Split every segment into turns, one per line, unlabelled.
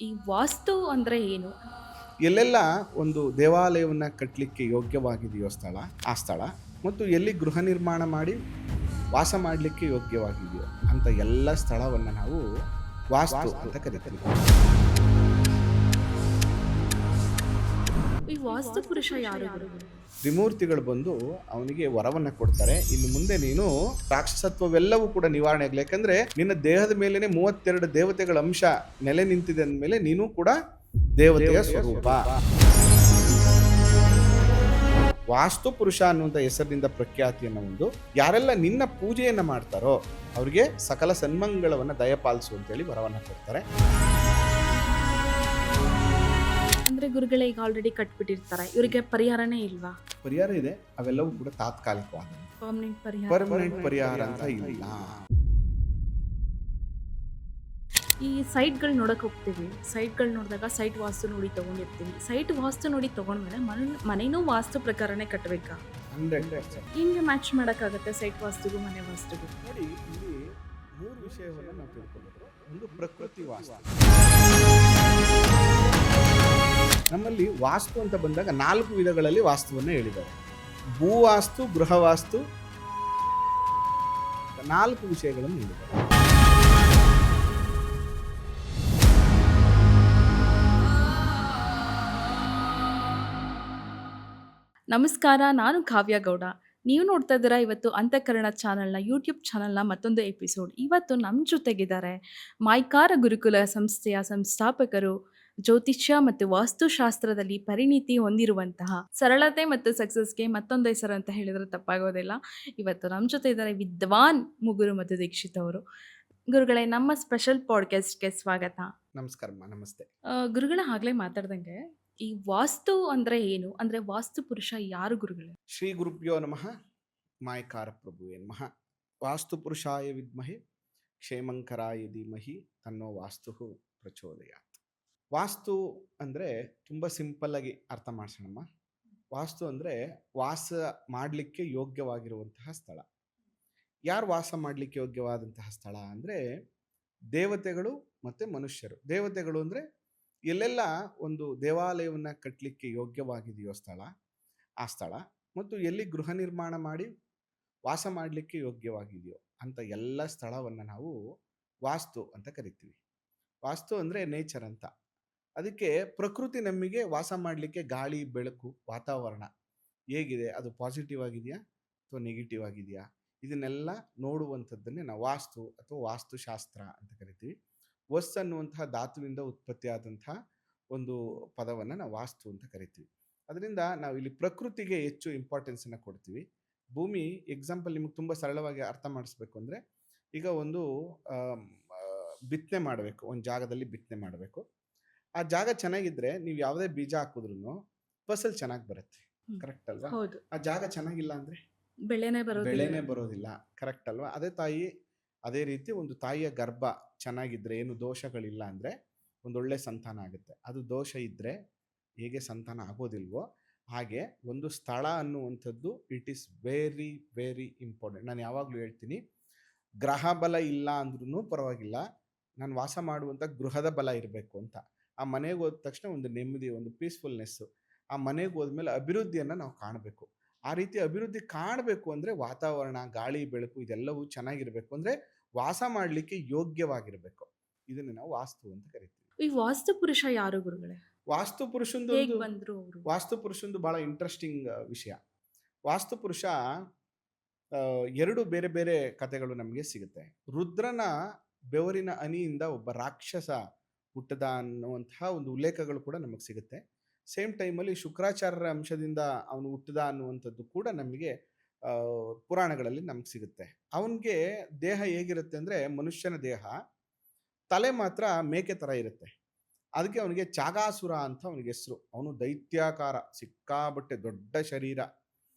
ಈ ವಾಸ್ತು ಅಂದ್ರೆ ಏನು?
ಎಲ್ಲೆಲ್ಲ ಒಂದು ದೇವಾಲಯವನ್ನು ಕಟ್ಟಲಿಕ್ಕೆ ಯೋಗ್ಯವಾಗಿದೆಯೋ ಸ್ಥಳ ಆ ಸ್ಥಳ ಮತ್ತು ಎಲ್ಲಿ ಗೃಹ ನಿರ್ಮಾಣ ಮಾಡಿ ವಾಸ ಮಾಡಲಿಕ್ಕೆ ಯೋಗ್ಯವಾಗಿದೆಯೋ ಅಂತ ಎಲ್ಲ ಸ್ಥಳವನ್ನು ನಾವು ವಾಸ್ತು ಅಂತ ಕರಿತೀವಿ.
ಈ ವಾಸ್ತು ಪುರುಷ ಯಾರು ಗುರುಗಳೇ?
ತ್ರಿಮೂರ್ತಿಗಳು ಬಂದು ಅವನಿಗೆ ವರವನ್ನು ಕೊಡ್ತಾರೆ, ಇನ್ನು ಮುಂದೆ ನೀನು ರಾಕ್ಷಸತ್ವವೆಲ್ಲವೂ ಕೂಡ ನಿವಾರಣೆ ಆಗಲಿ, ಯಾಕಂದ್ರೆ ನಿನ್ನ ದೇಹದ ಮೇಲೇನೆ 32 ದೇವತೆಗಳ ಅಂಶ ನೆಲೆ ನಿಂತಿದೆ ಅಂದಮೇಲೆ ನೀನು ಕೂಡ ದೇವತೆಯ ಸ್ವರೂಪ. ವಾಸ್ತು ಪುರುಷ ಅನ್ನುವಂಥ ಹೆಸರಿನಿಂದ ಪ್ರಖ್ಯಾತಿಯನ್ನು ಒಂದು ಯಾರೆಲ್ಲ ನಿನ್ನ ಪೂಜೆಯನ್ನ ಮಾಡ್ತಾರೋ ಅವರಿಗೆ ಸಕಲ ಸನ್ಮಂಗಳವನ್ನ ದಯಪಾಲಿಸು ಅಂತೇಳಿ ವರವನ್ನ ಕೊಡ್ತಾರೆ.
ಅಂದ್ರೆ ಗುರುಗಳೇ ಈಗ ಆಲ್ರೆಡಿ ಕಟ್ಬಿಟ್ಟಿರ್ತಾರೆ, ಇವರಿಗೆ ಪರಿಹಾರನೇ ಇಲ್ವಾ?
ಪರಿಹಾರ ಇದೆ, ಅವೆಲ್ಲವೂ ಕೂಡ ತಾತ್ಕಾಲಿಕವಾದ. ಪರ್ಮನೆಂಟ್ ಪರಿಹಾರ ಅಂತ ಇಲ್ಲ.
ಈ ಸೈಟ್ಗಳು ನೋಡಕ್ ಹೋಗ್ತೀವಿ, ಸೈಟ್ಗಳು ನೋಡಿದಾಗ ಸೈಟ್ ವಾಸ್ತು ನೋಡಿ ತಗೊಂಡಿರ್ತೀವಿ. ಸೈಟ್ ವಾಸ್ತು ನೋಡಿ ತಗೊಂಡ್ಮೇಲೆ ಮನೆನೂ ವಾಸ್ತು ಪ್ರಕಾರನೇ ಕಟ್ಟಬೇಕಾ?
100%.
ಹಿಂಗೆ ಮ್ಯಾಚ್ ಮಾಡೋಕ್ಕಾಗತ್ತೆ ಸೈಟ್ ವಾಸ್ತುಗೂ ಮನೆ ವಾಸ್ತುಗೂ?
ನೋಡಿ, ಇಲ್ಲಿ 3 ವಿಷಯವನ್ನು ನಾವು ತಿಳ್ಕೊಬೇಕು. ಒಂದು ಪ್ರಕೃತಿ ವಾಸ್ತು. ನಮ್ಮಲ್ಲಿ ವಾಸ್ತು ಅಂತ ಬಂದಾಗ 4 ವಿಧಗಳಲ್ಲಿ ವಾಸ್ತುವನ್ನು ಹೇಳಿದ್ದಾರೆ. ಭೂವಾಸ್ತು, ಗೃಹವಾಸ್ತು, 4 ವಿಷಯಗಳನ್ನು ಹೇಳಿದ್ದಾರೆ.
ನಮಸ್ಕಾರ, ನಾನು ಕಾವ್ಯ ಗೌಡ. ನೀವು ನೋಡ್ತಾ ಇದ್ದೀರಾ ಇವತ್ತು ಅಂತಃಕರಣ ಚಾನಲ್ನ ಯೂಟ್ಯೂಬ್ ಚಾನಲ್ನ ಮತ್ತೊಂದು ಎಪಿಸೋಡ್. ಇವತ್ತು ನಮ್ಮ ಜೊತೆಗಿದ್ದಾರೆ ಮಾಯ್ಕಾರ ಗುರುಕುಲ ಸಂಸ್ಥೆಯ ಸಂಸ್ಥಾಪಕರು, ಜ್ಯೋತಿಷ್ಯ ಮತ್ತು ವಾಸ್ತುಶಾಸ್ತ್ರದಲ್ಲಿ ಪರಿಣಿತಿ ಹೊಂದಿರುವಂತಹ, ಸರಳತೆ ಮತ್ತು ಸಕ್ಸಸ್ಗೆ ಮತ್ತೊಂದು ಹೆಸರು ಅಂತ ಹೇಳಿದ್ರೆ ತಪ್ಪಾಗೋದಿಲ್ಲ. ಇವತ್ತು ನಮ್ಮ ಜೊತೆ ಇದ್ದಾರೆ ವಿದ್ವಾನ್ ಮುಗುರು ಮತ್ತು ದೀಕ್ಷಿತ್ ಅವರು. ಗುರುಗಳೇ, ನಮ್ಮ ಸ್ಪೆಷಲ್ ಪಾಡ್ಕಾಸ್ಟ್ಗೆ ಸ್ವಾಗತ.
ನಮಸ್ಕಾರಮ್ಮ. ನಮಸ್ತೆ.
ಗುರುಗಳ ಆಗ್ಲೇ ಮಾತಾಡ್ದಂಗೆ, ಈ ವಾಸ್ತು ಅಂದ್ರೆ ಏನು? ಅಂದ್ರೆ ವಾಸ್ತು ಪುರುಷ ಯಾರು ಗುರುಗಳೇ?
ಶ್ರೀ ಗುರುಭ್ಯೋ ನಮಃ. ಮಾಯಕಾರ ಪ್ರಭುವೇ ನಮಃ. ವಾಸ್ತು ಪುರುಷಾಯ ವಿದ್ಮಹೆ ಕ್ಷೇಮಂಕರಾಯ ಧೀಮಹಿ ತನ್ನೋ ವಾಸ್ತು ಪ್ರಚೋದಯಾತ್. ವಾಸ್ತು ಅಂದರೆ ತುಂಬ ಸಿಂಪಲ್ ಆಗಿ ಅರ್ಥ ಮಾಡಿಸೋಣಮ್ಮ. ವಾಸ್ತು ಅಂದರೆ ವಾಸ ಮಾಡಲಿಕ್ಕೆ ಯೋಗ್ಯವಾಗಿರುವಂತಹ ಸ್ಥಳ. ಯಾರು ವಾಸ ಮಾಡಲಿಕ್ಕೆ ಯೋಗ್ಯವಾದಂತಹ ಸ್ಥಳ ಅಂದರೆ ದೇವತೆಗಳು ಮತ್ತು ಮನುಷ್ಯರು. ದೇವತೆಗಳು ಅಂದರೆ ಎಲ್ಲೆಲ್ಲ ಒಂದು ದೇವಾಲಯವನ್ನು ಕಟ್ಟಲಿಕ್ಕೆ ಯೋಗ್ಯವಾಗಿದೆಯೋ ಸ್ಥಳ ಆ ಸ್ಥಳ, ಮತ್ತು ಎಲ್ಲಿ ಗೃಹ ನಿರ್ಮಾಣ ಮಾಡಿ ವಾಸ ಮಾಡಲಿಕ್ಕೆ ಯೋಗ್ಯವಾಗಿದೆಯೋ ಅಂತ ಎಲ್ಲ ಸ್ಥಳವನ್ನು ನಾವು ವಾಸ್ತು ಅಂತ ಕರಿತೀವಿ. ವಾಸ್ತು ಅಂದರೆ ನೇಚರ್ ಅಂತ. ಅದಕ್ಕೆ ಪ್ರಕೃತಿ ನಮಗೆ ವಾಸ ಮಾಡಲಿಕ್ಕೆ ಗಾಳಿ, ಬೆಳಕು, ವಾತಾವರಣ ಹೇಗಿದೆ, ಅದು ಪಾಸಿಟಿವ್ ಆಗಿದೆಯಾ ಅಥವಾ ನೆಗೆಟಿವ್ ಆಗಿದೆಯಾ, ಇದನ್ನೆಲ್ಲ ನೋಡುವಂಥದ್ದನ್ನೇ ನಾವು ವಾಸ್ತು ಅಥವಾ ವಾಸ್ತುಶಾಸ್ತ್ರ ಅಂತ ಕರಿತೀವಿ. ವಸ್ ಅನ್ನುವಂತಹ ಧಾತುವಿಂದ ಉತ್ಪತ್ತಿಯಾದಂತಹ ಒಂದು ಪದವನ್ನು ನಾವು ವಾಸ್ತು ಅಂತ ಕರಿತೀವಿ. ಅದರಿಂದ ನಾವು ಇಲ್ಲಿ ಪ್ರಕೃತಿಗೆ ಹೆಚ್ಚು ಇಂಪಾರ್ಟೆನ್ಸನ್ನು ಕೊಡ್ತೀವಿ. ಭೂಮಿ ಎಕ್ಸಾಂಪಲ್ ನಿಮಗೆ ತುಂಬ ಸರಳವಾಗಿ ಅರ್ಥ ಮಾಡಿಸ್ಬೇಕು ಅಂದರೆ, ಈಗ ಒಂದು ಬಿತ್ತನೆ ಮಾಡಬೇಕು, ಒಂದು ಜಾಗದಲ್ಲಿ ಬಿತ್ತನೆ ಮಾಡಬೇಕು. ಆ ಜಾಗ ಚೆನ್ನಾಗಿದ್ದರೆ ನೀವು ಯಾವುದೇ ಬೀಜ ಹಾಕಿದ್ರೂ ಫಸಲ್ ಚೆನ್ನಾಗಿ ಬರುತ್ತೆ, ಕರೆಕ್ಟ್ ಅಲ್ವಾ?
ಹೌದು.
ಆ ಜಾಗ ಚೆನ್ನಾಗಿಲ್ಲ ಅಂದರೆ
ಬೆಳೆನೇ
ಬರೋದಿಲ್ಲ, ಕರೆಕ್ಟ್ ಅಲ್ವಾ? ಅದೇ ರೀತಿ ಒಂದು ತಾಯಿಯ ಗರ್ಭ ಚೆನ್ನಾಗಿದ್ರೆ, ಏನು ದೋಷಗಳಿಲ್ಲ ಅಂದರೆ ಒಂದೊಳ್ಳೆ ಸಂತಾನ ಆಗುತ್ತೆ. ಅದು ದೋಷ ಇದ್ದರೆ ಹೇಗೆ ಸಂತಾನ ಆಗೋದಿಲ್ವೋ ಹಾಗೆ ಒಂದು ಸ್ಥಳ ಅನ್ನುವಂಥದ್ದು it is very very important. ನಾನು ಯಾವಾಗಲೂ ಹೇಳ್ತೀನಿ, ಗ್ರಹ ಬಲ ಇಲ್ಲ ಅಂದ್ರೂ ಪರವಾಗಿಲ್ಲ, ನಾನು ವಾಸ ಮಾಡುವಂಥ ಗೃಹದ ಬಲ ಇರಬೇಕು ಅಂತ. ಆ ಮನೆಗೆ ಹೋದ ತಕ್ಷಣ ಒಂದು ನೆಮ್ಮದಿ, ಒಂದು ಪೀಸ್ಫುಲ್ನೆಸ್ಸು. ಆ ಮನೆಗೆ ಹೋದ್ಮೇಲೆ ಅಭಿವೃದ್ಧಿಯನ್ನು ನಾವು ಕಾಣಬೇಕು. ಆ ರೀತಿ ಅಭಿವೃದ್ಧಿ ಕಾಣಬೇಕು ಅಂದರೆ ವಾತಾವರಣ, ಗಾಳಿ, ಬೆಳಕು ಇದೆಲ್ಲವೂ ಚೆನ್ನಾಗಿರಬೇಕು, ಅಂದರೆ ವಾಸ ಮಾಡಲಿಕ್ಕೆ ಯೋಗ್ಯವಾಗಿರಬೇಕು. ಇದನ್ನು ನಾವು ವಾಸ್ತು ಅಂತ ಕರಿತೀವಿ.
ಈ ವಾಸ್ತು ಪುರುಷ ಯಾರು ಗುರುಗಳೇ?
ವಾಸ್ತು ಪುರುಷಂದು
ಹೇಗ್ ಬಂದ್ರು ಅವರು?
ವಾಸ್ತು ಪುರುಷಂದು ಬಹಳ ಇಂಟ್ರೆಸ್ಟಿಂಗ್ ವಿಷಯ. ವಾಸ್ತು ಪುರುಷ 2 ಬೇರೆ ಬೇರೆ ಕಥೆಗಳು ನಮಗೆ ಸಿಗುತ್ತೆ. ರುದ್ರನ ಬೆವರಿನ ಹನಿಯಿಂದ ಒಬ್ಬ ರಾಕ್ಷಸ ಹುಟ್ಟದ ಅನ್ನುವಂತಹ ಒಂದು ಉಲ್ಲೇಖಗಳು ಕೂಡ ನಮಗೆ ಸಿಗುತ್ತೆ. ಸೇಮ್ ಟೈಮಲ್ಲಿ ಶುಕ್ರಾಚಾರ್ಯರ ಅಂಶದಿಂದ ಅವನು ಹುಟ್ಟದ ಅನ್ನುವಂಥದ್ದು ಕೂಡ ನಮಗೆ ಪುರಾಣಗಳಲ್ಲಿ ನಮಗೆ ಸಿಗುತ್ತೆ. ಅವನಿಗೆ ದೇಹ ಹೇಗಿರುತ್ತೆ ಅಂದರೆ ಮನುಷ್ಯನ ದೇಹ, ತಲೆ ಮಾತ್ರ ಮೇಕೆ ಥರ ಇರುತ್ತೆ. ಅದಕ್ಕೆ ಅವನಿಗೆ ಚಾಗಾಸುರ ಅಂತ ಅವನಿಗೆ ಹೆಸರು. ಅವನು ದೈತ್ಯಾಕಾರ, ಸಿಕ್ಕಾಬಟ್ಟೆ ದೊಡ್ಡ ಶರೀರ.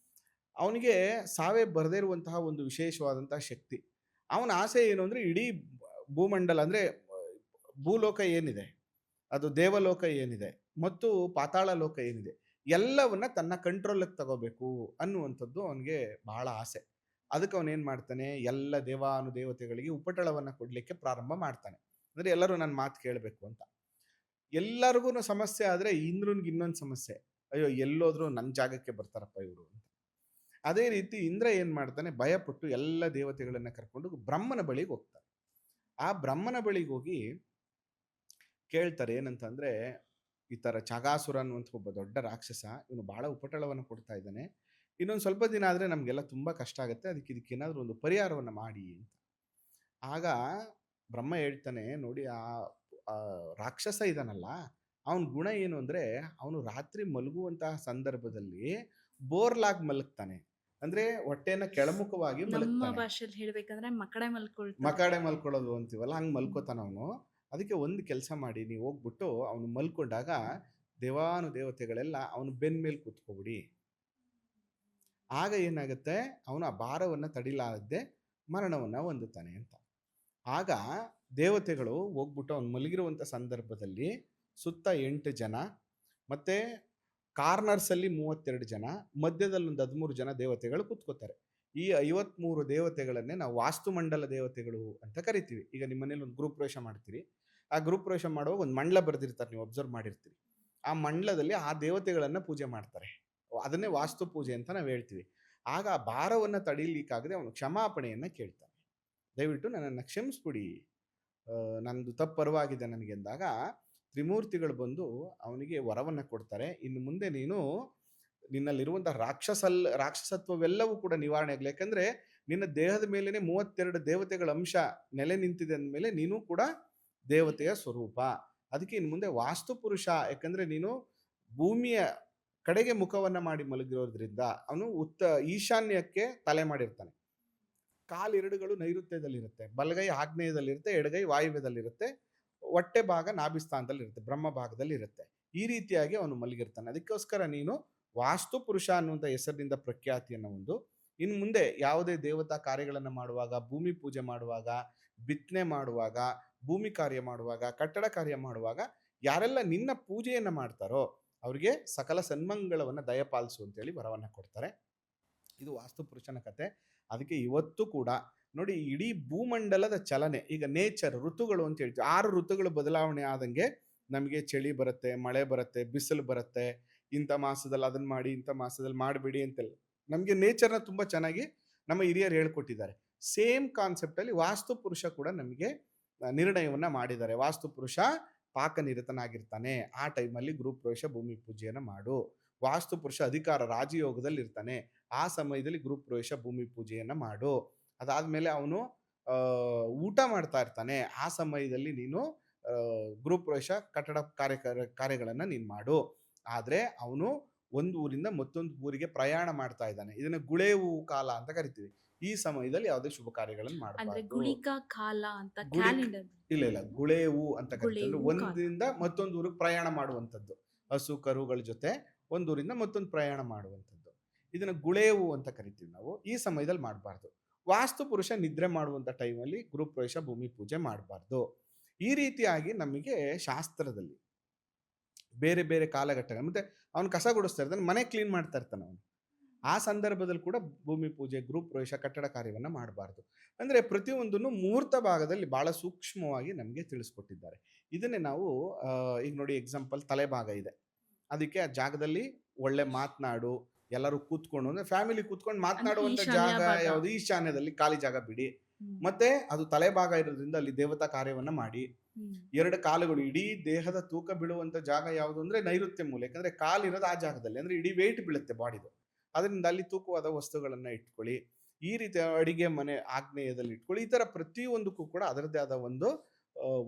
ಅವನಿಗೆ ಸಾವೇ ಬರದೇ ಇರುವಂತಹ ಒಂದು ವಿಶೇಷವಾದಂತಹ ಶಕ್ತಿ. ಅವನ ಆಸೆ ಏನು ಅಂದರೆ ಇಡೀ ಭೂಮಂಡಲ ಅಂದರೆ ಭೂಲೋಕ ಏನಿದೆ, ಅದು ದೇವಲೋಕ ಏನಿದೆ ಮತ್ತು ಪಾತಾಳ ಲೋಕ ಏನಿದೆ, ಎಲ್ಲವನ್ನ ತನ್ನ ಕಂಟ್ರೋಲಿಗೆ ತಗೋಬೇಕು ಅನ್ನುವಂಥದ್ದು ಅವನಿಗೆ ಬಹಳ ಆಸೆ. ಅದಕ್ಕೆ ಅವನೇನು ಮಾಡ್ತಾನೆ, ಎಲ್ಲ ದೇವಾನುದೇವತೆಗಳಿಗೆ ಉಪಟಳವನ್ನು ಕೊಡಲಿಕ್ಕೆ ಪ್ರಾರಂಭ ಮಾಡ್ತಾನೆ. ಅಂದರೆ ಎಲ್ಲರೂ ನನ್ನ ಮಾತು ಕೇಳಬೇಕು ಅಂತ. ಎಲ್ಲರಿಗೂ ಸಮಸ್ಯೆ ಆದರೆ ಇಂದ್ರನಿಗೆ ಇನ್ನೊಂದು ಸಮಸ್ಯೆ. ಅಯ್ಯೋ ಎಲ್ಲೋದ್ರು ನನ್ನ ಜಾಗಕ್ಕೆ ಬರ್ತಾರಪ್ಪ ಇವರು ಅಂತ. ಅದೇ ರೀತಿ ಇಂದ್ರ ಏನು ಮಾಡ್ತಾನೆ, ಭಯಪಟ್ಟು ಎಲ್ಲ ದೇವತೆಗಳನ್ನ ಕರ್ಕೊಂಡು ಬ್ರಹ್ಮನ ಬಳಿಗೆ ಹೋಗ್ತಾರೆ. ಆ ಬ್ರಹ್ಮನ ಬಳಿಗೆ ಹೋಗಿ ಕೇಳ್ತಾರೆ ಏನಂತಂದ್ರೆ, ಈ ತರ ಚಗಾಸುರ ಅನ್ನುವಂಥ ಒಬ್ಬ ದೊಡ್ಡ ರಾಕ್ಷಸ, ಇವನು ಬಹಳ ಉಪಟಳವನ್ನು ಕೊಡ್ತಾ ಇದ್ದಾನೆ. ಇನ್ನೊಂದು ಸ್ವಲ್ಪ ದಿನ ಆದ್ರೆ ನಮಗೆಲ್ಲ ತುಂಬಾ ಕಷ್ಟ ಆಗುತ್ತೆ, ಇದಕ್ಕೇನಾದ್ರೂ ಒಂದು ಪರಿಹಾರವನ್ನ ಮಾಡಿ ಅಂತ. ಆಗ ಬ್ರಹ್ಮ ಹೇಳ್ತಾನೆ, ನೋಡಿ ಆ ರಾಕ್ಷಸ ಇದಾನಲ್ಲ, ಅವನ ಗುಣ ಏನು ಅಂದ್ರೆ, ಅವನು ರಾತ್ರಿ ಮಲಗುವಂತಹ ಸಂದರ್ಭದಲ್ಲಿ ಬೋರ್ಲಾಗ್ ಮಲಗ್ತಾನೆ. ಅಂದ್ರೆ ಹೊಟ್ಟೆನ ಕೆಳಮುಖವಾಗಿ
ನಮ್ಮ
ಮಲಗ್ತಾನೆ.
ಭಾಷೆಯಲ್ಲಿ ಹೇಳ್ಬೇಕಂದ್ರೆ ಮಕಡೆ ಮಲ್ಕೊಳ್ತಾನೆ.
ಮಕಾಡೆ ಮಲ್ಕೊಳ್ಳೋದು ಅಂತೀವಲ್ಲ, ಹಂಗ್ ಮಲ್ಕೋತಾನ ಅವನು. ಅದಕ್ಕೆ ಒಂದು ಕೆಲಸ ಮಾಡಿ, ನೀವು ಹೋಗ್ಬಿಟ್ಟು ಅವನು ಮಲ್ಕೊಂಡಾಗ ದೇವಾನು ದೇವತೆಗಳೆಲ್ಲ ಅವನು ಬೆನ್ ಮೇಲೆ ಕೂತ್ಕೊಬಿಡಿ. ಆಗ ಏನಾಗುತ್ತೆ, ಅವನು ಆ ಭಾರವನ್ನ ತಡಿಲಾರದೆ ಮರಣವನ್ನ ಹೊಂದುತ್ತಾನೆ ಅಂತ. ಆಗ ದೇವತೆಗಳು ಹೋಗ್ಬಿಟ್ಟು ಅವ್ನು ಮಲಗಿರುವಂಥ ಸಂದರ್ಭದಲ್ಲಿ ಸುತ್ತ 8 ಜನ, ಮತ್ತೆ ಕಾರ್ನರ್ಸ್ ಅಲ್ಲಿ 32 ಜನ, ಮಧ್ಯದಲ್ಲಿ ಒಂದು 13 ಜನ ದೇವತೆಗಳು ಕೂತ್ಕೋತಾರೆ. ಈ 53 ದೇವತೆಗಳನ್ನೇ ನಾವು ವಾಸ್ತುಮಂಡಲ ದೇವತೆಗಳು ಅಂತ ಕರಿತೀವಿ. ಈಗ ನಿಮ್ಮ ಮನೇಲಿ ಒಂದು ಗೃಹ ಪ್ರವೇಶ ಮಾಡ್ತೀರಿ, ಆ ಗೃಹ ಪ್ರವೇಶ ಮಾಡುವಾಗ ಒಂದು ಮಂಡಲ ಬರೆದಿರ್ತಾರೆ, ನೀವು ಅಬ್ಸರ್ವ್ ಮಾಡಿರ್ತೀರಿ. ಆ ಮಂಡಲದಲ್ಲಿ ಆ ದೇವತೆಗಳನ್ನ ಪೂಜೆ ಮಾಡ್ತಾರೆ. ಅದನ್ನೇ ವಾಸ್ತು ಪೂಜೆ ಅಂತ ನಾವು ಹೇಳ್ತೀವಿ. ಆಗ ಆ ಭಾರವನ್ನ ತಡೀಲಿಕ್ಕಾಗದೆ ಅವನು ಕ್ಷಮಾಪಣೆಯನ್ನ ಕೇಳ್ತಾನೆ, ದಯವಿಟ್ಟು ನನ್ನನ್ನು ಕ್ಷಮಿಸ್ಬಿಡಿ, ನಂದು ತಪ್ಪು ಪರವಾಗಿದೆ ನನಗೆ ಅಂದಾಗ ತ್ರಿಮೂರ್ತಿಗಳು ಬಂದು ಅವನಿಗೆ ವರವನ್ನ ಕೊಡ್ತಾರೆ. ಇನ್ನು ಮುಂದೆ ನೀನು ನಿನ್ನಲ್ಲಿರುವಂತಹ ರಾಕ್ಷಸತ್ವವೆಲ್ಲವೂ ಕೂಡ ನಿವಾರಣೆ ಆಗಲಿ. ಯಾಕಂದ್ರೆ ನಿನ್ನ ದೇಹದ ಮೇಲೇನೆ 32 ದೇವತೆಗಳ ಅಂಶ ನೆಲೆ ನಿಂತಿದೆ ಅಂದಮೇಲೆ ನೀನು ಕೂಡ ದೇವತೆಯ ಸ್ವರೂಪ. ಅದಕ್ಕೆ ಇನ್ನು ಮುಂದೆ ವಾಸ್ತು ಪುರುಷ, ಯಾಕಂದ್ರೆ ನೀನು ಭೂಮಿಯ ಕಡೆಗೆ ಮುಖವನ್ನ ಮಾಡಿ ಮಲಗಿರೋದ್ರಿಂದ ಅವನು ಈಶಾನ್ಯಕ್ಕೆ ತಲೆ ಮಾಡಿರ್ತಾನೆ. ಕಾಲೆರಡುಗಳು ನೈಋತ್ಯದಲ್ಲಿರುತ್ತೆ, ಬಲಗೈ ಆಗ್ನೇಯದಲ್ಲಿರುತ್ತೆ, ಎಡಗೈ ವಾಯುವ್ಯದಲ್ಲಿರುತ್ತೆ, ಹೊಟ್ಟೆ ಭಾಗ ನಾಭಿಸ್ಥಾನದಲ್ಲಿರುತ್ತೆ, ಬ್ರಹ್ಮ ಭಾಗದಲ್ಲಿರುತ್ತೆ. ಈ ರೀತಿಯಾಗಿ ಅವನು ಮಲಗಿರ್ತಾನೆ. ಅದಕ್ಕೋಸ್ಕರ ನೀನು ವಾಸ್ತು ಪುರುಷ ಅನ್ನುವಂಥ ಹೆಸರಿನಿಂದ ಪ್ರಖ್ಯಾತಿಯನ್ನು ಹೊಂದು ಇನ್ನು ಮುಂದೆ ಯಾವುದೇ ದೇವತಾ ಕಾರ್ಯಗಳನ್ನು ಮಾಡುವಾಗ, ಭೂಮಿ ಪೂಜೆ ಮಾಡುವಾಗ, ಬಿತ್ತನೆ ಮಾಡುವಾಗ, ಭೂಮಿ ಕಾರ್ಯ ಮಾಡುವಾಗ, ಕಟ್ಟಡ ಕಾರ್ಯ ಮಾಡುವಾಗ ಯಾರೆಲ್ಲ ನಿನ್ನ ಪೂಜೆಯನ್ನು ಮಾಡ್ತಾರೋ ಅವರಿಗೆ ಸಕಲ ಸನ್ಮಂಗಳವನ್ನು ದಯಪಾಲಿಸು ಅಂತೇಳಿ ವರವನ್ನು ಕೊಡ್ತಾರೆ. ಇದು ವಾಸ್ತು ಪುರುಷನ ಕತೆ. ಅದಕ್ಕೆ ಇವತ್ತು ಕೂಡ ನೋಡಿ, ಇಡೀ ಭೂಮಂಡಲದ ಚಲನೆ, ಈಗ ನೇಚರ್, ಋತುಗಳು ಅಂತ ಹೇಳ್ತೀವಿ. 6 ಋತುಗಳು ಬದಲಾವಣೆ ಆದಂಗೆ ನಮಗೆ ಚಳಿ ಬರುತ್ತೆ, ಮಳೆ ಬರುತ್ತೆ, ಬಿಸಿಲು ಬರುತ್ತೆ. ಇಂಥ ಮಾಸದಲ್ಲಿ ಅದನ್ನ ಮಾಡಿ, ಇಂಥ ಮಾಸದಲ್ಲಿ ಮಾಡಬೇಡಿ ಅಂತೆಲ್ಲ ನಮಗೆ ನೇಚರ್ನ ತುಂಬಾ ಚೆನ್ನಾಗಿ ನಮ್ಮ ಹಿರಿಯರು ಹೇಳ್ಕೊಟ್ಟಿದ್ದಾರೆ. ಸೇಮ್ ಕಾನ್ಸೆಪ್ಟ್ ಅಲ್ಲಿ ವಾಸ್ತು ಪುರುಷ ಕೂಡ ನಮಗೆ ನಿರ್ಣಯವನ್ನ ಮಾಡಿದ್ದಾರೆ. ವಾಸ್ತು ಪುರುಷ ಪಾಕನಿರತನಾಗಿರ್ತಾನೆ, ಆ ಟೈಮಲ್ಲಿ ಗೃಹ ಪ್ರವೇಶ ಭೂಮಿ ಪೂಜೆಯನ್ನು ಮಾಡು. ವಾಸ್ತು ಪುರುಷ ಅಧಿಕಾರ ರಾಜಯೋಗದಲ್ಲಿ ಇರ್ತಾನೆ, ಆ ಸಮಯದಲ್ಲಿ ಗೃಹ ಪ್ರವೇಶ ಭೂಮಿ ಪೂಜೆಯನ್ನ ಮಾಡು. ಅದಾದ್ಮೇಲೆ ಅವನು ಊಟ ಮಾಡ್ತಾ ಇರ್ತಾನೆ, ಆ ಸಮಯದಲ್ಲಿ ನೀನು ಗೃಹ ಪ್ರವೇಶ ಕಟ್ಟಡ ಕಾರ್ಯಗಳನ್ನ ನೀನು ಮಾಡು. ಆದ್ರೆ ಅವನು ಒಂದು ಊರಿಂದ ಮತ್ತೊಂದು ಊರಿಗೆ ಪ್ರಯಾಣ ಮಾಡ್ತಾ ಇದ್ದಾನೆ, ಇದನ್ನ ಗುಳೇವು ಕಾಲ ಅಂತ ಕರಿತೀವಿ. ಈ ಸಮಯದಲ್ಲಿ ಯಾವುದೇ ಶುಭ ಕಾರ್ಯಗಳನ್ನು
ಅಂದ್ರೆ
ಮಾಡಬಾರ್ದು.
ಗುಳಿಕ ಕಾಲ ಅಂತ
ಗುಳಿಕ್
ಕ್ಯಾಲೆಂಡರ್.
ಇಲ್ಲ ಗುಳೇವು ಅಂತ ಕರಿತೀವಿ. ಅಂದ್ರೆ
ಗುಳೇವು ಕಾಲ.
ಒಂದರಿಂದ ಮತ್ತೊಂದು ಊರಿಗೆ ಪ್ರಯಾಣ ಮಾಡುವಂಥದ್ದು, ಹಸು ಕರುಗಳ ಜೊತೆ ಒಂದೂರಿಂದ ಮತ್ತೊಂದು ಪ್ರಯಾಣ ಮಾಡುವಂಥದ್ದು, ಇದನ್ನ ಗುಳೇವು ಅಂತ ಕರಿತೀವಿ ನಾವು. ಈ ಸಮಯದಲ್ಲಿ ಮಾಡಬಾರ್ದು. ವಾಸ್ತು ಪುರುಷ ನಿದ್ರೆ ಮಾಡುವಂಥ ಟೈಮಲ್ಲಿ ಗೃಹ ಪ್ರವೇಶ ಭೂಮಿ ಪೂಜೆ ಮಾಡಬಾರ್ದು. ಈ ರೀತಿಯಾಗಿ ನಮಗೆ ಶಾಸ್ತ್ರದಲ್ಲಿ ಬೇರೆ ಬೇರೆ ಕಾಲಘಟ್ಟಗಳು, ಮತ್ತೆ ಅವನು ಕಸ ಗುಡಿಸ್ತಾ ಇರ್ತಾನೆ, ಮನೆ ಕ್ಲೀನ್ ಮಾಡ್ತಾ ಇರ್ತಾನೆ ಅವನು, ಆ ಸಂದರ್ಭದಲ್ಲಿ ಕೂಡ ಭೂಮಿ ಪೂಜೆ, ಗೃಹ ಪ್ರವೇಶ, ಕಟ್ಟಡ ಕಾರ್ಯವನ್ನ ಮಾಡಬಾರ್ದು. ಅಂದ್ರೆ ಪ್ರತಿಯೊಂದನ್ನು ಮುಹೂರ್ತ ಭಾಗದಲ್ಲಿ ಬಹಳ ಸೂಕ್ಷ್ಮವಾಗಿ ನಮಗೆ ತಿಳಿಸ್ಕೊಟ್ಟಿದ್ದಾರೆ. ಇದನ್ನೇ ನಾವು ಈಗ ನೋಡಿ, ಎಕ್ಸಾಂಪಲ್ ತಲೆಭಾಗ ಇದೆ, ಅದಕ್ಕೆ ಆ ಜಾಗದಲ್ಲಿ ಒಳ್ಳೆ ಮಾತನಾಡು, ಎಲ್ಲರೂ ಕೂತ್ಕೊಂಡು, ಅಂದ್ರೆ ಫ್ಯಾಮಿಲಿ ಕೂತ್ಕೊಂಡು
ಅಂದ್ರೆ
ಮಾತನಾಡುವಂತ
ಈಶಾನ್ಯ
ಜಾಗ
ಭಾಗ.
ಯಾವುದು, ಈಶಾನ್ಯದಲ್ಲಿ ಖಾಲಿ ಜಾಗ ಬಿಡಿ. ಮತ್ತೆ ಅದು ತಲೆಭಾಗ ಇರೋದ್ರಿಂದ ಅಲ್ಲಿ ದೇವತಾ ಕಾರ್ಯವನ್ನ ಮಾಡಿ. 2 ಕಾಲುಗಳು, ಇಡೀ ದೇಹದ ತೂಕ ಬೀಳುವಂತ ಜಾಗ ಯಾವುದು ಅಂದ್ರೆ ನೈಋತ್ಯ ಮೂಲೆ, ಯಾಕಂದ್ರೆ ಕಾಲಿರೋದು ಆ ಜಾಗದಲ್ಲಿ, ಅಂದ್ರೆ ಇಡೀ ವೆಯ್ಟ್ ಬೀಳುತ್ತೆ ಬಾಡಿದು, ಅದರಿಂದ ಅಲ್ಲಿ ತೂಕವಾದ ವಸ್ತುಗಳನ್ನ ಇಟ್ಕೊಳ್ಳಿ. ಈ ರೀತಿ ಅಡಿಗೆ ಮನೆ ಆಗ್ನೇಯದಲ್ಲಿ ಇಟ್ಕೊಳ್ಳಿ. ಈ ತರ ಪ್ರತಿಯೊಂದಕ್ಕೂ ಕೂಡ ಅದರದ್ದೇ ಆದ ಒಂದು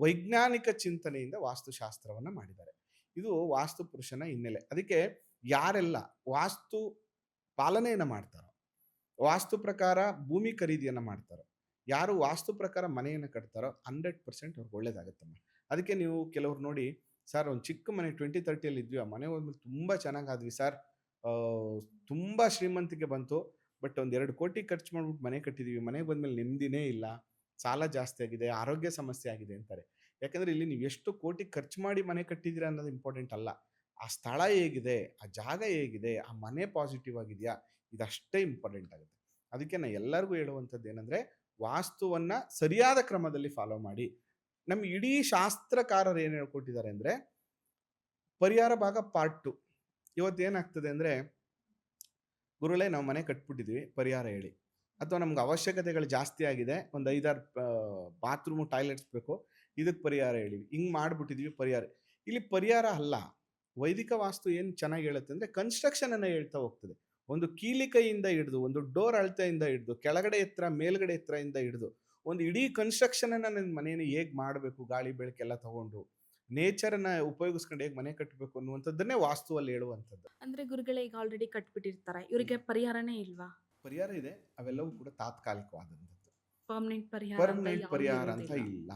ವೈಜ್ಞಾನಿಕ ಚಿಂತನೆಯಿಂದ ವಾಸ್ತುಶಾಸ್ತ್ರವನ್ನ ಮಾಡಿದ್ದಾರೆ. ಇದು ವಾಸ್ತು ಪುರುಷನ ಹಿನ್ನೆಲೆ. ಅದಕ್ಕೆ ಯಾರೆಲ್ಲ ವಾಸ್ತು ಪಾಲನೆಯನ್ನ ಮಾಡ್ತಾರೋ, ವಾಸ್ತು ಪ್ರಕಾರ ಭೂಮಿ ಖರೀದಿಯನ್ನ ಮಾಡ್ತಾರೋ, ಯಾರು ವಾಸ್ತು ಪ್ರಕಾರ ಮನೆಯನ್ನು ಕಟ್ತಾರೋ 100% ಅವ್ರಿಗೆ ಒಳ್ಳೇದಾಗತ್ತಮ್ಮ. ಅದಕ್ಕೆ ನೀವು ಕೆಲವ್ರು ನೋಡಿ, ಸರ್ ಒಂದು ಚಿಕ್ಕ ಮನೆ 20-30 ಇದ್ವಿ, ಆ ಮನೆ ಹೋದ್ಮೇಲೆ ತುಂಬಾ ಚೆನ್ನಾಗಾದ್ವಿ ಸರ್, ತುಂಬಾ ಶ್ರೀಮಂತಿಕೆ ಬಂತು, ಬಟ್ ಒಂದ್ 2 ಕೋಟಿ ಖರ್ಚು ಮಾಡ್ಬಿಟ್ಟು ಮನೆ ಕಟ್ಟಿದೀವಿ, ಮನೆಗೆ ಬಂದ್ಮೇಲೆ ನೆಮ್ಮದಿನೇ ಇಲ್ಲ, ಸಾಲ ಜಾಸ್ತಿ ಆಗಿದೆ, ಆರೋಗ್ಯ ಸಮಸ್ಯೆ ಆಗಿದೆ ಅಂತಾರೆ. ಯಾಕಂದ್ರೆ ಇಲ್ಲಿ ನೀವು ಎಷ್ಟು ಕೋಟಿ ಖರ್ಚು ಮಾಡಿ ಮನೆ ಕಟ್ಟಿದ್ದೀರಾ ಅನ್ನೋದು ಇಂಪಾರ್ಟೆಂಟ್ ಅಲ್ಲ, ಆ ಸ್ಥಳ ಹೇಗಿದೆ, ಆ ಜಾಗ ಹೇಗಿದೆ, ಆ ಮನೆ ಪಾಸಿಟಿವ್ ಆಗಿದೆಯಾ, ಇದಷ್ಟೇ ಇಂಪಾರ್ಟೆಂಟ್ ಆಗುತ್ತೆ. ಅದಕ್ಕೆ ನಾನು ಎಲ್ಲರಿಗೂ ಹೇಳುವಂಥದ್ದು ಏನಂದ್ರೆ, ವಾಸ್ತುವನ್ನ ಸರಿಯಾದ ಕ್ರಮದಲ್ಲಿ ಫಾಲೋ ಮಾಡಿ. ನಮ್ಮ ಇಡೀ ಶಾಸ್ತ್ರಕಾರರು ಏನು ಹೇಳ್ಕೊಟ್ಟಿದ್ದಾರೆ ಅಂದ್ರೆ, ಪರಿಹಾರ ಭಾಗ ಪಾರ್ಟ್ 2. ಇವತ್ತೇನಾಗ್ತದೆ ಅಂದರೆ, ಗುರುಗಳೇ ನಾವು ಮನೆ ಕಟ್ಬಿಟ್ಟಿದ್ವಿ, ಪರಿಹಾರ ಹೇಳಿ. ಅಥವಾ ನಮ್ಗೆ ಅವಶ್ಯಕತೆಗಳು ಜಾಸ್ತಿ ಆಗಿದೆ, ಒಂದು 5-6 ಬಾತ್ರೂಮು ಟಾಯ್ಲೆಟ್ಸ್ ಬೇಕು, ಇದಕ್ಕೆ ಪರಿಹಾರ ಹೇಳಿ. ಹಿಂಗೆ ಮಾಡಿಬಿಟ್ಟಿದ್ವಿ ಪರಿಹಾರ. ಇಲ್ಲಿ ಪರಿಹಾರ ಅಲ್ಲ, ವೈದಿಕ ವಾಸ್ತು ಏನು ಚೆನ್ನಾಗಿ ಹೇಳುತ್ತೆ ಅಂದರೆ ಕನ್ಸ್ಟ್ರಕ್ಷನನ್ನು ಹೇಳ್ತಾ ಹೋಗ್ತದೆ. ಒಂದು ಕೀಲಿಕೈಯಿಂದ ಹಿಡಿದು, ಒಂದು ಡೋರ್ ಅಳತೆಯಿಂದ ಹಿಡಿದು, ಕೆಳಗಡೆ ಎತ್ತರ ಮೇಲ್ಗಡೆ ಎತ್ತರದಿಂದ ಹಿಡಿದು ಒಂದು ಇಡೀ ಕನ್ಸ್ಟ್ರಕ್ಷನನ್ನು ನನ್ನ ಮನೆಯನ್ನು ಹೇಗೆ ಮಾಡಬೇಕು, ಗಾಳಿ ಬೆಳಕೆಲ್ಲ ತಗೊಂಡು ನೇಚರನ್ನು ಉಪಯೋಗಿಸ್ಕೊಂಡು ಹೇಗೆ ಮನೆ ಕಟ್ಟಬೇಕು ಅನ್ನುವಂಥದ್ದನ್ನೇ ವಾಸ್ತುವಲ್ಲಿ ಹೇಳುವಂಥದ್ದು.
ಅಂದ್ರೆ ಗುರುಗಳೇ ಈಗ ಆಲ್ರೆಡಿ ಕಟ್ಬಿಟ್ಟಿರ್ತಾರೆ, ಇವರಿಗೆ ಪರಿಹಾರನೇ ಇಲ್ವಾ?
ಪರಿಹಾರ ಇದೆ, ಅವೆಲ್ಲವೂ ಕೂಡ ತಾತ್ಕಾಲಿಕವಾದಂಥದ್ದು.
ಪರ್ಮನೆಂಟ್ ಪರಿಹಾರ ಅಂತ
ಪರ್ಮನೆಂಟ್
ಯಾವ್ದು
ಪರಿಹಾರ ಅಂತ
ಇರೋದಿಲ್ಲ.
ಇಲ್ಲ.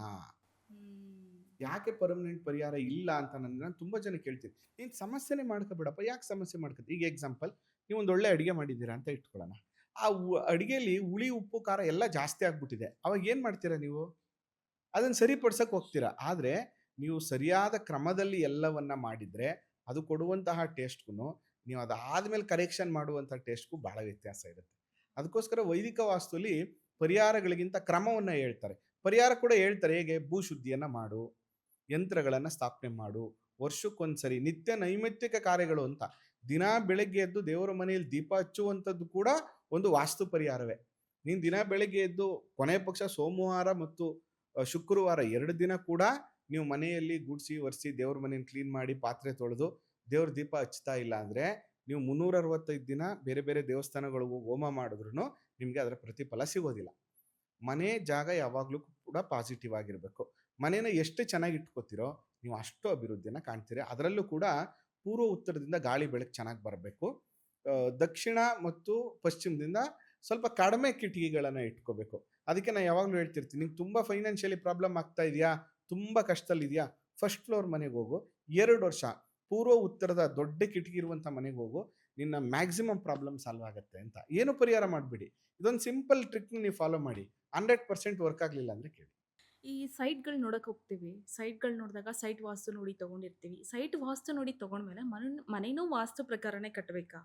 ಹ್ಮ್.
ಯಾಕೆ ಪರ್ಮನೆಂಟ್ ಪರಿಹಾರ ಇಲ್ಲ ಅಂತ ನಾನು ತುಂಬ ಜನ ಕೇಳ್ತೀನಿ. ನೀನು ಸಮಸ್ಯೆನೇ ಮಾಡ್ಕೋಬೇಡಪ್ಪ, ಯಾಕೆ ಸಮಸ್ಯೆ ಮಾಡ್ಕೊತೀವಿ? ಈಗ ಎಕ್ಸಾಂಪಲ್, ನೀವು ಒಂದು ಒಳ್ಳೆ ಅಡುಗೆ ಮಾಡಿದ್ದೀರಾ ಅಂತ ಇಟ್ಕೊಳ್ಳೋಣ. ಆ ಅಡುಗೆಯಲ್ಲಿ ಹುಳಿ ಉಪ್ಪು ಖಾರ ಎಲ್ಲ ಜಾಸ್ತಿ ಆಗ್ಬಿಟ್ಟಿದೆ. ಅವಾಗ ಏನು ಮಾಡ್ತೀರಾ ನೀವು? ಅದನ್ನು ಸರಿಪಡ್ಸಕ್ಕೆ ಹೋಗ್ತೀರಾ. ಆದರೆ ನೀವು ಸರಿಯಾದ ಕ್ರಮದಲ್ಲಿ ಎಲ್ಲವನ್ನ ಮಾಡಿದರೆ ಅದು ಕೊಡುವಂತಹ ಟೇಸ್ಟ್ಗೂ ನೀವು ಅದಾದಮೇಲೆ ಕರೆಕ್ಷನ್ ಮಾಡುವಂಥ ಟೇಸ್ಟ್ಗೂ ಭಾಳ ವ್ಯತ್ಯಾಸ ಇರುತ್ತೆ. ಅದಕ್ಕೋಸ್ಕರ ವೈದಿಕ ವಾಸ್ತುಲಿ ಪರಿಹಾರಗಳಿಗಿಂತ ಕ್ರಮವನ್ನು ಹೇಳ್ತಾರೆ. ಪರಿಹಾರ ಕೂಡ ಹೇಳ್ತಾರೆ, ಹೇಗೆ? ಭೂಶುದ್ಧಿಯನ್ನು ಮಾಡು, ಯಂತ್ರಗಳನ್ನು ಸ್ಥಾಪನೆ ಮಾಡು, ವರ್ಷಕ್ಕೊಂದ್ಸರಿ ನಿತ್ಯ ನೈಮಿತ್ತಿಕ ಕಾರ್ಯಗಳು ಅಂತ. ದಿನ ಬೆಳಗ್ಗೆ ಎದ್ದು ದೇವರ ಮನೆಯಲ್ಲಿ ದೀಪ ಹಚ್ಚುವಂಥದ್ದು ಕೂಡ ಒಂದು ವಾಸ್ತು ಪರಿಹಾರವೇ. ನೀನು ದಿನ ಬೆಳಗ್ಗೆ ಎದ್ದು ಕೊನೆ ಪಕ್ಷ ಸೋಮವಾರ ಮತ್ತು ಶುಕ್ರವಾರ 2 ದಿನ ಕೂಡ ನೀವು ಮನೆಯಲ್ಲಿ ಗುಡಿಸಿ ಒರೆಸಿ ದೇವ್ರ ಮನೆಯನ್ನು ಕ್ಲೀನ್ ಮಾಡಿ ಪಾತ್ರೆ ತೊಳೆದು ದೇವ್ರ ದೀಪ ಹಚ್ತಾ ಇಲ್ಲ ಅಂದರೆ ನೀವು 365 ದಿನ ಬೇರೆ ಬೇರೆ ದೇವಸ್ಥಾನಗಳಿಗೂ ಹೋಮ ಮಾಡಿದ್ರು ನಿಮಗೆ ಅದರ ಪ್ರತಿಫಲ ಸಿಗೋದಿಲ್ಲ. ಮನೆ ಜಾಗ ಯಾವಾಗಲೂ ಕೂಡ ಪಾಸಿಟಿವ್ ಆಗಿರಬೇಕು. ಮನೇನ ಎಷ್ಟು ಚೆನ್ನಾಗಿ ಇಟ್ಕೋತೀರೋ ನೀವು ಅಷ್ಟು ಅಭಿವೃದ್ಧಿಯನ್ನು ಕಾಣ್ತೀರಿ. ಅದರಲ್ಲೂ ಕೂಡ ಪೂರ್ವ ಉತ್ತರದಿಂದ ಗಾಳಿ ಬೆಳಕು ಚೆನ್ನಾಗಿ ಬರಬೇಕು. ದಕ್ಷಿಣ ಮತ್ತು ಪಶ್ಚಿಮದಿಂದ ಸ್ವಲ್ಪ ಕಡಿಮೆ ಕಿಟಕಿಗಳನ್ನು ಇಟ್ಕೋಬೇಕು. ಅದಕ್ಕೆ ನಾನು ಯಾವಾಗಲೂ ಹೇಳ್ತಿರ್ತೀನಿ, ನಿಂಗೆ ತುಂಬ ಫೈನಾನ್ಷಿಯಲಿ ಪ್ರಾಬ್ಲಮ್ ಆಗ್ತಾ ಇದೆಯಾ, ತುಂಬ ಕಷ್ಟದಲ್ಲಿದೆಯಾ, ಫಸ್ಟ್ ಫ್ಲೋರ್ ಮನೆಗೆ ಹೋಗು, 2 ವರ್ಷ ಪೂರ್ವ ಉತ್ತರದ ದೊಡ್ಡ ಕಿಟಕಿ ಇರುವಂಥ ಮನೆಗೆ ಹೋಗು, ನಿನ್ನ ಮ್ಯಾಕ್ಸಿಮಮ್ ಪ್ರಾಬ್ಲಮ್ ಸಾಲ್ವ್ ಆಗುತ್ತೆ ಅಂತ. ಏನು ಪರಿಹಾರ ಮಾಡಿಬಿಡಿ. ಇದೊಂದು ಸಿಂಪಲ್ ಟ್ರಿಕ್ನ ನೀವು ಫಾಲೋ ಮಾಡಿ. 100% ವರ್ಕ್ ಆಗಲಿಲ್ಲ ಅಂದರೆ ಕೇಳಿ.
ಈ ಸೈಟ್ಗಳು ನೋಡಕ್ ಹೋಗ್ತೀವಿ, ಸೈಟ್ಗಳು ನೋಡಿದಾಗ ಸೈಟ್ ವಾಸ್ತು ನೋಡಿ ತಗೊಂಡಿರ್ತೀವಿ. ಸೈಟ್ ವಾಸ್ತು ನೋಡಿ ತಗೊಂಡ್ಮೇಲೆ ಮನೆನೂ ವಾಸ್ತು ಪ್ರಕಾರನೇ ಕಟ್ಟಬೇಕಾ?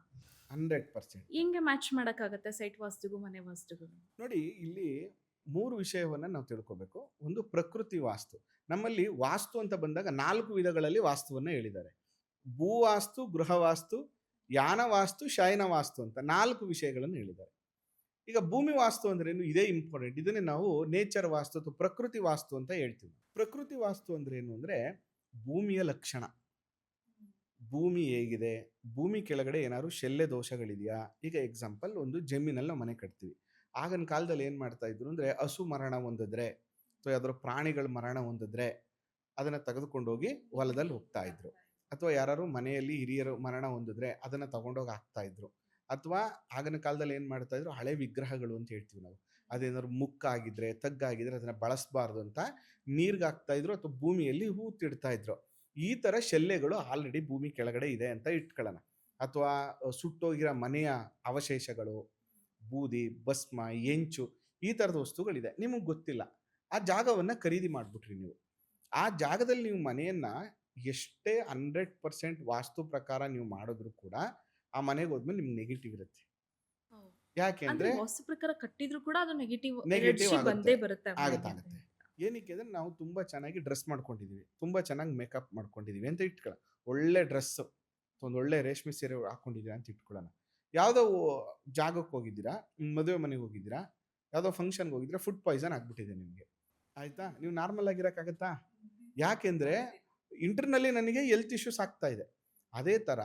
100%.
ಹೆಂಗೆ ಮ್ಯಾಚ್ ಮಾಡೋಕ್ಕಾಗತ್ತೆ ಸೈಟ್ ವಾಸ್ತುಗೂ ಮನೆ ವಾಸ್ತುಗೂ?
ನೋಡಿ, ಇಲ್ಲಿ 3 ವಿಷಯವನ್ನು ನಾವು ತಿಳ್ಕೋಬೇಕು. ಒಂದು ಪ್ರಕೃತಿ ವಾಸ್ತು. ನಮ್ಮಲ್ಲಿ ವಾಸ್ತು ಅಂತ ಬಂದಾಗ 4 ವಿಧಗಳಲ್ಲಿ ವಾಸ್ತುವನ್ನು ಹೇಳಿದ್ದಾರೆ. ಭೂವಾಸ್ತು, ಗೃಹವಾಸ್ತು, ಯಾನ ವಾಸ್ತು, ಶಯನ ವಾಸ್ತು ಅಂತ 4 ವಿಷಯಗಳನ್ನು ಹೇಳಿದ್ದಾರೆ. ಈಗ ಭೂಮಿ ವಾಸ್ತು ಅಂದ್ರೇನು? ಇದೇ ಇಂಪಾರ್ಟೆಂಟ್. ಇದನ್ನೇ ನಾವು ನೇಚರ್ ವಾಸ್ತು ಅಥವಾ ಪ್ರಕೃತಿ ವಾಸ್ತು ಅಂತ ಹೇಳ್ತೀವಿ. ಪ್ರಕೃತಿ ವಾಸ್ತು ಅಂದ್ರೇನು ಅಂದರೆ ಭೂಮಿಯ ಲಕ್ಷಣ. ಭೂಮಿ ಹೇಗಿದೆ, ಭೂಮಿ ಕೆಳಗಡೆ ಏನಾದ್ರು ಶಲ್ಯ ದೋಷಗಳಿದೆಯಾ. ಈಗ ಎಕ್ಸಾಂಪಲ್, ಒಂದು ಜಮೀನಲ್ಲಿ ನಾವು ಮನೆ ಕಟ್ತೀವಿ. ಆಗಿನ ಕಾಲದಲ್ಲಿ ಏನು ಮಾಡ್ತಾ ಇದ್ರು ಅಂದರೆ, ಹಸು ಮರಣ ಹೊಂದಿದ್ರೆ ಅಥವಾ ಯಾವ್ದಾದ್ರು ಪ್ರಾಣಿಗಳ ಮರಣ ಹೊಂದಿದ್ರೆ ಅದನ್ನು ತೆಗೆದುಕೊಂಡೋಗಿ ಹೊಲದಲ್ಲಿ ಹೋಗ್ತಾ ಇದ್ರು. ಅಥವಾ ಯಾರು ಮನೆಯಲ್ಲಿ ಹಿರಿಯರು ಮರಣ ಹೊಂದಿದ್ರೆ ಅದನ್ನು ತಗೊಂಡೋಗಿ ಹಾಕ್ತಾ ಇದ್ರು. ಅಥವಾ ಆಗಿನ ಕಾಲದಲ್ಲಿ ಏನು ಮಾಡ್ತಾ ಇದ್ರು, ಹಳೆ ವಿಗ್ರಹಗಳು ಅಂತ ಹೇಳ್ತೀವಿ ನಾವು, ಅದೇನಾದ್ರು ಮುಕ್ಕಾಗಿದ್ರೆ ತಗ್ಗಾಗಿದ್ರೆ ಅದನ್ನು ಬಳಸಬಾರ್ದು ಅಂತ ನೀರ್ಗೆ ಹಾಕ್ತಾ ಇದ್ರು ಅಥವಾ ಭೂಮಿಯಲ್ಲಿ ಹೂತಿಡ್ತಾ ಇದ್ರು. ಈ ಥರ ಶಲ್ಯಗಳು ಆಲ್ರೆಡಿ ಭೂಮಿ ಕೆಳಗಡೆ ಇದೆ ಅಂತ ಇಟ್ಕೊಳ್ಳೋಣ. ಅಥವಾ ಸುಟ್ಟೋಗಿರೋ ಮನೆಯ ಅವಶೇಷಗಳು, ಬೂದಿ, ಭಸ್ಮ, ಹೆಂಚು, ಈ ಥರದ ವಸ್ತುಗಳಿದೆ, ನಿಮಗೆ ಗೊತ್ತಿಲ್ಲ. ಆ ಜಾಗವನ್ನು ಖರೀದಿ ಮಾಡಿಬಿಟ್ರಿ ನೀವು. ಆ ಜಾಗದಲ್ಲಿ ನೀವು ಮನೆಯನ್ನು ಎಷ್ಟೇ 100% ವಾಸ್ತು ಪ್ರಕಾರ ನೀವು ಮಾಡಿದ್ರು ಕೂಡ ಆ ಮನೆಗೆ ಹೋದ್ಮೇಲೆ ನಿಮ್ಗೆ ನೆಗೆಟಿವ್ ಇರುತ್ತೆ. ಯಾಕೆ
ಅಂದ್ರೆ
ಅಂದರೆ
ವಾಸ್ತು ಪ್ರಕಾರ ಕಟ್ಟಿದ್ರು ಕೂಡ ಅದು ನೆಗೆಟಿವ್
ನೆಗೆಟಿವ್
ಎನರ್ಜಿ ಬಂದೇ ಬರುತ್ತೆ ಆ ಮನೆಗೆ.
ಆಗುತ್ತೆ. ಏನಕ್ಕೆ ಅಂದರೆ ನಾವು ತುಂಬ ಚೆನ್ನಾಗಿ ಡ್ರೆಸ್ ಮಾಡ್ಕೊಂಡಿದ್ದೀವಿ, ತುಂಬ ಚೆನ್ನಾಗಿ ಮೇಕಪ್ ಮಾಡ್ಕೊಂಡಿದ್ದೀವಿ ಅಂತ ಇಟ್ಕೊಳ್ಳೋಣ. ಒಳ್ಳೆ ಡ್ರೆಸ್ಸು, ಒಂದು ಒಳ್ಳೆ ರೇಷ್ಮೆ ಸೀರೆ ಹಾಕ್ಕೊಂಡಿದ್ದೀರಾ ಅಂತ ಇಟ್ಕೊಳ್ಳೋಣ. ಯಾವುದೋ ಜಾಗಕ್ಕೆ ಹೋಗಿದ್ದೀರಾ, ಮದುವೆ ಮನೆಗೆ ಹೋಗಿದ್ದೀರಾ, ಯಾವುದೋ ಫಂಕ್ಷನ್ಗೆ ಹೋಗಿದ್ದೀರಾ, ಫುಡ್ ಪಾಯ್ಸನ್ ಆಗಿಬಿಟ್ಟಿದೆ ನಿಮಗೆ. ಆಯಿತಾ? ನೀವು ನಾರ್ಮಲ್ ಆಗಿರೋಕ್ಕಾಗತ್ತಾ? ಯಾಕೆಂದರೆ ಇಂಟರ್ನಲ್ಲಿ ನನಗೆ ಹೆಲ್ತ್ ಇಶ್ಯೂಸ್ ಆಗ್ತಾ ಇದೆ. ಅದೇ ಥರ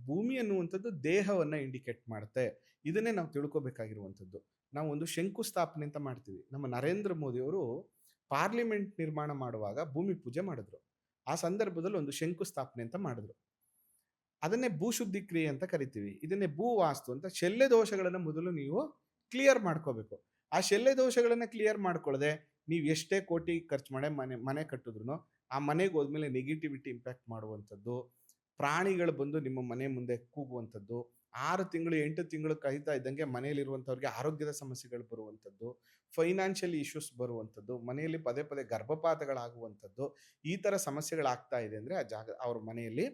ಭೂಮಿ ಅನ್ನುವಂಥದ್ದು ದೇಹವನ್ನು ಇಂಡಿಕೇಟ್ ಮಾಡುತ್ತೆ. ಇದನ್ನೇ ನಾವು ತಿಳ್ಕೊಬೇಕಾಗಿರುವಂಥದ್ದು. ನಾವು ಒಂದು ಶಂಕುಸ್ಥಾಪನೆ ಅಂತ ಮಾಡ್ತೀವಿ. ನಮ್ಮ ನರೇಂದ್ರ ಮೋದಿಯವರು ಪಾರ್ಲಿಮೆಂಟ್ ನಿರ್ಮಾಣ ಮಾಡುವಾಗ ಭೂಮಿ ಪೂಜೆ ಮಾಡಿದ್ರು. ಆ ಸಂದರ್ಭದಲ್ಲಿ ಒಂದು ಶಂಕುಸ್ಥಾಪನೆ ಅಂತ ಮಾಡಿದ್ರು. ಅದನ್ನೇ ಭೂಶುದ್ಧಿ ಕ್ರಿಯೆ ಅಂತ ಕರಿತೀವಿ. ಇದನ್ನೇ ಭೂವಾಸ್ತು ಅಂತ. ಶಲ್ಯ ದೋಷಗಳನ್ನು ಮೊದಲು ನೀವು ಕ್ಲಿಯರ್ ಮಾಡ್ಕೋಬೇಕು. ಆ ಶಲ್ಯ ದೋಷಗಳನ್ನು ಕ್ಲಿಯರ್ ಮಾಡ್ಕೊಳ್ಳದೆ ನೀವು ಎಷ್ಟೇ ಕೋಟಿ ಖರ್ಚು ಮಾಡಿ ಮನೆ ಕಟ್ಟಿದ್ರು ಆ ಮನೆಗೆ ಹೋದ್ಮೇಲೆ ನೆಗೆಟಿವಿಟಿ ಇಂಪ್ಯಾಕ್ಟ್ ಮಾಡುವಂಥದ್ದು, ಪ್ರಾಣಿಗಳು ಬಂದು ನಿಮ್ಮ ಮನೆ ಮುಂದೆ ಕೂಗುವಂಥದ್ದು, 6 ತಿಂಗಳು 8 ತಿಂಗಳು ಕಳೀತಾ ಇದ್ದಂಗೆ ಮನೆಯಲ್ಲಿರುವಂಥವ್ರಿಗೆ ಆರೋಗ್ಯದ ಸಮಸ್ಯೆಗಳು ಬರುವಂಥದ್ದು, ಫೈನಾನ್ಷಿಯಲಿ ಇಶ್ಯೂಸ್ ಬರುವಂಥದ್ದು, ಮನೆಯಲ್ಲಿ ಪದೇ ಪದೇ ಗರ್ಭಪಾತಗಳಾಗುವಂಥದ್ದು, ಈ ಥರ ಸಮಸ್ಯೆಗಳಾಗ್ತಾ ಇದೆ ಅಂದರೆ ಆ ಜಾಗ ಅವ್ರ ಮನೆಯಲ್ಲಿ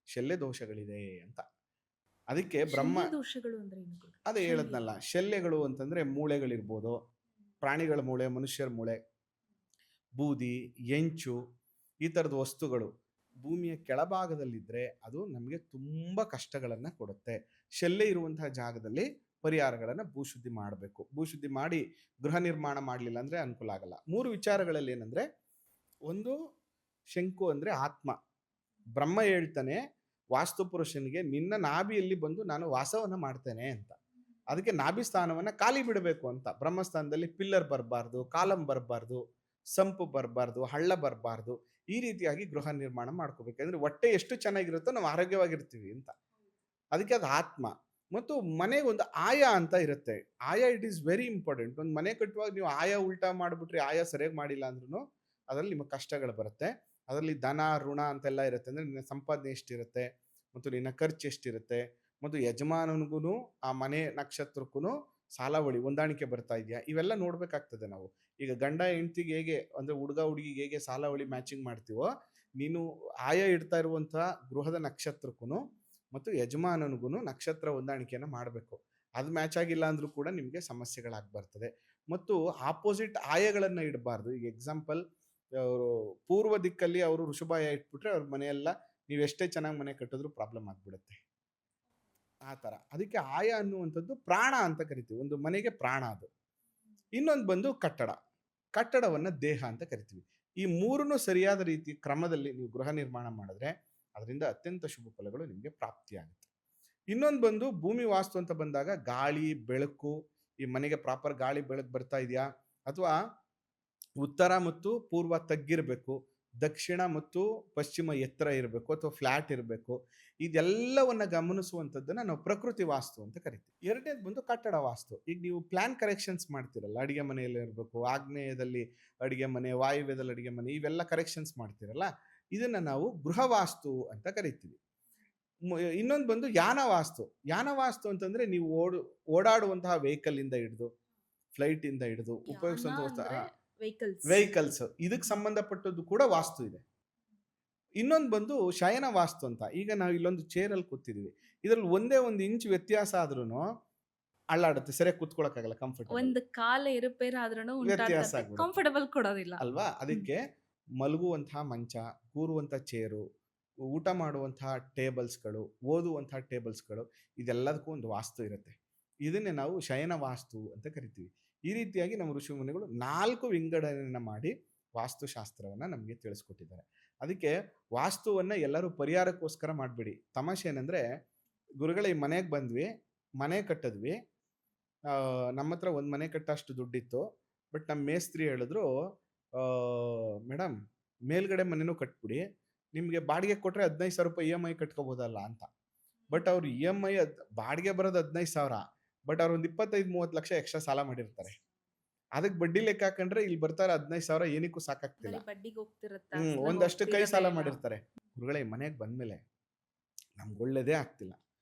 ಶಲ್ಯ ದೋಷಗಳಿದೆ ಅಂತ. ಅದಕ್ಕೆ ಬ್ರಹ್ಮ
ಶಲ್ಯ ದೋಷಗಳು ಅಂದ್ರೆ ಏನು ಗುರು?
ಅದೇ
ಶಲ್ಯ.
ಹೇಳದ್ನಲ್ಲ, ಶಲ್ಯಗಳು ಅಂತಂದರೆ ಮೂಳೆಗಳಿರ್ಬೋದು, ಪ್ರಾಣಿಗಳ ಮೂಳೆ, ಮನುಷ್ಯರ ಮೂಳೆ, ಬೂದಿ, ಹೆಂಚು, ಈ ಥರದ ವಸ್ತುಗಳು. ಭೂಮಿಯ ಕೆಳಭಾಗದಲ್ಲಿದ್ದರೆ ಅದು ನಮಗೆ ತುಂಬ ಕಷ್ಟಗಳನ್ನು ಕೊಡುತ್ತೆ. ಶೆಲ್ಲೆ ಇರುವಂತಹ ಜಾಗದಲ್ಲಿ ಪರಿಹಾರಗಳನ್ನು ಭೂಶುದ್ಧಿ ಮಾಡಬೇಕು. ಭೂಶುದ್ಧಿ ಮಾಡಿ ಗೃಹ ನಿರ್ಮಾಣ ಮಾಡಲಿಲ್ಲ ಅಂದರೆ ಅನುಕೂಲ ಆಗಲ್ಲ. 3 ವಿಚಾರಗಳಲ್ಲಿ ಏನಂದರೆ, ಒಂದು ಶಂಕು ಅಂದರೆ ಆತ್ಮ. ಬ್ರಹ್ಮ ಹೇಳ್ತಾನೆ ವಾಸ್ತುಪುರುಷನಿಗೆ, ನಿನ್ನ ನಾಭಿಯಲ್ಲಿ ಬಂದು ನಾನು ವಾಸವನ್ನು ಮಾಡ್ತೇನೆ ಅಂತ. ಅದಕ್ಕೆ ನಾಭಿ ಸ್ಥಾನವನ್ನು ಖಾಲಿ ಬಿಡಬೇಕು ಅಂತ. ಬ್ರಹ್ಮಸ್ಥಾನದಲ್ಲಿ ಪಿಲ್ಲರ್ ಬರಬಾರ್ದು, ಕಾಲಂ ಬರಬಾರ್ದು, ಸಂಪು ಬರಬಾರ್ದು, ಹಳ್ಳ ಬರಬಾರ್ದು. ಈ ರೀತಿಯಾಗಿ ಗೃಹ ನಿರ್ಮಾಣ ಮಾಡ್ಕೋಬೇಕು. ಅಂದರೆ ಹೊಟ್ಟೆ ಎಷ್ಟು ಚೆನ್ನಾಗಿರುತ್ತೋ ನಾವು ಆರೋಗ್ಯವಾಗಿರ್ತೀವಿ ಅಂತ. ಅದಕ್ಕೆ ಅದು ಆತ್ಮ. ಮತ್ತು ಮನೆಗೆ ಒಂದು ಆಯ ಅಂತ ಇರುತ್ತೆ. ಆಯ ಇಟ್ ಈಸ್ ವೆರಿ ಇಂಪಾರ್ಟೆಂಟ್. ಒಂದು ಮನೆ ಕಟ್ಟುವಾಗ ನೀವು ಆಯ ಉಲ್ಟಾ ಮಾಡಿಬಿಟ್ರೆ, ಆಯ ಸರಿಯಾಗಿ ಮಾಡಿಲ್ಲ ಅಂದ್ರೂ ಅದರಲ್ಲಿ ನಿಮಗೆ ಕಷ್ಟಗಳು ಬರುತ್ತೆ. ಅದರಲ್ಲಿ ಧನ ಋಣ ಅಂತೆಲ್ಲ ಇರುತ್ತೆ. ಅಂದರೆ ನಿನ್ನ ಸಂಪಾದನೆ ಎಷ್ಟಿರುತ್ತೆ ಮತ್ತು ನಿನ್ನ ಖರ್ಚು ಎಷ್ಟಿರುತ್ತೆ ಮತ್ತು ಯಜಮಾನನಿಗೂ ಆ ಮನೆ ನಕ್ಷತ್ರಕ್ಕೂ ಸಾಲಾವಳಿ ಹೊಂದಾಣಿಕೆ ಬರ್ತಾ ಇದೆಯಾ, ಇವೆಲ್ಲ ನೋಡ್ಬೇಕಾಗ್ತದೆ ನಾವು. ಈಗ ಗಂಡ ಹೆಂಡ್ತಿಗೆ ಹೇಗೆ ಅಂದರೆ ಹುಡುಗ ಹುಡುಗಿಗೆ ಹೇಗೆ ಸಾಲಾವಳಿ ಮ್ಯಾಚಿಂಗ್ ಮಾಡ್ತೀವೋ, ನೀನು ಆಯ ಇಡ್ತಾ ಇರುವಂತಹ ಗೃಹದ ನಕ್ಷತ್ರಕ್ಕೂ ಮತ್ತು ಯಜಮಾನನಿಗೂ ನಕ್ಷತ್ರ ಹೊಂದಾಣಿಕೆಯನ್ನು ಮಾಡಬೇಕು. ಅದು ಮ್ಯಾಚ್ ಆಗಿಲ್ಲ ಅಂದರೂ ಕೂಡ ನಿಮಗೆ ಸಮಸ್ಯೆಗಳಾಗಿ ಬರ್ತದೆ. ಮತ್ತು ಆಪೋಸಿಟ್ ಆಯಗಳನ್ನು ಇಡಬಾರ್ದು. ಈಗ ಎಕ್ಸಾಂಪಲ್, ಅವರು ಪೂರ್ವ ದಿಕ್ಕಲ್ಲಿ ಅವರು ಋಷಭಾಯ ಇಟ್ಬಿಟ್ರೆ ಅವ್ರ ಮನೆಯೆಲ್ಲ ನೀವು ಎಷ್ಟೇ ಚೆನ್ನಾಗಿ ಮನೆ ಕಟ್ಟಿದ್ರು ಪ್ರಾಬ್ಲಮ್ ಆಗಿಬಿಡುತ್ತೆ. ಆ ಥರ. ಅದಕ್ಕೆ ಆಯ ಅನ್ನುವಂಥದ್ದು ಪ್ರಾಣ ಅಂತ ಕರಿತೀವಿ. ಒಂದು ಮನೆಗೆ ಪ್ರಾಣ ಅದು. ಇನ್ನೊಂದು ಬಂದು ಕಟ್ಟಡ. ಕಟ್ಟಡವನ್ನು ದೇಹ ಅಂತ ಕರಿತೀವಿ. ಈ ಮೂರನ್ನು ಸರಿಯಾದ ರೀತಿ ಕ್ರಮದಲ್ಲಿ ನೀವು ಗೃಹ ನಿರ್ಮಾಣ ಮಾಡಿದ್ರೆ ಅದರಿಂದ ಅತ್ಯಂತ ಶುಭ ಫಲಗಳು ನಿಮಗೆ ಪ್ರಾಪ್ತಿಯಾಗುತ್ತೆ. ಇನ್ನೊಂದು ಬಂದು ಭೂಮಿ ವಾಸ್ತು ಅಂತ ಬಂದಾಗ ಗಾಳಿ ಬೆಳಕು, ಈ ಮನೆಗೆ ಪ್ರಾಪರ್ ಗಾಳಿ ಬೆಳಕು ಬರ್ತಾ ಇದೆಯಾ, ಅಥವಾ ಉತ್ತರ ಮತ್ತು ಪೂರ್ವ ತಗ್ಗಿರಬೇಕು, ದಕ್ಷಿಣ ಮತ್ತು ಪಶ್ಚಿಮ ಎತ್ತರ ಇರಬೇಕು, ಅಥವಾ ಫ್ಲಾಟ್ ಇರಬೇಕು. ಇದೆಲ್ಲವನ್ನ ಗಮನಿಸುವಂಥದ್ದನ್ನ ನಾವು ಪ್ರಕೃತಿ ವಾಸ್ತು ಅಂತ ಕರಿತೀವಿ. ಎರಡನೇದು ಬಂದು ಕಟ್ಟಡ ವಾಸ್ತು. ಈಗ ನೀವು ಪ್ಲಾನ್ ಕರೆಕ್ಷನ್ಸ್ ಮಾಡ್ತಿರಲ್ಲ, ಅಡಿಗೆ ಮನೆಯಲ್ಲಿ ಇರಬೇಕು, ಆಗ್ನೇಯದಲ್ಲಿ ಅಡಿಗೆ ಮನೆ, ವಾಯುವ್ಯದಲ್ಲಿ ಅಡಿಗೆ ಮನೆ, ಇವೆಲ್ಲ ಕರೆಕ್ಷನ್ಸ್ ಮಾಡ್ತಿರಲ್ಲ, ಇದನ್ನ ನಾವು ಗೃಹ ವಾಸ್ತು ಅಂತ ಕರಿತೀವಿ. ಇನ್ನೊಂದು ಬಂದು ಯಾನ ವಾಸ್ತು. ಯಾನ ವಾಸ್ತು ಅಂತಂದ್ರೆ ನೀವು ಓಡಾಡುವಂತಹ ವೆಹಿಕಲ್ ಇಂದ ಹಿಡಿದು, ಫ್ಲೈಟ್ ಇಂದ ಹಿಡಿದು
ಯಾನ
ಉಪಯೋಗಿಸುವಂತ
ಅಂದ್ರೆ ವೆಹಿಕಲ್ಸ್.
ವೆಹಿಕಲ್ಸ್, ಇದಕ್ಕೆ ಸಂಬಂಧಪಟ್ಟದ್ದು ಕೂಡ ವಾಸ್ತು ಇದೆ. ಇನ್ನೊಂದು ಬಂದು ಶಯನ ವಾಸ್ತು ಅಂತ. ಈಗ ನಾವು ಇಲ್ಲೊಂದು ಚೇರಲ್ಲಿ ಕೂತಿದೀವಿ, ಇದರಲ್ಲಿ ಒಂದೇ ಒಂದು ಇಂಚ್ ವ್ಯತ್ಯಾಸ ಆದ್ರೂ ಅಳ್ಳಾಡುತ್ತೆ, ಸರಿಯಾಗಿ ಕೂತ್ಕೊಳ್ಳೋಕ್ಕಾಗಲ್ಲ, ಕಂಫರ್ಟಬಲ್
ಒಂದು ಕಾಲ ಏರುಪೇರು ಆದ್ರೂ
ವ್ಯತ್ಯಾಸ
ಉಂಟಾಗ್ತದೆ,
ಆಗ್ಬಿಡುತ್ತೆ
ಕಂಫರ್ಟಬಲ್ ಕೊಡೋದಿಲ್ಲ.
ಅಲ್ವಾ. ಅದಕ್ಕೆ ಮಲಗುವಂತಹ ಮಂಚ, ಕೂರುವಂತಹ ಚೇರು, ಊಟ ಮಾಡುವಂತಹ ಟೇಬಲ್ಸ್ಗಳು, ಓದುವಂತಹ ಟೇಬಲ್ಸ್ಗಳು, ಇದೆಲ್ಲದಕ್ಕೂ ಒಂದು ವಾಸ್ತು ಇರುತ್ತೆ. ಇದನ್ನೇ ನಾವು ಶಯನ ವಾಸ್ತು ಅಂತ ಕರಿತೀವಿ. ಈ ರೀತಿಯಾಗಿ ನಮ್ಮ ಋಷಿಮುನಿಗಳು 4 ವಿಂಗಡಣೆಯನ್ನು ಮಾಡಿ ವಾಸ್ತುಶಾಸ್ತ್ರವನ್ನು ನಮಗೆ ತಿಳಿಸ್ಕೊಟ್ಟಿದ್ದಾರೆ. ಅದಕ್ಕೆ ವಾಸ್ತುವನ್ನು ಎಲ್ಲರೂ ಪರಿಹಾರಕ್ಕೋಸ್ಕರ ಮಾಡಬೇಡಿ. ತಮಾಷೆ ಏನಂದರೆ, ಗುರುಗಳ ಈ ಮನೆಗೆ ಬಂದ್ವಿ, ಮನೆ ಕಟ್ಟಿದ್ವಿ, ನಮ್ಮ ಹತ್ರ ಒಂದು ಮನೆ ಕಟ್ಟೋಷ್ಟು ದುಡ್ಡಿತ್ತು. ಬಟ್ ನಮ್ಮ ಮೇಸ್ತ್ರಿ ಹೇಳಿದ್ರು, ಮೇಡಮ್ ಮೇಲ್ಗಡೆ ಮನೆನೂ ಕಟ್ಬಿಡಿ, ನಿಮಗೆ ಬಾಡಿಗೆ ಕೊಟ್ಟರೆ 15,000 ರೂಪಾಯಿ EMI ಕಟ್ಕೋಬೋದಲ್ಲ ಅಂತ. ಬಟ್ ಅವ್ರು EMI ಬಾಡಿಗೆ ಬರೋದು 15,000, ಬಟ್ ಅವ್ರು ಒಂದು 25-30 ಲಕ್ಷ ಎಕ್ಸ್ಟ್ರಾ ಸಾಲ ಮಾಡಿರ್ತಾರೆ. ಅದಕ್ಕೆ ಬಡ್ಡಿ ಲೆಕ್ಕ ಹಾಕೊಂಡ್ರೆ ಇಲ್ಲಿ ಬರ್ತಾರೆ 15,000 ಏನಕ್ಕೂ ಸಾಕಾಗ್ತಿಲ್ಲ.
ಬಡ್ಡಿಗೆ ಹೋಗ್ತಿರತ್ತ,
ಒಂದಷ್ಟು ಕೈ ಸಾಲ ಮಾಡಿರ್ತಾರೆ. ಗುರುಗಳೇ ಮನೆಗೆ ಬಂದ್ಮೇಲೆ ನಮ್ಗೆ ಒಳ್ಳೇದೇ ಆಗ್ತಿಲ್ಲ,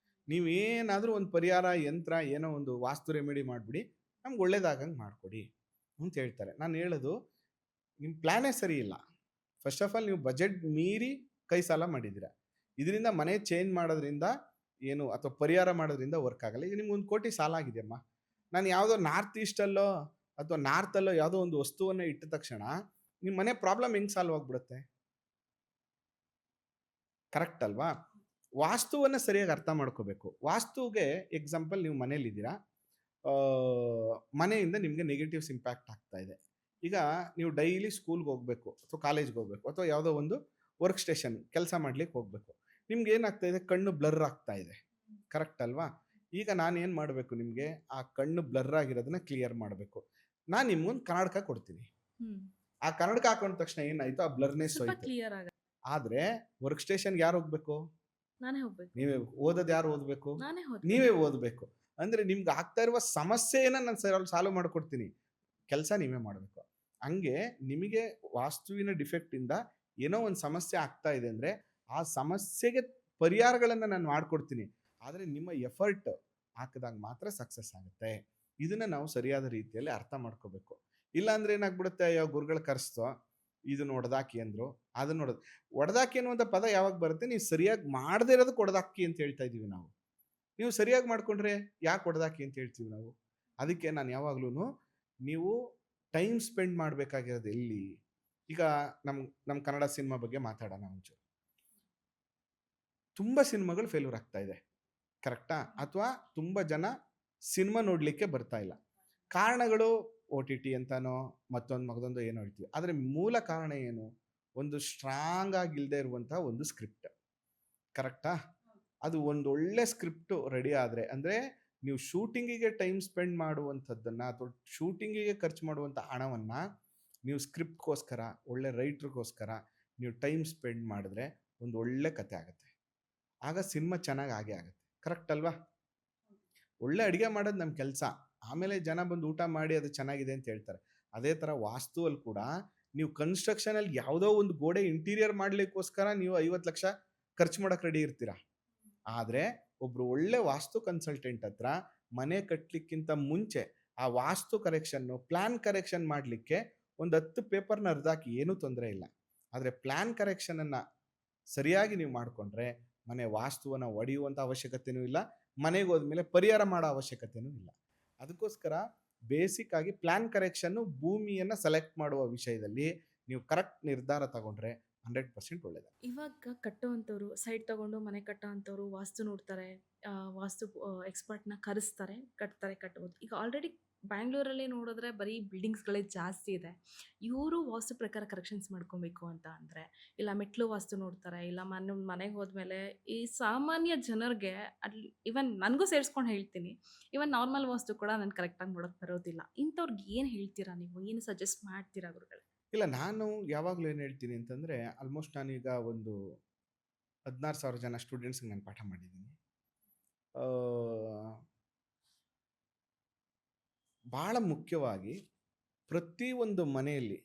ನೀವೇನಾದ್ರೂ ಒಂದು ಪರಿಹಾರ ಯಂತ್ರ ಏನೋ ಒಂದು ವಾಸ್ತು ರೆಮಿಡಿ ಮಾಡಿಬಿಡಿ, ನಮ್ಗೆ ಒಳ್ಳೇದಾಗಂಗೆ ಮಾಡಿಕೊಡಿ ಅಂತ ಹೇಳ್ತಾರೆ. ನಾನು ಹೇಳೋದು, ನಿಮ್ಮ ಪ್ಲಾನೇ ಸರಿ ಇಲ್ಲ. ಫಸ್ಟ್ ಆಫ್ ಆಲ್ ನೀವು ಬಜೆಟ್ ಮೀರಿ ಕೈ ಸಾಲ ಮಾಡಿದ್ದೀರಾ. ಇದರಿಂದ ಮನೆ ಚೇಂಜ್ ಮಾಡೋದ್ರಿಂದ ಏನು, ಅಥವಾ ಪರಿಹಾರ ಮಾಡೋದ್ರಿಂದ ವರ್ಕ್ ಆಗಲ್ಲ. ಈಗ ನಿಮ್ಗೆ 1 ಕೋಟಿ ಸಾಲ ಆಗಿದೆಯಮ್ಮ, ನಾನು ಯಾವುದೋ ನಾರ್ತ್ ಈಸ್ಟಲ್ಲೋ ಅಥವಾ ನಾರ್ತಲ್ಲೋ ಯಾವುದೋ ಒಂದು ವಸ್ತುವನ್ನು ಇಟ್ಟ ತಕ್ಷಣ ನಿಮ್ಮ ಮನೆ ಪ್ರಾಬ್ಲಮ್ ಹೆಂಗೆ ಸಾಲ್ವ್ ಆಗ್ಬಿಡುತ್ತೆ? ಕರೆಕ್ಟ್ ಅಲ್ವಾ? ವಾಸ್ತುವನ್ನು ಸರಿಯಾಗಿ ಅರ್ಥ ಮಾಡ್ಕೋಬೇಕು. ವಾಸ್ತುಗೆ ಎಕ್ಸಾಂಪಲ್, ನೀವು ಮನೇಲಿದ್ದೀರಾ, ಮನೆಯಿಂದ ನಿಮಗೆ ನೆಗೆಟಿವ್ಸ್ ಇಂಪ್ಯಾಕ್ಟ್ ಆಗ್ತಾ ಇದೆ. ಈಗ ನೀವು ಡೈಲಿ ಸ್ಕೂಲ್ಗೆ ಹೋಗಬೇಕು ಅಥವಾ ಕಾಲೇಜ್ಗೆ ಹೋಗಬೇಕು ಅಥವಾ ಯಾವುದೋ ಒಂದು ವರ್ಕ್ ಸ್ಟೇಷನ್ ಕೆಲಸ ಮಾಡ್ಲಿಕ್ಕೆ ಹೋಗಬೇಕು. ನಿಮ್ಗೆ ಏನಾಗ್ತಾ ಇದೆ, ಕಣ್ಣು ಬ್ಲರ್ ಆಗ್ತಾ ಇದೆ. ಕರೆಕ್ಟ್ ಅಲ್ವಾ? ಈಗ ನಾನು ಏನು ಮಾಡಬೇಕು, ನಿಮಗೆ ಆ ಕಣ್ಣು ಬ್ಲರ್ ಆಗಿರೋದನ್ನ ಕ್ಲಿಯರ್ ಮಾಡಬೇಕು. ನಾನು ನಿಮ್ಗೊಂದು ಕನ್ನಡಕ ಕೊಡ್ತೀನಿ. ಆ ಕನ್ನಡಕ ಹಾಕೊಂಡ ತಕ್ಷಣ ಏನಾಯ್ತು, ಆ ಬ್ಲರ್ನೆಸ್
ಸ್ವಲ್ಪ
ಹೋಯ್ತು.
ಕ್ಲಿಯರ್ ಆಗುತ್ತೆ.
ಆದ್ರೆ ವರ್ಕ್ ಸ್ಟೇಷನ್ಗೆ ಯಾರು ಹೋಗ್ಬೇಕು?
ನಾನೇ ಹೋಗ್ಬೇಕು.
ನೀವೇ. ಓದೋದು ಯಾರು ಓದಬೇಕು?
ನಾನೇ
ನೀವೇ ಓದಬೇಕು. ಅಂದ್ರೆ ನಿಮ್ಗೆ ಆಗ್ತಾ ಇರುವ ಸಮಸ್ಯೆಯನ್ನ ನಾನು ಸಾಲ್ವ್ ಮಾಡ್ಕೊಡ್ತೀನಿ, ಕೆಲಸ ನೀವೇ ಮಾಡಬೇಕು. ಹಂಗೆ ನಿಮಗೆ ವಾಸ್ತುವಿನ ಡಿಫೆಕ್ಟ್ ಇಂದ ಏನೋ ಒಂದು ಸಮಸ್ಯೆ ಆಗ್ತಾ ಇದೆ ಅಂದ್ರೆ ಆ ಸಮಸ್ಯೆಗೆ ಪರಿಹಾರಗಳನ್ನ ನಾನು ಮಾಡ್ಕೊಡ್ತೀನಿ. ಆದ್ರೆ ನಿಮ್ಮ ಎಫರ್ಟ್ ಹಾಕಿದಾಗ ಮಾತ್ರ ಸಕ್ಸಸ್ ಆಗುತ್ತೆ. ಇದನ್ನ ನಾವು ಸರಿಯಾದ ರೀತಿಯಲ್ಲಿ ಅರ್ಥ ಮಾಡ್ಕೋಬೇಕು. ಇಲ್ಲ ಅಂದ್ರೆ ಏನಾಗ್ಬಿಡುತ್ತೆ, ಯಾವ ಗುರುಗಳು ಕರೆಸ್ತೋ ಇದನ್ನ ಹೊಡೆದಾಕಿ ಅಂದ್ರು, ಅದನ್ನ ಹೊಡೆದಾಕಿ ಅನ್ನುವಂಥ ಪದ ಯಾವಾಗ ಬರುತ್ತೆ, ನೀವು ಸರಿಯಾಗಿ ಮಾಡದೇ ಇರೋದಕ್ಕೆ ಹೊಡೆದಾಕಿ ಅಂತ ಹೇಳ್ತಾ ಇದೀವಿ ನಾವು. ನೀವು ಸರಿಯಾಗಿ ಮಾಡ್ಕೊಂಡ್ರೆ ಯಾಕೆ ಹೊಡೆದಾಕಿ ಅಂತ ಹೇಳ್ತೀವಿ ನಾವು? ಅದಕ್ಕೆ ನಾನು ಯಾವಾಗ್ಲೂ, ನೀವು ಟೈಮ್ ಸ್ಪೆಂಡ್ ಮಾಡಬೇಕಾಗಿರೋದು ಎಲ್ಲಿ? ಈಗ ನಮ್ಮ ಕನ್ನಡ ಸಿನಿಮಾ ಬಗ್ಗೆ ಮಾತಾಡೋಣ ಒಂಚೂರು. ತುಂಬ ಸಿನಿಮಾಗಳು ಫೇಲ್ಯೂರ್ ಆಗ್ತಾ ಇದೆ, ಕರೆಕ್ಟಾ? ಅಥವಾ ತುಂಬ ಜನ ಸಿನಿಮಾ ನೋಡಲಿಕ್ಕೆ ಬರ್ತಾ ಇಲ್ಲ. ಕಾರಣಗಳು OTT ಅಂತಾನೋ ಮತ್ತೊಂದು ಏನೋ ಹೇಳ್ತೀವಿ. ಆದರೆ ಮೂಲ ಕಾರಣ ಏನು? ಒಂದು ಸ್ಟ್ರಾಂಗ್ ಆಗಿಲ್ಲದೆ ಇರುವಂತಹ ಒಂದು ಸ್ಕ್ರಿಪ್ಟ್, ಕರೆಕ್ಟಾ? ಅದು ಒಂದು ಒಳ್ಳೆ ಸ್ಕ್ರಿಪ್ಟು ರೆಡಿ ಆದರೆ, ಅಂದರೆ ನೀವು ಶೂಟಿಂಗಿಗೆ ಟೈಮ್ ಸ್ಪೆಂಡ್ ಮಾಡುವಂಥದ್ದನ್ನು ಅಥವಾ ಶೂಟಿಂಗಿಗೆ ಖರ್ಚು ಮಾಡುವಂಥ ಹಣವನ್ನು ನೀವು ಸ್ಕ್ರಿಪ್ಟ್ಗೋಸ್ಕರ, ಒಳ್ಳೆ ರೈಟ್ರಿಗೋಸ್ಕರ ನೀವು ಟೈಮ್ ಸ್ಪೆಂಡ್ ಮಾಡಿದ್ರೆ ಒಂದು ಒಳ್ಳೆ ಕತೆ ಆಗುತ್ತೆ. ಆಗ ಸಿನಿಮಾ ಚೆನ್ನಾಗಿ ಆಗೇ ಆಗುತ್ತೆ, ಕರೆಕ್ಟ್ ಅಲ್ವಾ? ಒಳ್ಳೆ ಅಡುಗೆ ಮಾಡೋದು ನಮ್ಮ ಕೆಲಸ, ಆಮೇಲೆ ಜನ ಬಂದು ಊಟ ಮಾಡಿ ಅದು ಚೆನ್ನಾಗಿದೆ ಅಂತ ಹೇಳ್ತಾರೆ. ಅದೇ ಥರ ವಾಸ್ತುವಲ್ಲಿ ಕೂಡ ನೀವು ಕನ್ಸ್ಟ್ರಕ್ಷನಲ್ಲಿ ಯಾವುದೋ ಒಂದು ಗೋಡೆ ಇಂಟೀರಿಯರ್ ಮಾಡಲಿಕ್ಕೋಸ್ಕರ ನೀವು 50 ಲಕ್ಷ ಖರ್ಚು ಮಾಡೋಕೆ ರೆಡಿ ಇರ್ತೀರಾ. ಆದರೆ ಒಬ್ಬರು ಒಳ್ಳೆ ವಾಸ್ತು ಕನ್ಸಲ್ಟೆಂಟ್ ಹತ್ರ ಮನೆ ಕಟ್ಟಲಿಕ್ಕಿಂತ ಮುಂಚೆ ಆ ವಾಸ್ತು ಕರೆಕ್ಷನ್ನು, ಪ್ಲ್ಯಾನ್ ಕರೆಕ್ಷನ್ ಮಾಡಲಿಕ್ಕೆ ಒಂದು 10 ಪೇಪರ್ನ ಹರಿದಾಕಿ, ಏನೂ ತೊಂದರೆ ಇಲ್ಲ. ಆದರೆ ಪ್ಲ್ಯಾನ್ ಕರೆಕ್ಷನನ್ನು ಸರಿಯಾಗಿ ನೀವು ಮಾಡಿಕೊಂಡ್ರೆ ಮನೆ ವಾಸ್ತುವನ್ನು ಒಡೆಯುವಂಥ ಅವಶ್ಯಕತೆಯೂ ಇಲ್ಲ, ಮನೆಗೆ ಹೋದ್ಮೇಲೆ ಪರಿಹಾರ ಮಾಡೋ ಅವಶ್ಯಕತೆಯೂ ಇಲ್ಲ. ಅದಕ್ಕೋಸ್ಕರ ಬೇಸಿಕ್ ಆಗಿ ಪ್ಲ್ಯಾನ್ ಕರೆಕ್ಷನ್ನು, ಭೂಮಿಯನ್ನು ಸೆಲೆಕ್ಟ್ ಮಾಡುವ ವಿಷಯದಲ್ಲಿ ನೀವು ಕರೆಕ್ಟ್ ನಿರ್ಧಾರ ತಗೊಂಡ್ರೆ 100% ಒಳ್ಳೆಯದು.
ಇವಾಗ ಕಟ್ಟೋವಂಥವ್ರು, ಸೈಟ್ ತಗೊಂಡು ಮನೆ ಕಟ್ಟೋವಂಥವ್ರು ವಾಸ್ತು ನೋಡ್ತಾರೆ, ವಾಸ್ತು ಎಕ್ಸ್ಪರ್ಟ್ನ ಕರೆಸ್ತಾರೆ, ಕಟ್ಬೋದು. ಈಗ ಆಲ್ರೆಡಿ ಬ್ಯಾಂಗ್ಳೂರಲ್ಲಿ ನೋಡಿದ್ರೆ ಬರೀ ಬಿಲ್ಡಿಂಗ್ಸ್ಗಳೇ ಜಾಸ್ತಿ ಇದೆ. ಇವರು ವಾಸ್ತು ಪ್ರಕಾರ ಕರೆಕ್ಷನ್ಸ್ ಮಾಡ್ಕೊಬೇಕು ಅಂತ ಅಂದರೆ, ಇಲ್ಲ ಮೆಟ್ಲು ವಾಸ್ತು ನೋಡ್ತಾರೆ, ಇಲ್ಲ ಮನೆಗೆ ಹೋದ್ಮೇಲೆ ಈ ಸಾಮಾನ್ಯ ಜನರಿಗೆ ಈವನ್ ನನಗೂ ಸೇರಿಸ್ಕೊಂಡು ಹೇಳ್ತೀನಿ, ಈವನ್ ನಾರ್ಮಲ್ ವಾಸ್ತು ಕೂಡ ನಾನು ಕರೆಕ್ಟಾಗಿ ನೋಡೋಕ್ಕೆ ಬರೋದಿಲ್ಲ. ಇಂಥವ್ರಿಗೆ ಏನು ಹೇಳ್ತೀರಾ ನೀವು? ಏನು ಸಜೆಸ್ಟ್ ಮಾಡ್ತೀರಾ ಗುರುಗಳೇ?
ಇಲ್ಲ, ನಾನು ಯಾವಾಗಲೂ ಏನು ಹೇಳ್ತೀನಿ ಅಂತಂದರೆ, ಆಲ್ಮೋಸ್ಟ್ ನಾನೀಗ ಒಂದು 16,000 ಜನ ಸ್ಟೂಡೆಂಟ್ಸ್ಗೆ ನಾನು ಪಾಠ ಮಾಡಿದ್ದೀನಿ. ಭಾಳ ಮುಖ್ಯವಾಗಿ ಪ್ರತಿಯೊಂದು ಮನೆಯಲ್ಲಿ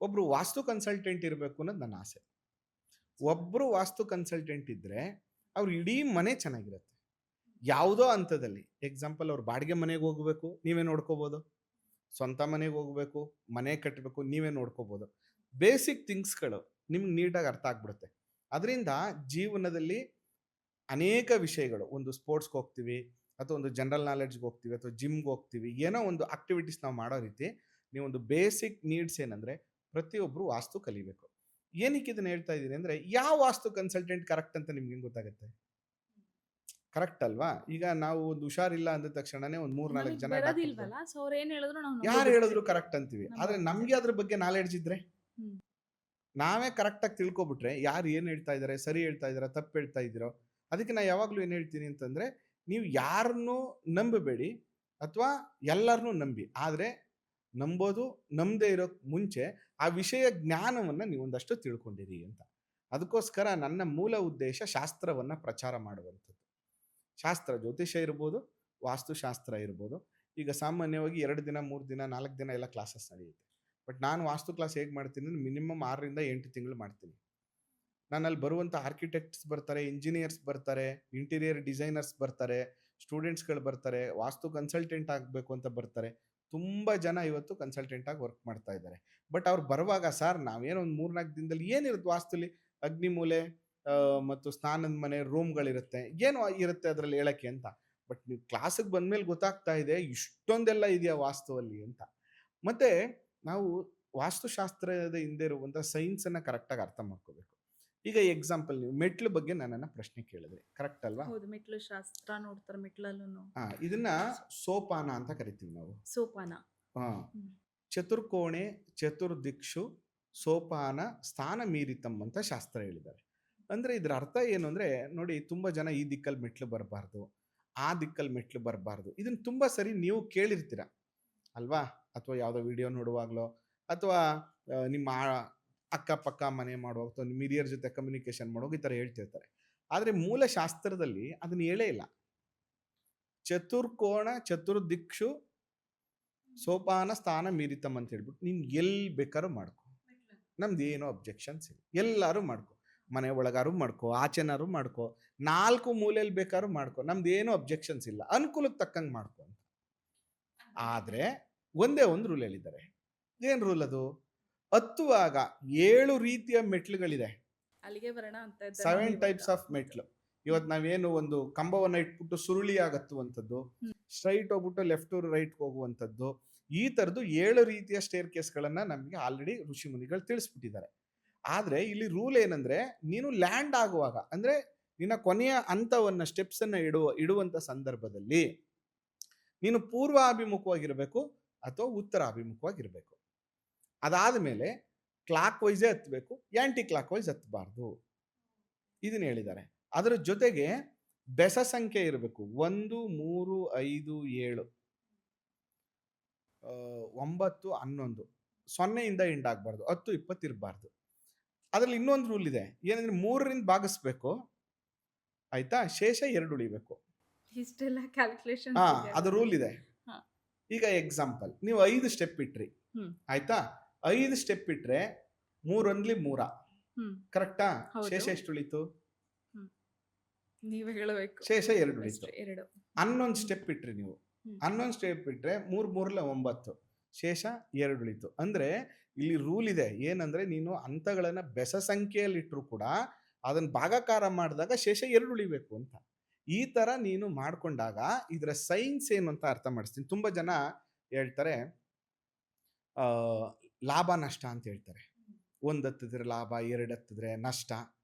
ಒಬ್ಬರು ವಾಸ್ತು ಕನ್ಸಲ್ಟೆಂಟ್ ಇರಬೇಕು ಅನ್ನೋದು ನನ್ನ ಆಸೆ. ಒಬ್ಬರು ವಾಸ್ತು ಕನ್ಸಲ್ಟೆಂಟ್ ಇದ್ದರೆ ಅವ್ರ ಇಡೀ ಮನೆ ಚೆನ್ನಾಗಿರುತ್ತೆ. ಯಾವುದೋ ಹಂತದಲ್ಲಿ, ಎಕ್ಸಾಂಪಲ್ ಅವ್ರು ಬಾಡಿಗೆ ಮನೆಗೆ ಹೋಗಬೇಕು, ನೀವೇ ನೋಡ್ಕೋಬೋದು. ಸ್ವಂತ ಮನೆಗೆ ಹೋಗಬೇಕು, ಮನೆ ಕಟ್ಟಬೇಕು, ನೀವೇ ನೋಡ್ಕೋಬೋದು. ಬೇಸಿಕ್ ಥಿಂಗ್ಸ್ಗಳು ನಿಮ್ಗೆ ನೀಟಾಗಿ ಅರ್ಥ ಆಗ್ಬಿಡುತ್ತೆ. ಅದರಿಂದ ಜೀವನದಲ್ಲಿ ಅನೇಕ ವಿಷಯಗಳು, ಒಂದು ಸ್ಪೋರ್ಟ್ಸ್ಗೆ ಹೋಗ್ತೀವಿ ಅಥವಾ ಒಂದು ಜನರಲ್ ನಾಲೆಡ್ಜ್ಗೆ ಹೋಗ್ತೀವಿ ಅಥವಾ ಜಿಮ್ಗೆ ಹೋಗ್ತೀವಿ, ಏನೋ ಒಂದು ಆಕ್ಟಿವಿಟೀಸ್ ನಾವು ಮಾಡೋ ರೀತಿ ನೀವೊಂದು ಬೇಸಿಕ್ ನೀಡ್ಸ್ ಏನಂದರೆ ಪ್ರತಿಯೊಬ್ಬರು ವಾಸ್ತು ಕಲಿಬೇಕು. ಏನಕ್ಕೆ ಇದನ್ನು ಹೇಳ್ತಾ ಇದ್ದೀನಿ ಅಂದರೆ, ಯಾವ ವಾಸ್ತು ಕನ್ಸಲ್ಟೆಂಟ್ ಕರೆಕ್ಟ್ ಅಂತ ನಿಮ್ಗೆ ಹೆಂಗೆ ಗೊತ್ತಾಗುತ್ತೆ? ಕರೆಕ್ಟ್ ಅಲ್ವಾ? ಈಗ ನಾವು ಒಂದು ಹುಷಾರಿಲ್ಲ ಅಂದ ತಕ್ಷಣನೇ ಒಂದು 3-4 ಜನ
ಬರೋದಿಲ್ವಲ್ಲ, ಸೊ ಅವ್ರು ಏನು ಹೇಳಿದ್ರು ನಾವು
ಯಾರು ಹೇಳಿದ್ರು ಕರೆಕ್ಟ್ ಅಂತೀವಿ. ಆದರೆ ನಮಗೆ ಅದ್ರ ಬಗ್ಗೆ ನಾಲೆಡ್ಜ್ ಇದ್ರೆ, ನಾವೇ ಕರೆಕ್ಟಾಗಿ ತಿಳ್ಕೊಬಿಟ್ರೆ ಯಾರು ಏನು ಹೇಳ್ತಾ ಇದ್ದಾರೆ, ಸರಿ ಹೇಳ್ತಾ ಇದ್ದಾರಾ, ತಪ್ಪು ಹೇಳ್ತಾ ಇದ್ದೀರೋ. ಅದಕ್ಕೆ ನಾನು ಯಾವಾಗಲೂ ಏನು ಹೇಳ್ತೀನಿ ಅಂತಂದರೆ, ನೀವು ಯಾರನ್ನೂ ನಂಬಬೇಡಿ ಅಥವಾ ಎಲ್ಲರನ್ನೂ ನಂಬಿ. ಆದರೆ ನಂಬೋದು ನಂಬದೇ ಇರೋಕ್ಕೆ ಮುಂಚೆ ಆ ವಿಷಯ ಜ್ಞಾನವನ್ನು ನೀವು ಒಂದಷ್ಟು ತಿಳ್ಕೊಂಡಿರಿ ಅಂತ. ಅದಕ್ಕೋಸ್ಕರ ನನ್ನ ಮೂಲ ಉದ್ದೇಶ ಶಾಸ್ತ್ರವನ್ನು ಪ್ರಚಾರ ಮಾಡುವಂಥದ್ದು. ಶಾಸ್ತ್ರ, ಜ್ಯೋತಿಷ್ಯ ಇರ್ಬೋದು, ವಾಸ್ತುಶಾಸ್ತ್ರ ಇರ್ಬೋದು. ಈಗ ಸಾಮಾನ್ಯವಾಗಿ 2 ದಿನ, 3 ದಿನ, 4 ದಿನ ಎಲ್ಲ ಕ್ಲಾಸಸ್ ನಡೆಯುತ್ತೆ. ಬಟ್ ನಾನು ವಾಸ್ತು ಕ್ಲಾಸ್ ಹೇಗೆ ಮಾಡ್ತೀನಿ ಅಂದರೆ, ಮಿನಿಮಮ್ 6ರಿಂದ 8 ತಿಂಗಳು ಮಾಡ್ತೀನಿ. ನನ್ನಲ್ಲಿ ಬರುವಂಥ ಆರ್ಕಿಟೆಕ್ಟ್ಸ್ ಬರ್ತಾರೆ, ಇಂಜಿನಿಯರ್ಸ್ ಬರ್ತಾರೆ, ಇಂಟೀರಿಯರ್ ಡಿಸೈನರ್ಸ್ ಬರ್ತಾರೆ, ಸ್ಟೂಡೆಂಟ್ಸ್ಗಳು ಬರ್ತಾರೆ, ವಾಸ್ತು ಕನ್ಸಲ್ಟೆಂಟ್ ಆಗಬೇಕು ಅಂತ ಬರ್ತಾರೆ. ತುಂಬ ಜನ ಇವತ್ತು ಕನ್ಸಲ್ಟೆಂಟಾಗಿ ವರ್ಕ್ ಮಾಡ್ತಾ ಇದ್ದಾರೆ. ಬಟ್ ಅವ್ರು ಬರುವಾಗ, ಸರ್ ನಾವೇನೋ ಒಂದು 3-4 ದಿನದಲ್ಲಿ ಏನಿರುತ್ತೆ ವಾಸ್ತುಲಿ, ಅಗ್ನಿಮೂಲೆ ಮತ್ತು ಸ್ನಾನದ ಮನೆ, ರೂಮ್ಗಳಿರುತ್ತೆ, ಏನು ಇರುತ್ತೆ ಅದರಲ್ಲಿ ಹೇಳೋಕ್ಕೆ ಅಂತ. ಬಟ್ ನೀವು ಕ್ಲಾಸಿಗೆ ಬಂದಮೇಲೆ ಗೊತ್ತಾಗ್ತಾ ಇದೆ ಇಷ್ಟೊಂದೆಲ್ಲ ಇದೆಯಾ ವಾಸ್ತುವಲ್ಲಿ ಅಂತ. ಮತ್ತು ನಾವು ವಾಸ್ತುಶಾಸ್ತ್ರದ ಹಿಂದೆ ಇರುವಂಥ ಸೈನ್ಸನ್ನು ಕರೆಕ್ಟಾಗಿ ಅರ್ಥ ಮಾಡ್ಕೋಬೇಕು. ಈಗ ಎಕ್ಸಾಂಪಲ್, ನೀವು ಮೆಟ್ಲು ಬಗ್ಗೆ ನನ್ನನ್ನು ಪ್ರಶ್ನೆ ಕೇಳಿದ್ರಿ, ಕರೆಕ್ಟ್ ಅಲ್ವಾ?
ಹೌದು, ಮೆಟ್ಲು ಶಾಸ್ತ್ರ ನೋಡ್ತಾರೆ, ಮೆಟ್ಲಲ್ಲೂ.
ಇದನ್ನ ಸೋಪಾನ ಅಂತ ಕರಿತೀವಿ ನಾವು.
ಸೋಪಾನ.
ಚತುರ್ಕೋಣೆ ಚತುರ್ದಿಕ್ಷು ಸೋಪಾನ ಸ್ಥಾನ ಮೀರಿತಂ ಅಂತ ಶಾಸ್ತ್ರ ಹೇಳಿದ್ದಾರೆ. ಅಂದರೆ ಇದರ ಅರ್ಥ ಏನು ಅಂದರೆ, ನೋಡಿ, ತುಂಬ ಜನ ಈ ದಿಕ್ಕಲ್ಲಿ ಮೆಟ್ಲು ಬರಬಾರ್ದು, ಆ ದಿಕ್ಕಲ್ಲಿ ಮೆಟ್ಲು ಬರಬಾರ್ದು, ಇದನ್ನು ತುಂಬ ಸರಿ ನೀವು ಕೇಳಿರ್ತೀರ ಅಲ್ವಾ? ಅಥವಾ ಯಾವುದೋ ವಿಡಿಯೋ ನೋಡುವಾಗಲೋ ಅಥವಾ ನಿಮ್ಮ ಅಕ್ಕಪಕ್ಕ ಮನೆ ಮಾಡುವಾಗ ಅಥವಾ ನಿಮ್ಮ ಹಿರಿಯರ ಜೊತೆ ಕಮ್ಯುನಿಕೇಶನ್ ಮಾಡುವಾಗ ಈ ಥರ ಹೇಳ್ತಿರ್ತಾರೆ. ಆದರೆ ಮೂಲ ಶಾಸ್ತ್ರದಲ್ಲಿ ಅದನ್ನು ಹೇಳೇ ಇಲ್ಲ. ಚತುರ್ಕೋಣ ಚತುರ್ದಿಕ್ಷು ಸೋಪಾನ ಸ್ಥಾನ ಮೀರಿತಂ ಅಂತ ಹೇಳ್ಬಿಟ್ಟು ನೀನು ಎಲ್ಲಿ ಬೇಕಾದ್ರೂ ಮಾಡ್ಕೊ, ನಮ್ದು ಏನೋ ಅಬ್ಜೆಕ್ಷನ್ಸ್ ಇಲ್ಲ, ಎಲ್ಲರೂ ಮಾಡ್ಕೊ, ಮನೆ ಒಳಗಾರು ಮಾಡ್ಕೊ, ಆಚೆನಾರು ಮಾಡ್ಕೊ, 4 ಮೂಲೆಯಲ್ಲಿ ಬೇಕಾದ್ರೂ ಮಾಡ್ಕೊ, ನಮ್ದು ಏನೋ ಅಬ್ಜೆಕ್ಷನ್ಸ್ ಇಲ್ಲ, ಅನುಕೂಲಕ್ಕೆ ತಕ್ಕಂಗೆ ಮಾಡ್ಕೊ ಅಂತ. ಆದರೆ ಒಂದೇ ಒಂದು ರೂಲ್ ಹೇಳಿದ್ದಾರೆ. ಏನು ರೂಲ್ ಅದು? ಹತ್ತುವಾಗ 7 ರೀತಿಯ ಮೆಟ್ಲುಗಳಿದೆ,
ಅಲ್ಲಿಗೆ ಬರೋಣ ಅಂತ
7 ಟೈಪ್ಸ್ ಆಫ್ ಮೆಟ್ಲು. ಇವತ್ತು ನಾವೇನು ಒಂದು ಕಂಬವನ್ನು ಇಟ್ಬಿಟ್ಟು ಸುರುಳಿಯಾಗಿ ಹತ್ತುವಂಥದ್ದು, ಸ್ಟ್ರೈಟ್ ಹೋಗ್ಬಿಟ್ಟು ಲೆಫ್ಟ್ ರೈಟ್ ಹೋಗುವಂಥದ್ದು, ಈ ಥರದ್ದು 7 ರೀತಿಯ ಸ್ಟೇರ್ ಕೇಸ್ಗಳನ್ನು ನಮಗೆ ಆಲ್ರೆಡಿ ಋಷಿ ಮುನಿಗಳು ತಿಳಿಸ್ಬಿಟ್ಟಿದ್ದಾರೆ. ಆದರೆ ಇಲ್ಲಿ ರೂಲ್ ಏನಂದರೆ, ನೀನು ಲ್ಯಾಂಡ್ ಆಗುವಾಗ, ಅಂದರೆ ನಿನ್ನ ಕೊನೆಯ ಹಂತವನ್ನು ಸ್ಟೆಪ್ಸನ್ನು ಇಡುವಂಥ ಸಂದರ್ಭದಲ್ಲಿ ನೀನು ಪೂರ್ವಾಭಿಮುಖವಾಗಿರಬೇಕು ಅಥವಾ ಉತ್ತರಾಭಿಮುಖವಾಗಿರಬೇಕು. ಅದಾದ ಮೇಲೆ ಕ್ಲಾಕ್ ವೈಸೇ ಹತ್ತಬೇಕು, ಆ್ಯಂಟಿ ಕ್ಲಾಕ್ ವೈಸ್ ಹತ್ತಬಾರ್ದು. ಇದನ್ನ ಹೇಳಿದ್ದಾರೆ. ಅದರ ಜೊತೆಗೆ ಬೆಸ ಸಂಖ್ಯೆ ಇರಬೇಕು. 1, 3, 5, 7, 9, 11 0ಯಿಂದ ಎಂಡ್ ಆಗಬಾರ್ದು, 10, 20 ಇರಬಾರ್ದು. ಅದರಲ್ಲಿ ಇನ್ನೊಂದು ರೂಲ್ ಇದೆ, ಏನಂದ್ರೆ 3ರಿಂದ ಭಾಗಿಸ್ಬೇಕು, ಆಯ್ತಾ, ಶೇಷ 2 ಉಳಿಬೇಕು.
ಇಷ್ಟೆಲ್ಲ ಕ್ಯಾಲ್ಕುಲೇಷನ್
ಅದು ರೂಲ್ ಇದೆ. ಈಗ ಎಕ್ಸಾಂಪಲ್, ನೀವು 5 ಸ್ಟೆಪ್ ಇಟ್ರಿ, ಆಯ್ತಾ, 5 ಸ್ಟೆಪ್ ಇಟ್ರೆ 3 3 ಕರೆಕ್ಟಾ? ಶೇಷ ಎಷ್ಟು ಉಳಿತು?
ನೀವೇ ಹೇಳಬೇಕು.
ಶೇಷ 2 ಉಳಿತು. 11 ಸ್ಟೆಪ್ ಇಟ್ರಿ ನೀವು, 11 ಸ್ಟೆಪ್ ಇಟ್ರೆ 3 3 9, ಶೇಷ 2 ಉಳಿತು. ಅಂದ್ರೆ ಇಲ್ಲಿ ರೂಲ್ ಇದೆ, ಏನಂದ್ರೆ ನೀನು ಹಂತಗಳನ್ನ ಬೆಸ ಸಂಖ್ಯೆಯಲ್ಲಿ ಇಟ್ಟರು ಕೂಡ ಅದನ್ನ ಭಾಗಾಕಾರ ಮಾಡಿದಾಗ ಶೇಷ 2 ಉಳಿಬೇಕು ಅಂತ. ಈ ತರ ನೀನು ಮಾಡ್ಕೊಂಡಾಗ ಇದರ ಸೈನ್ಸ್ ಏನು ಅಂತ ಅರ್ಥ ಮಾಡಿಸ್ತೀನಿ. ತುಂಬಾ ಜನ ಹೇಳ್ತಾರೆ ಲಾಭ ನಷ್ಟ ಅಂತ ಹೇಳ್ತಾರೆ. 1 ಹತ್ತಿದ್ರೆ ಲಾಭ, 2 ಹತ್ತಿದ್ರೆ ನಷ್ಟ,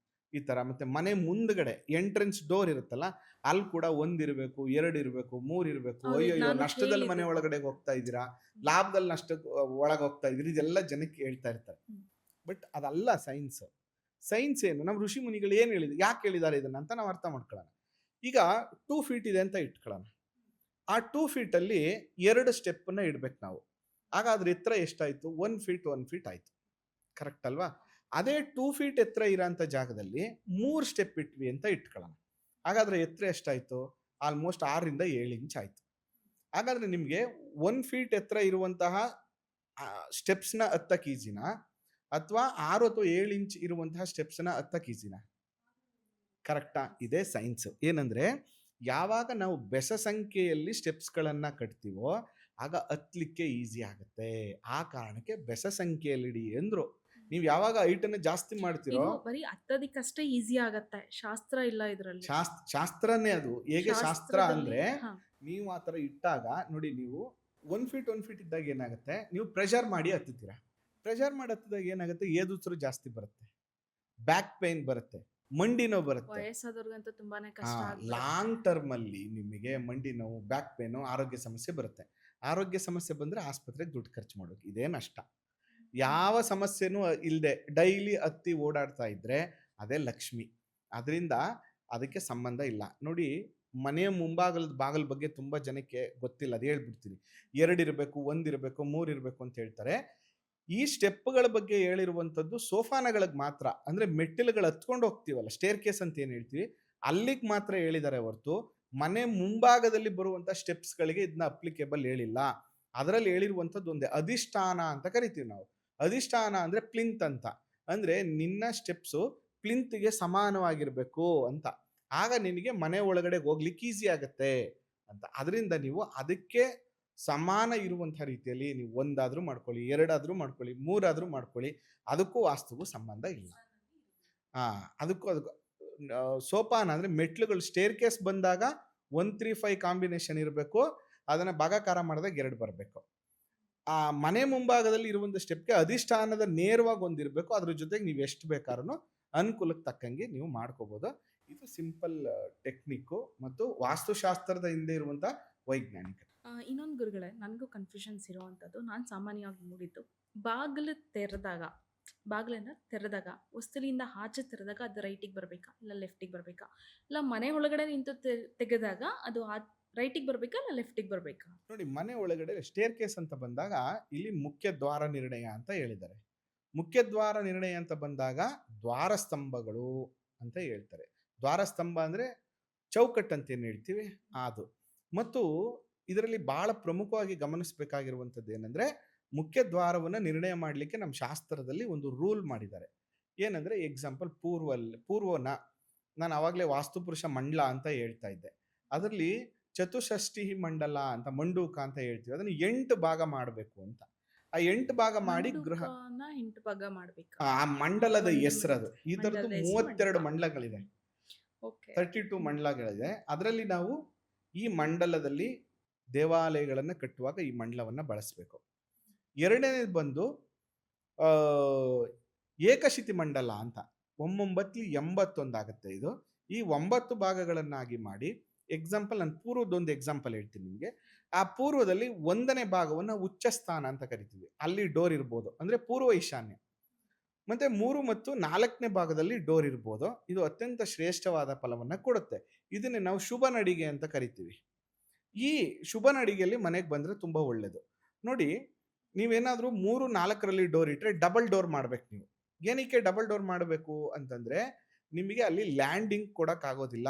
ಈ ತರ. ಮತ್ತೆ ಮನೆ ಮುಂದ್ಗಡೆ ಎಂಟ್ರೆನ್ಸ್ ಡೋರ್ ಇರುತ್ತಲ್ಲ, ಅಲ್ಲಿ ಕೂಡ 1 ಇರಬೇಕು, 2 ಇರಬೇಕು, 3 ಇರಬೇಕು. ಅಯ್ಯೋ, ನಷ್ಟದಲ್ಲಿ ಮನೆ ಒಳಗಡೆ ಹೋಗ್ತಾ ಇದ್ದೀರಾ, ಲಾಭದಲ್ಲಿ ನಷ್ಟ ಒಳಗೆ ಹೋಗ್ತಾ ಇದ್ದೀರಿ, ಇದೆಲ್ಲ ಜನಕ್ಕೆ ಹೇಳ್ತಾ ಇರ್ತಾರೆ. ಬಟ್ ಅದಲ್ಲ ಸೈನ್ಸ್. ಸೈನ್ಸ್ ಏನು, ನಮ್ಮ ಋಷಿ ಮುನಿಗಳು ಏನು ಹೇಳಿದ್ರು, ಯಾಕೆ ಹೇಳಿದ್ದಾರೆ ಇದನ್ನ ಅಂತ ನಾವು ಅರ್ಥ ಮಾಡ್ಕೊಳ್ಳೋಣ. ಈಗ 2 ಫೀಟ್ ಇದೆ ಅಂತ ಇಟ್ಕೊಳ್ಳೋಣ. ಆ 2 ಫೀಟಲ್ಲಿ 2 ಸ್ಟೆಪ್ಪನ್ನು ಇಡ್ಬೇಕು ನಾವು. ಆಗ ಅದ್ರ ಎತ್ತರ ಎಷ್ಟಾಯ್ತು? 1 ಫೀಟ್ 1 ಫೀಟ್ ಆಯ್ತು, ಕರೆಕ್ಟ್ ಅಲ್ವಾ? ಅದೇ 2 ಫೀಟ್ ಎತ್ತರ ಇರೋಂಥ ಜಾಗದಲ್ಲಿ 3 ಸ್ಟೆಪ್ ಇಟ್ವಿ ಅಂತ ಇಟ್ಕೊಳ್ಳೋಣ. ಹಾಗಾದ್ರೆ ಎತ್ತರ ಎಷ್ಟಾಯ್ತು? ಆಲ್ಮೋಸ್ಟ್ 6ರಿಂದ 7 ಇಂಚ್ ಆಯ್ತು. ಹಾಗಾದ್ರೆ ನಿಮಗೆ 1 ಫೀಟ್ ಎತ್ತರ ಇರುವಂತಹ ಸ್ಟೆಪ್ಸ್ನ ಹತ್ತಕ್ಕೆ ಈಜಿನ, ಅಥವಾ 6 ಅಥವಾ 7 ಇಂಚ್ ಇರುವಂತಹ ಸ್ಟೆಪ್ಸ್ನ ಹತ್ತಕ್ಕೆ ಈಜಿನ? ಕರೆಕ್ಟಾ? ಇದೇ ಸೈನ್ಸ್. ಏನಂದ್ರೆ ಯಾವಾಗ ನಾವು ಬೆಸ ಸಂಖ್ಯೆಯಲ್ಲಿ ಸ್ಟೆಪ್ಸ್ಗಳನ್ನ ಕಟ್ತೀವೋ ಆಗ ಹತ್ಲಿಕ್ಕೆ ಈಸಿ ಆಗುತ್ತೆ. ಆ ಕಾರಣಕ್ಕೆ ಬೆಸ ಸಂಖ್ಯೆಯಲ್ಲಿ ಇಡಿ ಎಂದ್ರು. ನೀವು ಯಾವಾಗ ಹೈಟನ್ನು ಜಾಸ್ತಿ ಮಾಡ್ತೀರೋ
ಬರೀ ಹತ್ತೋದಕ್ಕಷ್ಟೇ ಈಸಿ ಆಗತ್ತೆ, ಶಾಸ್ತ್ರ ಇಲ್ಲ ಇದರಲ್ಲಿ.
ಶಾಸ್ತ್ರನೇ ಅದು. ಹೇಗೆ ಶಾಸ್ತ್ರ ಅಂದ್ರೆ ನೀವು ಆ ತರ ಇಟ್ಟಾಗ ನೋಡಿ, ನೀವು 1 ಫೀಟ್ 1 ಫೀಟ್ ಇದ್ದಾಗ ಏನಾಗುತ್ತೆ, ನೀವು ಪ್ರೆಷರ್ ಮಾಡಿ ಹತ್ತುತ್ತೀರಾ. ಪ್ರೆಷರ್ ಮಾಡಿ ಹತ್ತಿದಾಗ ಏನಾಗುತ್ತೆ, ಏದುಸಿರು ಜಾಸ್ತಿ ಬರುತ್ತೆ, ಬ್ಯಾಕ್ ಪೈನ್ ಬರುತ್ತೆ, ಮಂಡಿ ನೋವು ಬರುತ್ತೆ.
ವಯಸ್ಸಾದವ್ರಿಗಂತೂ ತುಂಬಾನೇ ಕಷ್ಟ.
ಲಾಂಗ್ ಟರ್ಮ್ ಅಲ್ಲಿ ನಿಮಗೆ ಮಂಡಿ ನೋವು, ಬ್ಯಾಕ್ ಪೇನು, ಆರೋಗ್ಯ ಸಮಸ್ಯೆ ಬರುತ್ತೆ. ಆರೋಗ್ಯ ಸಮಸ್ಯೆ ಬಂದ್ರೆ ಆಸ್ಪತ್ರೆಗೆ ದುಡ್ಡು ಖರ್ಚು ಮಾಡೋಕೆ ಇದೇ ನಷ್ಟ. ಯಾವ ಸಮಸ್ಯೆನೂ ಇಲ್ಲದೆ ಡೈಲಿ ಹತ್ತಿ ಓಡಾಡ್ತಾ ಇದ್ರೆ ಅದೇ ಲಕ್ಷ್ಮಿ. ಅದರಿಂದ ಅದಕ್ಕೆ ಸಂಬಂಧ ಇಲ್ಲ. ನೋಡಿ, ಮನೆಯ ಬಾಗಲ ಬಗ್ಗೆ ತುಂಬಾ ಜನಕ್ಕೆ ಗೊತ್ತಿಲ್ಲ, ಅದು ಹೇಳ್ಬಿಡ್ತೀನಿ. 2 ಇರಬೇಕು, 1 ಇರಬೇಕು, 3 ಇರಬೇಕು ಅಂತ ಹೇಳ್ತಾರೆ. ಈ ಸ್ಟೆಪ್ಗಳ ಬಗ್ಗೆ ಹೇಳಿರುವಂಥದ್ದು ಸೋಫಾನಗಳಿಗೆ ಮಾತ್ರ, ಅಂದ್ರೆ ಮೆಟ್ಟಿಲುಗಳು ಹತ್ಕೊಂಡು ಹೋಗ್ತೀವಲ್ಲ, ಸ್ಟೇರ್ ಕೇಸ್ ಅಂತ ಏನು ಹೇಳ್ತೀವಿ, ಅಲ್ಲಿಗೆ ಮಾತ್ರ ಹೇಳಿದ್ದಾರೆ ಹೊರತು ಮನೆ ಮುಂಭಾಗದಲ್ಲಿ ಬರುವಂಥ ಸ್ಟೆಪ್ಸ್ಗಳಿಗೆ ಇದನ್ನ ಅಪ್ಲಿಕೇಬಲ್ ಹೇಳಿಲ್ಲ. ಅದರಲ್ಲಿ ಹೇಳಿರುವಂಥದ್ದು ಒಂದೇ, ಅಧಿಷ್ಠಾನ ಅಂತ ಕರಿತೀವಿ ನಾವು. ಅಧಿಷ್ಠಾನ ಅಂದ್ರೆ ಪ್ಲಿಂತ್ ಅಂತ, ಅಂದ್ರೆ ನಿನ್ನ ಸ್ಟೆಪ್ಸು ಪ್ಲಿಂತ್ಗೆ ಸಮಾನವಾಗಿರ್ಬೇಕು ಅಂತ. ಆಗ ನಿನಗೆ ಮನೆ ಒಳಗಡೆ ಹೋಗ್ಲಿಕ್ಕೆ ಈಸಿ ಆಗುತ್ತೆ ಅಂತ. ಅದರಿಂದ ನೀವು ಅದಕ್ಕೆ ಸಮಾನ ಇರುವಂತಹ ರೀತಿಯಲ್ಲಿ ನೀವು 1 ಆದ್ರೂ ಮಾಡ್ಕೊಳ್ಳಿ, 2 ಆದ್ರೂ ಮಾಡ್ಕೊಳ್ಳಿ, 3 ಆದ್ರೂ ಮಾಡ್ಕೊಳ್ಳಿ, ಅದಕ್ಕೂ ವಾಸ್ತುಗೂ ಸಂಬಂಧ ಇಲ್ಲ. ಅದಕ್ಕೂ ಸೋಪಾನ ಅಂದ್ರೆ ಮೆಟ್ಲುಗಳು, ಸ್ಟೇರ್ ಕೇಸ್ ಬಂದಾಗ 1 3 5 ಕಾಂಬಿನೇಷನ್ ಇರಬೇಕು, ಅದನ್ನ ಭಾಗಾಕಾರ ಮಾಡಿದಾಗ 2 ಬರಬೇಕು. ಆ ಮನೆ ಮುಂಭಾಗದಲ್ಲಿ ಇರುವಂತ ಸ್ಟೆಪ್ಗೆ ಅಧಿಷ್ಠಾನದ ನೇರವಾಗಿ ಒಂದಿರಬೇಕು. ಅದ್ರ ಜೊತೆಗೆ ನೀವು ಎಷ್ಟು ಬೇಕಾದ್ರೂ ಅನುಕೂಲಕ್ಕೆ ತಕ್ಕಂಗೆ ನೀವು ಮಾಡ್ಕೋಬಹುದು. ಇದು ಸಿಂಪಲ್ ಟೆಕ್ನಿಕ್ಕು ಮತ್ತು ವಾಸ್ತುಶಾಸ್ತ್ರದ ಹಿಂದೆ ಇರುವಂತ ವೈಜ್ಞಾನಿಕ.
ಇನ್ನೊಂದು ಗುರುಗಳೇ, ನನಗೂ ಕನ್ಫ್ಯೂಷನ್ಸ್ ಇರೋವಂಥದ್ದು, ನಾನು ಸಾಮಾನ್ಯವಾಗಿ ನೋಡಿದ್ದು, ಬಾಗಿಲನ್ನ ತೆರೆದಾಗ ಹೊಸ್ತಿಲಿಂದ ಆಚೆ ತೆರೆದಾಗ ಅದು ರೈಟಿಗೆ ಬರಬೇಕಾ ಇಲ್ಲ ಲೆಫ್ಟಿಗೆ ಬರಬೇಕಾ, ಇಲ್ಲ ಮನೆ ಒಳಗಡೆ ನಿಂತು ತೆಗೆದಾಗ ಅದು ರೈಟಿಗೆ ಬರಬೇಕಾ ಇಲ್ಲ ಲೆಫ್ಟಿಗೆ ಬರಬೇಕಾ?
ನೋಡಿ, ಮನೆ ಒಳಗಡೆ ಸ್ಟೇರ್ ಕೇಸ್ ಅಂತ ಬಂದಾಗ ಇಲ್ಲಿ ಮುಖ್ಯ ದ್ವಾರ ನಿರ್ಣಯ ಅಂತ ಹೇಳಿದ್ದಾರೆ. ಮುಖ್ಯ ದ್ವಾರ ನಿರ್ಣಯ ಅಂತ ಬಂದಾಗ ದ್ವಾರ ಸ್ತಂಭಗಳು ಅಂತ ಹೇಳ್ತಾರೆ. ದ್ವಾರ ಸ್ತಂಭ ಅಂದ್ರೆ ಚೌಕಟ್ಟು ಅಂತ ಏನು ಹೇಳ್ತೀವಿ ಅದು. ಮತ್ತು ಇದರಲ್ಲಿ ಬಹಳ ಪ್ರಮುಖವಾಗಿ ಗಮನಿಸಬೇಕಾಗಿರುವಂಥದ್ದು ಏನಂದ್ರೆ, ಮುಖ್ಯ ದ್ವಾರವನ್ನು ನಿರ್ಣಯ ಮಾಡಲಿಕ್ಕೆ ನಮ್ಮ ಶಾಸ್ತ್ರದಲ್ಲಿ ಒಂದು ರೂಲ್ ಮಾಡಿದ್ದಾರೆ. ಏನಂದ್ರೆ, ಎಕ್ಸಾಂಪಲ್ ಪೂರ್ವನ ನಾನು ಆವಾಗಲೇ ವಾಸ್ತುಪುರುಷ ಮಂಡಲ ಅಂತ ಹೇಳ್ತಾ ಇದ್ದೆ. ಅದರಲ್ಲಿ ಚತುಷ್ಷಷ್ಠಿ ಮಂಡಲ ಅಂತ, ಮಂಡೂಕ ಅಂತ ಹೇಳ್ತೀವಿ, ಅದನ್ನು 8 ಭಾಗ ಮಾಡಬೇಕು ಅಂತ. ಆ 8 ಭಾಗ ಮಾಡಿ
8 ಭಾಗ ಮಾಡಬೇಕು.
ಆ ಮಂಡಲದ ಹೆಸರದು. ಈ ತರದ್ದು 32 ಮಂಡಲಗಳಿದೆ, 32 ಮಂಡಲಗಳಿದೆ. ಅದರಲ್ಲಿ ನಾವು ಈ ಮಂಡಲದಲ್ಲಿ ದೇವಾಲಯಗಳನ್ನು ಕಟ್ಟುವಾಗ ಈ ಮಂಡಲವನ್ನು ಬಳಸಬೇಕು. ಎರಡನೇದು ಬಂದು ಏಕಶಿತಿ ಮಂಡಲ ಅಂತ, 981 ಆಗುತ್ತೆ ಇದು. ಈ 9 ಭಾಗಗಳನ್ನಾಗಿ ಮಾಡಿ, ಎಕ್ಸಾಂಪಲ್ ನಾನು ಪೂರ್ವದೊಂದು ಎಕ್ಸಾಂಪಲ್ ಹೇಳ್ತೀನಿ ನಿಮಗೆ. ಆ ಪೂರ್ವದಲ್ಲಿ 1ನೇ ಭಾಗವನ್ನ ಉಚ್ಚ ಸ್ಥಾನ ಅಂತ ಕರಿತೀವಿ. ಅಲ್ಲಿ ಡೋರ್ ಇರ್ಬೋದು. ಅಂದ್ರೆ ಪೂರ್ವ ಈಶಾನ್ಯ. ಮತ್ತೆ 3 ಮತ್ತು 4ನೇ ಭಾಗದಲ್ಲಿ ಡೋರ್ ಇರ್ಬೋದು. ಇದು ಅತ್ಯಂತ ಶ್ರೇಷ್ಠವಾದ ಫಲವನ್ನ ಕೊಡುತ್ತೆ. ಇದನ್ನೇ ನಾವು ಶುಭ ನಡಿಗೆ ಅಂತ ಕರಿತೀವಿ. ಈ ಶುಭ ನಡಿಗೆಯಲ್ಲಿ ಮನೆಗೆ ಬಂದ್ರೆ ತುಂಬಾ ಒಳ್ಳೇದು. ನೋಡಿ, ನೀವೇನಾದ್ರೂ 3, 4ರಲ್ಲಿ ಡೋರ್ ಇಟ್ರೆ ಡಬಲ್ ಡೋರ್ ಮಾಡ್ಬೇಕು ನೀವು. ಏನಕ್ಕೆ ಡಬಲ್ ಡೋರ್ ಮಾಡಬೇಕು ಅಂತಂದ್ರೆ, ನಿಮಗೆ ಅಲ್ಲಿ ಲ್ಯಾಂಡಿಂಗ್ ಕೊಡಕ್ಕಾಗೋದಿಲ್ಲ.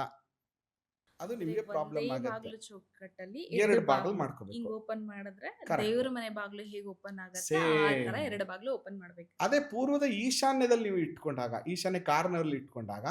ಅದು
ಅಂದ್ರೆ
ನಿಮಗೆ
ಒಂದೇ
ಪ್ರಾಬ್ಲಮ್ ಆಗತ್ತೆ.
ಬಾಗ್ಲು ಚೌಕಟ್ಟಲ್ಲಿ
2
2
ಬಾಗಿಲು
ಹಿಂಗ್
ಮಾಡ್ಕೋಬೇಕು.
ಓಪನ್ ಮಾಡಿದ್ರೆ
ಕರೆಕ್ಟ್.
ದೇವ್ರ ಮನೆ ಬಾಗ್ಲು ಹೇಗ್ ಓಪನ್ ಆಗತ್ತೆ ಆ ತರ
ಸೇಮ್.
2 ಬಾಗ್ಲು ಓಪನ್ ಮಾಡ್ಬೇಕು.
ಅದೇ ಪೂರ್ವದ ಈಶಾನ್ಯದಲ್ಲಿ ನೀವು ಇಟ್ಕೊಂಡಾಗ, ಈಶಾನ್ಯ ಕಾರ್ನರ್‌ಲ್ಲಿ ಇಟ್ಕೊಂಡಾಗ,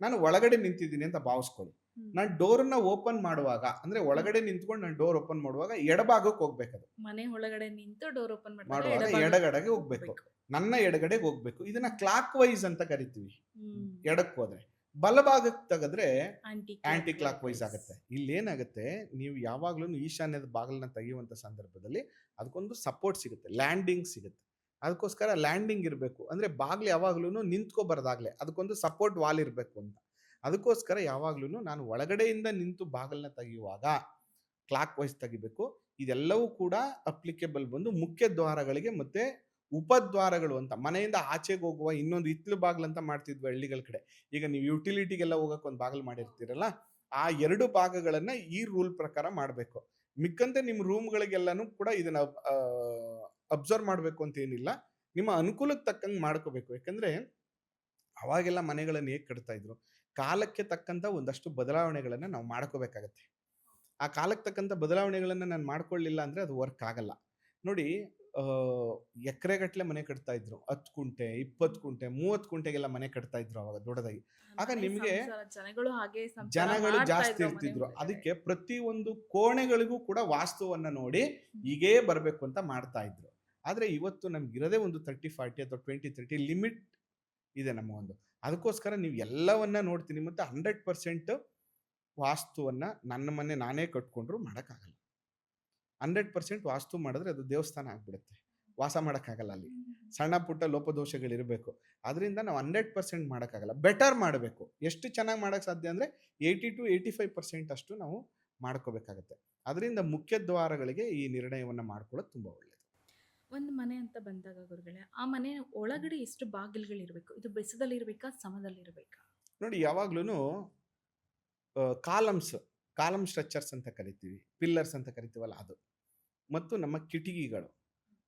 ನಾನು ಒಳಗಡೆ ನಿಂತಿದ್ದೀನಿ ಅಂತ ಭಾವಿಸ್ಕೊಳ್ಳಿ.
ಹ್ಮ್.
ನಾನು ಡೋರನ್ನ ಓಪನ್ ಮಾಡುವಾಗ, ಅಂದ್ರೆ ಒಳಗಡೆ ನಿಂತ್ಕೊಂಡು ನಾನು ಡೋರ್ ಓಪನ್ ಮಾಡುವಾಗ ಎಡಭಾಗಕ್ಕೆ ಹೋಗ್ಬೇಕದು.
ಮನೆ ಒಳಗಡೆ ನಿಂತು ಡೋರ್ ಓಪನ್ ಮಾಡಿದಾಗ
ಮಾಡುವಾಗ
ಎಡಭಾಗಕ್ಕೆ
ಎಡಗಡೆಗೆ ಹೋಗ್ಬೇಕು. ನನ್ನ ಎಡಗಡೆಗೆ ಹೋಗ್ಬೇಕು. ಇದನ್ನ ಕ್ಲಾಕ್ ವೈಸ್ ಅಂತ ಕರಿತೀವಿ.
ಹ್ಮ್.
ಎಡಕ್ಕೆ ಹೋದ್ರೆ. ಬಲಭಾಗಕ್ಕೆ ತೆಗೆದ್ರೆ
ಆಂಟಿ
ಆಂಟಿ ಕ್ಲಾಕ್ ವೈಸ್ ಆಗುತ್ತೆ. ಇಲ್ಲೇನಾಗುತ್ತೆ, ನೀವು ಯಾವಾಗ್ಲೂ ಈಶಾನ್ಯದ ಬಾಗಿಲನ್ನ ತೆಗೆಯುವಂತ ಸಂದರ್ಭದಲ್ಲಿ ಅದಕ್ಕೊಂದು ಸಪೋರ್ಟ್ ಸಿಗುತ್ತೆ, ಲ್ಯಾಂಡಿಂಗ್ ಸಿಗುತ್ತೆ. ಅದಕ್ಕೋಸ್ಕರ ಲ್ಯಾಂಡಿಂಗ್ ಇರಬೇಕು. ಅಂದ್ರೆ ಬಾಗಿಲು ಯಾವಾಗ್ಲೂ ನಿಂತ್ಕೋಬಾರ್ದಾಗ್ಲೇ, ಅದಕ್ಕೊಂದು ಸಪೋರ್ಟ್ ವಾಲ್ ಇರಬೇಕು ಅಂತ. ಅದಕ್ಕೋಸ್ಕರ ಯಾವಾಗ್ಲೂ ನಾನು ಒಳಗಡೆಯಿಂದ ನಿಂತು ಬಾಗಿಲನ್ನ ತೆಗೆಯುವಾಗ ಕ್ಲಾಕ್ ವೈಸ್ ತೆಗಿಬೇಕು. ಇದೆಲ್ಲವೂ ಕೂಡ ಅಪ್ಲಿಕೇಬಲ್ ಬಂದು ಮುಖ್ಯ ದ್ವಾರಗಳಿಗೆ ಮತ್ತೆ ಉಪದ್ವಾರಗಳು ಅಂತ, ಮನೆಯಿಂದ ಆಚೆಗೆ ಹೋಗುವ ಇನ್ನೊಂದು ಹಿತ್ಲು ಬಾಗಿಲು ಅಂತ ಮಾಡ್ತಿದ್ವಿ ಹಳ್ಳಿಗಳ ಕಡೆ. ಈಗ ನೀವು ಯುಟಿಲಿಟಿಗೆಲ್ಲ ಹೋಗಕ್ಕೆ ಒಂದು ಬಾಗಿಲು ಮಾಡಿರ್ತೀರಲ್ಲ, ಆ 2 ಭಾಗಗಳನ್ನ ಈ ರೂಲ್ ಪ್ರಕಾರ ಮಾಡಬೇಕು. ಮಿಕ್ಕಂತೆ ನಿಮ್ಮ ರೂಮ್ಗಳಿಗೆಲ್ಲಾನು ಕೂಡ ಇದನ್ನ ಅಬ್ಸರ್ವ್ ಮಾಡಬೇಕು ಅಂತ ಏನಿಲ್ಲ. ನಿಮ್ಮ ಅನುಕೂಲಕ್ಕೆ ತಕ್ಕಂಗೆ ಮಾಡ್ಕೋಬೇಕು. ಯಾಕಂದ್ರೆ ಅವಾಗೆಲ್ಲ ಮನೆಗಳನ್ನು ಹೇಗೆ ಕಟ್ತಾ ಇದ್ರು, ಕಾಲಕ್ಕೆ ತಕ್ಕಂತ ಒಂದಷ್ಟು ಬದಲಾವಣೆಗಳನ್ನ ನಾವು ಮಾಡ್ಕೋಬೇಕಾಗತ್ತೆ. ಆ ಕಾಲಕ್ಕೆ ತಕ್ಕಂತ ಬದಲಾವಣೆಗಳನ್ನ ನಾನು ಮಾಡ್ಕೊಳ್ಳಿಲ್ಲ ಅಂದ್ರೆ ಅದು ವರ್ಕ್ ಆಗಲ್ಲ. ನೋಡಿ, ಎಕರೆಗಟ್ಟಲೆ ಮನೆ ಕಟ್ತಾ ಇದ್ರು. 10 ಕುಂಟೆ, 20 ಕುಂಟೆ, 30 ಕುಂಟೆಗೆಲ್ಲ ಮನೆ ಕಟ್ತಾ ಇದ್ರು ಅವಾಗ ದೊಡ್ಡದಾಗಿ. ಆಗ
ಮನೆ
ನಿಮಗೆ
ಸಂಸಾರ ಜನಗಳು ಹಾಗೆ ಸಂಸಾರ
ಜನಗಳು
ಮಾಡ್ತಾ
ಜಾಸ್ತಿ
ಇದ್ರು ಮನೆ
ಇರ್ತಿದ್ರು.
ಒಳಗಡೆ.
ಅದಕ್ಕೆ ಪ್ರತಿಯೊಂದು ಕೋಣೆಗಳಿಗೂ ಕೂಡ ವಾಸ್ತುವನ್ನ ನೋಡಿ ಹೀಗೇ ಬರಬೇಕು ಅಂತ ಮಾಡ್ತಾ ಇದ್ರು. ಆದ್ರೆ ಇವತ್ತು ನಮ್ಗಿರೋದೇ ಒಂದು 30, 40 ಅಥವಾ 20, 30 ಲಿಮಿಟ್ ಇದೆ ನಮ್ಮ ಒಂದು. ಅದಕ್ಕೋಸ್ಕರ ನೀವು ಎಲ್ಲವನ್ನ ನೋಡ್ತೀನಿ. ಮತ್ತೆ 100% ವಾಸ್ತುವನ್ನ ನನ್ನ ಮನೆ ನಾನೇ ಕಟ್ಕೊಂಡ್ರು ಮಾಡಕ್ಕಾಗಲ್ಲ. 100% ವಾಸ್ತು ಮಾಡಿದ್ರೆ ಅದು ದೇವಸ್ಥಾನ ಆಗ್ಬಿಡುತ್ತೆ. ವಾಸ ಮಾಡಕ್ಕಾಗಲ್ಲ ಅಲ್ಲಿ. ಸಣ್ಣ ಪುಟ್ಟ ಲೋಪದೋಷಗಳಿರಬೇಕು. ಅದರಿಂದ ನಾವು 100% ಮಾಡಕ್ಕಾಗಲ್ಲ. ಬೆಟರ್ ಮಾಡಬೇಕು. ಎಷ್ಟು ಚೆನ್ನಾಗಿ ಮಾಡಕ್ ಸಾಧ್ಯ ಅಂದ್ರೆ 80-85% ಅಷ್ಟು ನಾವು ಮಾಡ್ಕೋಬೇಕಾಗತ್ತೆ. ಅದರಿಂದ ಮುಖ್ಯ ದ್ವಾರಗಳಿಗೆ ಈ ನಿರ್ಣಯವನ್ನ ಮಾಡ್ಕೊಳ್ಳೋದು ತುಂಬಾ ಒಳ್ಳೆಯದು.
ಒಂದು ಮನೆ ಅಂತ ಬಂದಾಗ ಗುರುಗಳೇ, ಆ ಮನೆ ಒಳಗಡೆ ಎಷ್ಟು ಬಾಗಿಲುಗಳಿರ್ಬೇಕು? ಇದು ಬೆಸದಲ್ಲಿರ್ಬೇಕಾ? ಸಮದಲ್ಲಿರ್ಬೇಕಾ?
ನೋಡಿ, ಯಾವಾಗ್ಲೂನು ಕಾಲಮ್ ಸ್ಟ್ರಕ್ಚರ್ಸ್ ಅಂತ ಕರಿತೀವಿ. ಪಿಲ್ಲರ್ಸ್ ಅಂತ ಕರಿತೀವಲ್ಲ ಅದು. ಮತ್ತು ನಮ್ಮ ಕಿಟಕಿಗಳು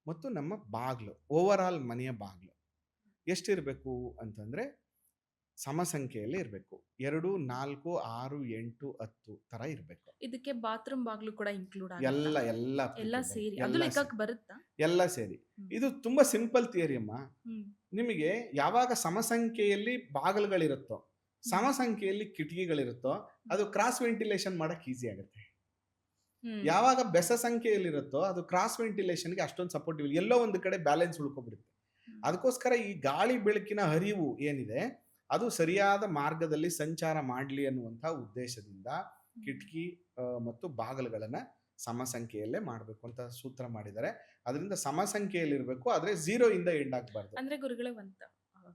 ಮತ್ತು ನಮ್ಮ ಬಾಗ್ಲು, ಓವರ್ ಆಲ್ ಮನೆಯ ಬಾಗ್ಲು ಎಷ್ಟಿರಬೇಕು ಅಂತಂದ್ರೆ ಸಮ ಸಂಖ್ಯೆಯಲ್ಲಿ ಇರಬೇಕು. 2, 4, 6, 8, 10 ತರ ಇರಬೇಕು.
ಇದಕ್ಕೆ ಬಾತ್ರೂಮ್ ಬಾಗ್ಲು ಕೂಡ ಇನ್ಕ್ಲೂಡ್
ಎಲ್ಲ
ಆಗುತ್ತಾ?
ಎಲ್ಲ
ಎಲ್ಲ
applicable.
ಸೇರಿ ಅದು
ಎಲ್ಲ
ಲೆಕ್ಕಕ್ಕೆ ಬರುತ್ತಾ?
ಎಲ್ಲ ಸೇರಿ.
ಹ್ಮ್.
ಇದು ತುಂಬಾ ಸಿಂಪಲ್ ಥಿಯರಿ ಅಮ್ಮ.
ಹ್ಮ್.
ನಿಮಗೆ ಯಾವಾಗ ಸಮ ಸಂಖ್ಯೆಯಲ್ಲಿ ಬಾಗಿಲುಗಳಿರುತ್ತೋ, ಸಮ ಸಂಖ್ಯೆಯಲ್ಲಿ ಕಿಟಕಿಗಳಿರುತ್ತೋ, ಅದು ಕ್ರಾಸ್ ವೆಂಟಿಲೇಷನ್ ಮಾಡಕ್ ಈಸಿ ಆಗುತ್ತೆ.
ಹ್ಮ್.
ಯಾವಾಗ ಬೆಸ ಸಂಖ್ಯೆಯಲ್ಲಿರುತ್ತೋ ಅದು ಕ್ರಾಸ್ ವೆಂಟಿಲೇಷನ್ಗೆ ಅಷ್ಟೊಂದು ಸಪೋರ್ಟಿವ್ ಇಲ್ಲ. ಎಲ್ಲೋ ಒಂದು ಕಡೆ ಬ್ಯಾಲೆನ್ಸ್ ಉಳ್ಕೊಬಿಡುತ್ತೆ. ಅದಕ್ಕೋಸ್ಕರ ಈ ಗಾಳಿ ಬೆಳಕಿನ ಹರಿವು ಏನಿದೆ ಅದು ಸರಿಯಾದ ಮಾರ್ಗದಲ್ಲಿ ಸಂಚಾರ ಮಾಡಲಿ ಅನ್ನುವಂಥ ಉದ್ದೇಶದಿಂದ ಕಿಟಕಿ ಮತ್ತು ಬಾಗಿಲುಗಳನ್ನ ಸಮ ಸಂಖ್ಯೆಯಲ್ಲೇ ಮಾಡಬೇಕು ಅಂತ ಸೂತ್ರ ಮಾಡಿದ್ದಾರೆ. ಅದರಿಂದ ಸಮ ಸಂಖ್ಯೆಯಲ್ಲಿರಬೇಕು, ಆದ್ರೆ 0 ಇಂದ ಎಂಡ್ ಆಗಬಾರ್ದು.
ಅಂದ್ರೆ ಗುರುಗಳೇ ಒಂದು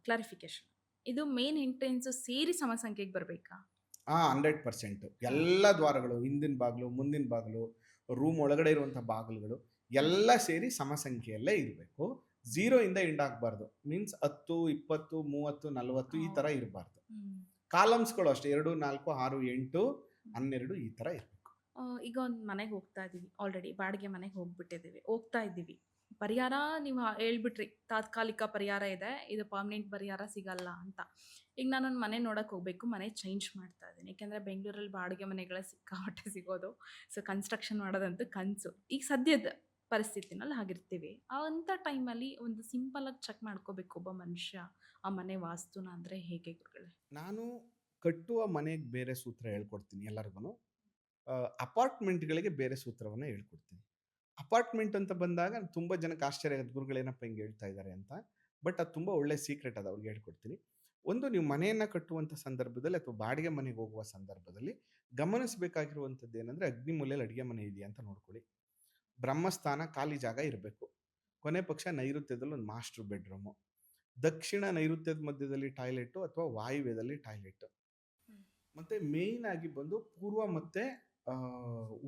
ಕ್ಲಾರಿಫಿಕೇಶನ್, ಇದು ಮೇನ್ ಎಂಟ್ರೆನ್ಸ್ ಸೇರಿ ಸಮ ಸಂಖ್ಯೆಗೆ ಬರಬೇಕಾ?
100% ಎಲ್ಲ ದ್ವಾರಗಳು, ಹಿಂದಿನ ಬಾಗಿಲು, ಮುಂದಿನ ಬಾಗಿಲು, ರೂಮ್ ಒಳಗಡೆ ಇರುವಂತಹ ಬಾಗಿಲುಗಳು ಎಲ್ಲ ಸೇರಿ ಸಮ ಸಂಖ್ಯೆಯಲ್ಲೇ ಇರಬೇಕು. 0 ಇಂದ ಎಂಡ್ ಆಗಬಾರ್ದು. ಮೀನ್ಸ್ 10, 20, 30, 40 ಈ ತರ ಇರಬಾರ್ದು. ಕಾಲಮ್ಸ್ಗಳು ಅಷ್ಟೇ 2, 4, 6, 8, 12 ಈ ತರ ಇರಬೇಕು.
ಈಗ ಒಂದು ಮನೆಗೆ ಹೋಗ್ತಾ ಇದೀವಿ, ಆಲ್ರೆಡಿ ಬಾಡಿಗೆ ಮನೆಗೆ ಹೋಗ್ಬಿಟ್ಟಿದ್ದೀವಿ, ಹೋಗ್ತಾ ಇದ್ದೀವಿ. ಪರಿಹಾರ ನೀವು ಹೇಳ್ಬಿಟ್ರಿ, ತಾತ್ಕಾಲಿಕ ಪರಿಹಾರ ಇದೆ, ಇದು ಪರ್ಮನೆಂಟ್ ಪರಿಹಾರ ಸಿಗಲ್ಲ ಅಂತ. ಈಗ ನಾನೊಂದು ಮನೆ ನೋಡಕ್ಕೆ ಹೋಗಬೇಕು, ಮನೆ ಚೇಂಜ್ ಮಾಡ್ತಾ ಇದ್ದೀನಿ. ಯಾಕೆಂದರೆ ಬೆಂಗಳೂರಲ್ಲಿ ಬಾಡಿಗೆ ಮನೆಗಳೇ ಸಿಕ್ಕಾಪಟ್ಟೆ ಸಿಗೋದು. ಸೊ ಕನ್ಸ್ಟ್ರಕ್ಷನ್ ಮಾಡೋದಂತೂ ಕನಸು. ಈಗ ಸದ್ಯದ ಪರಿಸ್ಥಿತಿನಲ್ಲಿ ಆಗಿರ್ತೀವಿ. ಅಂಥ ಟೈಮಲ್ಲಿ ಒಂದು ಸಿಂಪಲಾಗಿ ಚೆಕ್ ಮಾಡ್ಕೋಬೇಕು ಒಬ್ಬ ಮನುಷ್ಯ ಆ ಮನೆ ವಾಸ್ತುನ ಅಂದರೆ ಹೇಗೆ ಗುರುಗಳೇ?
ನಾನು ಕಟ್ಟುವ ಮನೆಗೆ ಬೇರೆ ಸೂತ್ರ ಹೇಳ್ಕೊಡ್ತೀನಿ ಎಲ್ಲರಿಗೂ. ಅಪಾರ್ಟ್ಮೆಂಟ್ಗಳಿಗೆ ಬೇರೆ ಸೂತ್ರವನ್ನು ಹೇಳ್ಕೊಡ್ತೀನಿ. ಅಪಾರ್ಟ್ಮೆಂಟ್ ಅಂತ ಬಂದಾಗ ತುಂಬ ಜನಕ್ಕೆ ಆಶ್ಚರ್ಯ ಆಗುತ್ತೆ, ಗುರುಗಳೇನಪ್ಪ ಹಿಂಗೆ ಹೇಳ್ತಾ ಇದ್ದಾರೆ ಅಂತ. ಬಟ್ ಅದು ತುಂಬ ಒಳ್ಳೆ ಸೀಕ್ರೆಟ್ ಅದು, ಅವ್ರಿಗೆ ಹೇಳ್ಕೊಡ್ತೀನಿ. ಒಂದು, ನೀವು ಮನೆಯನ್ನು ಕಟ್ಟುವಂಥ ಸಂದರ್ಭದಲ್ಲಿ ಅಥವಾ ಬಾಡಿಗೆ ಮನೆಗೆ ಹೋಗುವ ಸಂದರ್ಭದಲ್ಲಿ ಗಮನಿಸಬೇಕಾಗಿರುವಂಥದ್ದು ಏನಂದರೆ, ಅಗ್ನಿ ಮೂಲೆಯಲ್ಲಿ ಅಡುಗೆ ಮನೆ ಇದೆಯಾ ಅಂತ ನೋಡ್ಕೊಳ್ಳಿ. ಬ್ರಹ್ಮಸ್ಥಾನ ಖಾಲಿ ಜಾಗ ಇರಬೇಕು. ಕೊನೆ ಪಕ್ಷ ನೈಋತ್ಯದಲ್ಲಿ ಒಂದು ಮಾಸ್ಟರ್ ಬೆಡ್ರೂಮು, ದಕ್ಷಿಣ ನೈಋತ್ಯದ ಮಧ್ಯದಲ್ಲಿ ಟಾಯ್ಲೆಟು ಅಥವಾ ವಾಯುವ್ಯದಲ್ಲಿ ಟಾಯ್ಲೆಟ್. ಮತ್ತೆ ಮೇಯ್ನ್ ಆಗಿ ಬಂದು ಪೂರ್ವ ಮತ್ತೆ ಆ,